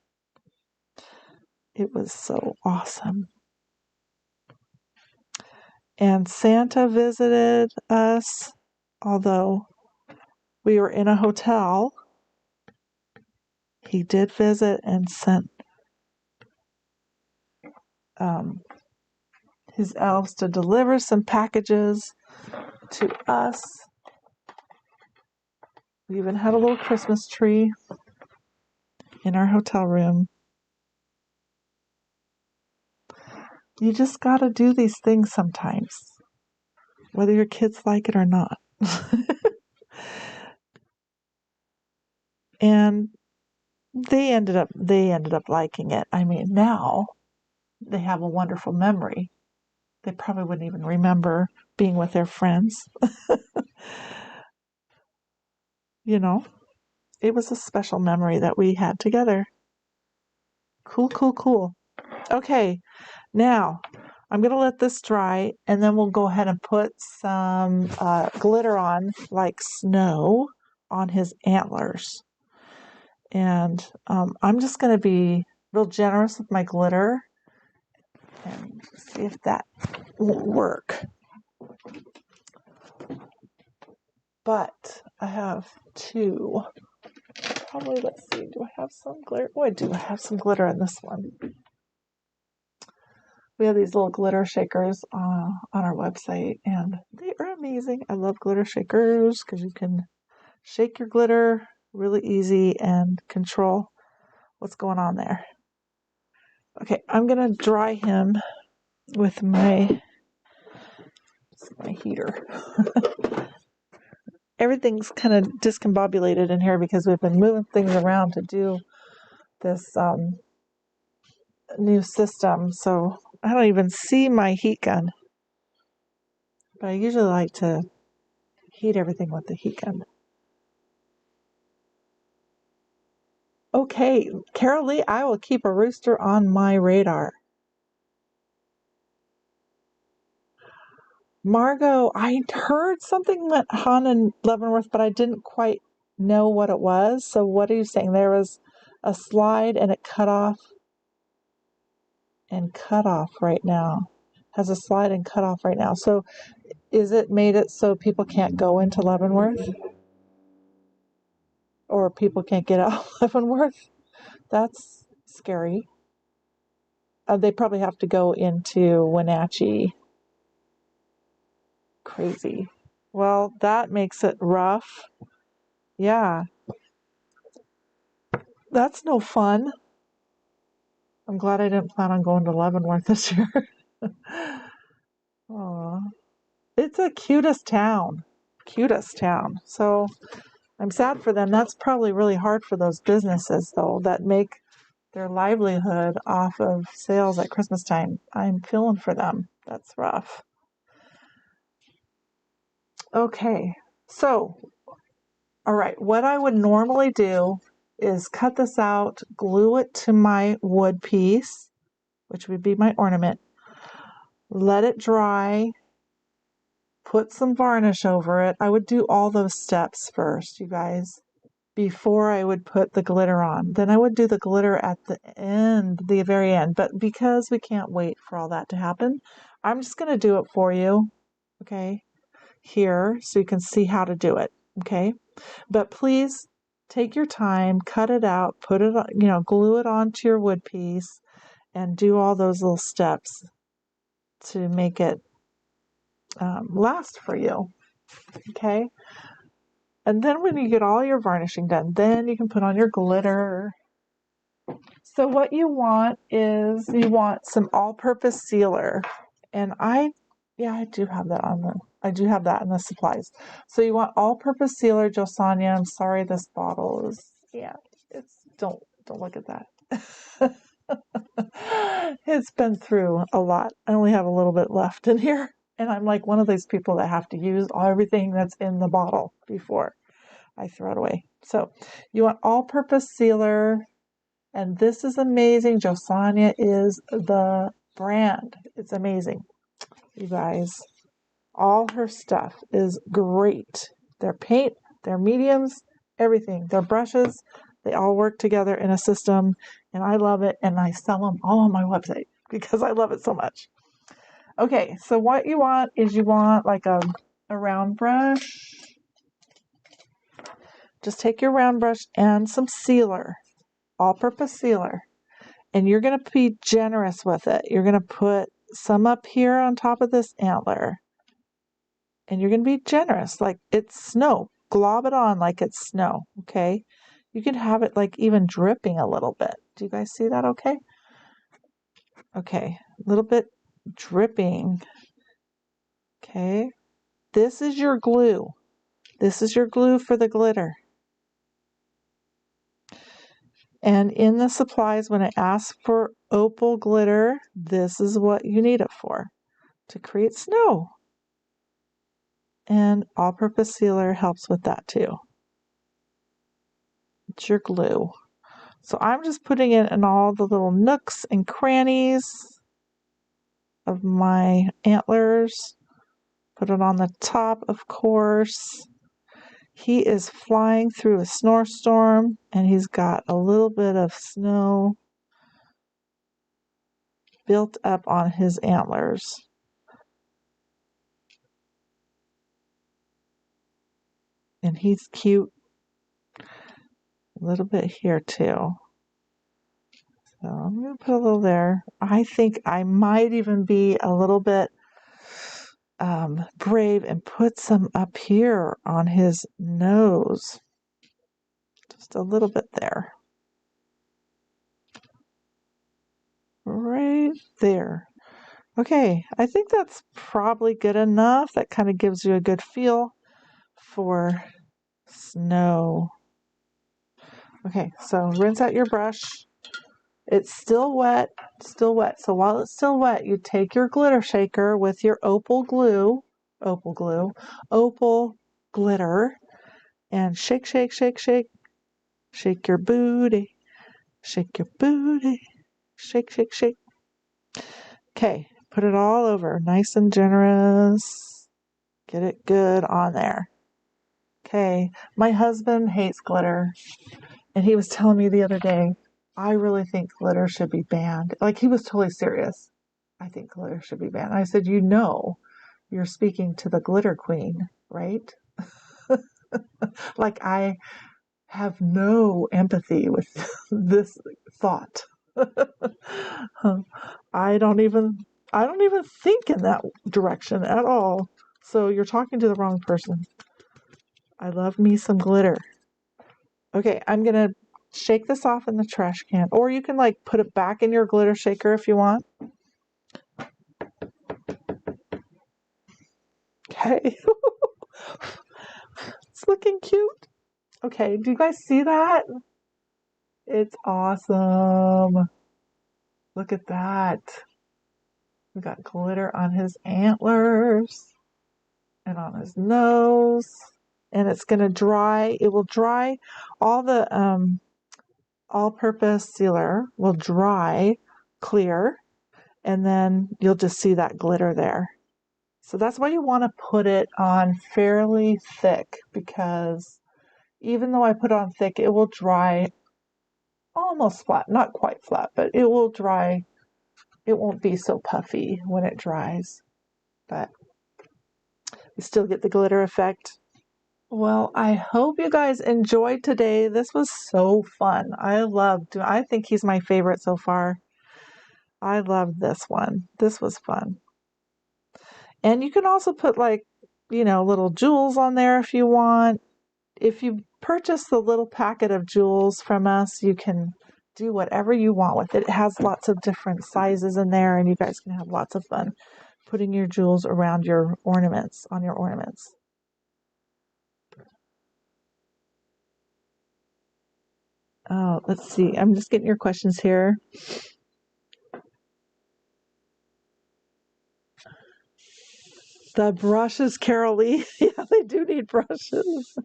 It was so awesome. And Santa visited us, although we were in a hotel. He did visit and sent his elves to deliver some packages to us. We even had a little Christmas tree in our hotel room. You just got to do these things sometimes, whether your kids like it or not. And they ended up liking it. I mean, now they have a wonderful memory. They probably wouldn't even remember being with their friends. You know, it was a special memory that we had together. Cool. Okay, now I'm going to let this dry, and then we'll go ahead and put some glitter on, like snow, on his antlers. And I'm just going to be real generous with my glitter and see if that won't work. But I have two. Probably, let's see, do I have some glitter? Oh, I do. I have some glitter in this one. We have these little glitter shakers on our website, and they are amazing. I love glitter shakers because you can shake your glitter really easy and control what's going on there. Okay, I'm going to dry him with my heater. Everything's kind of discombobulated in here because we've been moving things around to do this new system, so I don't even see my heat gun. But I usually like to heat everything with the heat gun. Okay, Carol Lee, I will keep a rooster on my radar. Margot, I heard something went on in Leavenworth, but I didn't quite know what it was. So what are you saying? There was a slide and it cut off right now. Has a slide and cut off right now. So is it made it so people can't go into Leavenworth? Or people can't get out of Leavenworth? That's scary. They probably have to go into Wenatchee. Crazy. Well, that makes it rough. Yeah. That's no fun. I'm glad I didn't plan on going to Leavenworth this year. Aww. It's the cutest town. So I'm sad for them. That's probably really hard for those businesses, though, that make their livelihood off of sales at Christmas time. I'm feeling for them. That's rough. Okay, so, all right, what I would normally do is cut this out, glue it to my wood piece, which would be my ornament, let it dry, put some varnish over it. I would do all those steps first, you guys, before I would put the glitter on. Then I would do the glitter at the end, the very end. But because we can't wait for all that to happen, I'm just going to do it for you, okay, here, so you can see how to do it, okay? But please take your time, cut it out, put it, glue it onto your wood piece, and do all those little steps. to make it last for you. Okay. And then when you get all your varnishing done, then you can put on your glitter. So what you want is you want some all-purpose sealer. And I do have that I do have that in the supplies. So you want all-purpose sealer, Josania. I'm sorry this bottle is, don't look at that. It's been through a lot. I only have a little bit left in here. And I'm like one of those people that have to use everything that's in the bottle before I throw it away. So you want all-purpose sealer. And this is amazing. Josania is the brand. It's amazing. You guys, all her stuff is great. Their paint, their mediums, everything. Their brushes, they all work together in a system. And I love it. And I sell them all on my website because I love it so much. Okay, so what you want is you want like a round brush. Just take your round brush and some sealer, all-purpose sealer, and you're going to be generous with it. You're going to put some up here on top of this antler, and you're going to be generous, like it's snow. Glob it on like it's snow, okay? You can have it like even dripping a little bit. Do you guys see that okay? Okay, a little bit dripping. Okay, this is your glue. This is your glue for the glitter. And in the supplies, when it asks for opal glitter, this is what you need it for, to create snow. And all-purpose sealer helps with that too. It's your glue. So I'm just putting it in all the little nooks and crannies of my antlers. Put it on the top, of course. He is flying through a snowstorm, and he's got a little bit of snow built up on his antlers. And he's cute. A little bit here too. So I'm going to put a little there. I think I might even be a little bit brave and put some up here on his nose. Just a little bit there. Right there. Okay, I think that's probably good enough. That kind of gives you a good feel for snow. Okay, so rinse out your brush. It's still wet, still wet. So while it's still wet, you take your glitter shaker with your opal glitter, and shake, shake, shake, shake. Shake your booty, shake your booty, shake, shake, shake. Okay, put it all over, nice and generous. Get it good on there. Okay, my husband hates glitter, and he was telling me the other day, I really think glitter should be banned. Like, he was totally serious. I think glitter should be banned. I said, you're speaking to the glitter queen, right? Like, I have no empathy with this thought. I don't even think in that direction at all. So you're talking to the wrong person. I love me some glitter. Okay, I'm gonna shake this off in the trash can, or you can like put it back in your glitter shaker if you want. Okay. It's looking cute. Okay, do you guys see that? It's awesome. Look at that. We got glitter on his antlers and on his nose. And it's going to dry. It will dry. All the all-purpose sealer will dry clear. And then you'll just see that glitter there. So that's why you want to put it on fairly thick, because even though I put it on thick, it will dry almost flat. Not quite flat, but it will dry. It won't be so puffy when it dries. But you still get the glitter effect. Well, I hope you guys enjoyed today. This was so fun. I think he's my favorite so far. I loved this one. This was fun. And you can also put like, little jewels on there if you want. If you purchase the little packet of jewels from us, you can do whatever you want with it. It has lots of different sizes in there, and you guys can have lots of fun putting your jewels around your ornaments, on your ornaments. Oh, let's see. I'm just getting your questions here. The brushes, Carol Lee. Yeah, they do need brushes.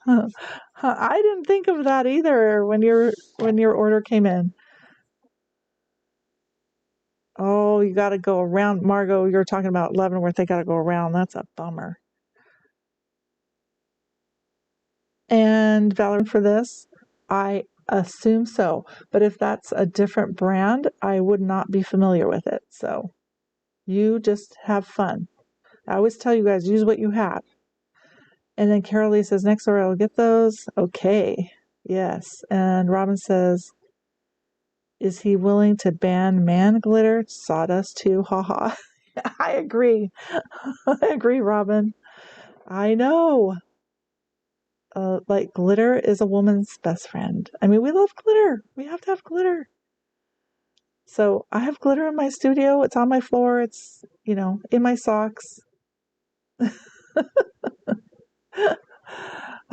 I didn't think of that either when your order came in. Oh, you got to go around. Margot, you're talking about Leavenworth. They got to go around. That's a bummer. And Valerie, for this, I assume so. But if that's a different brand, I would not be familiar with it. So you just have fun. I always tell you guys, use what you have. And then Carol Lee says, next order I'll get those. Okay. Yes. And Robin says, is he willing to ban man glitter? Sawdust too. Haha. I agree. I agree, Robin. I know. Like glitter is a woman's best friend. I mean, we love glitter. We have to have glitter. So I have glitter in my studio. It's on my floor. It's, in my socks.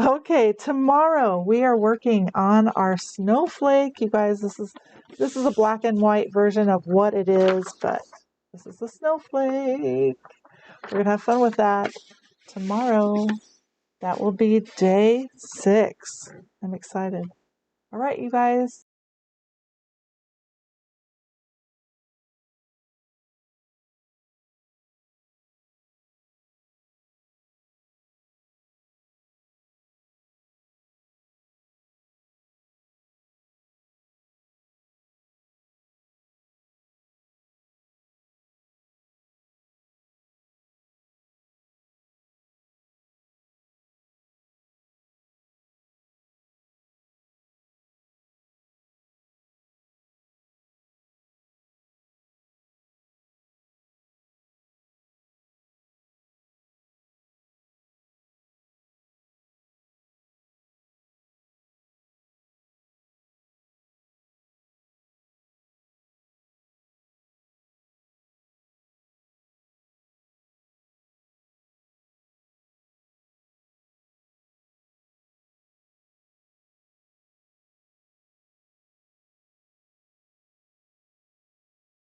Okay, tomorrow we are working on our snowflake. You guys, this is a black and white version of what it is, but this is the snowflake. We're gonna have fun with that tomorrow. That will be day 6. I'm excited. All right, you guys.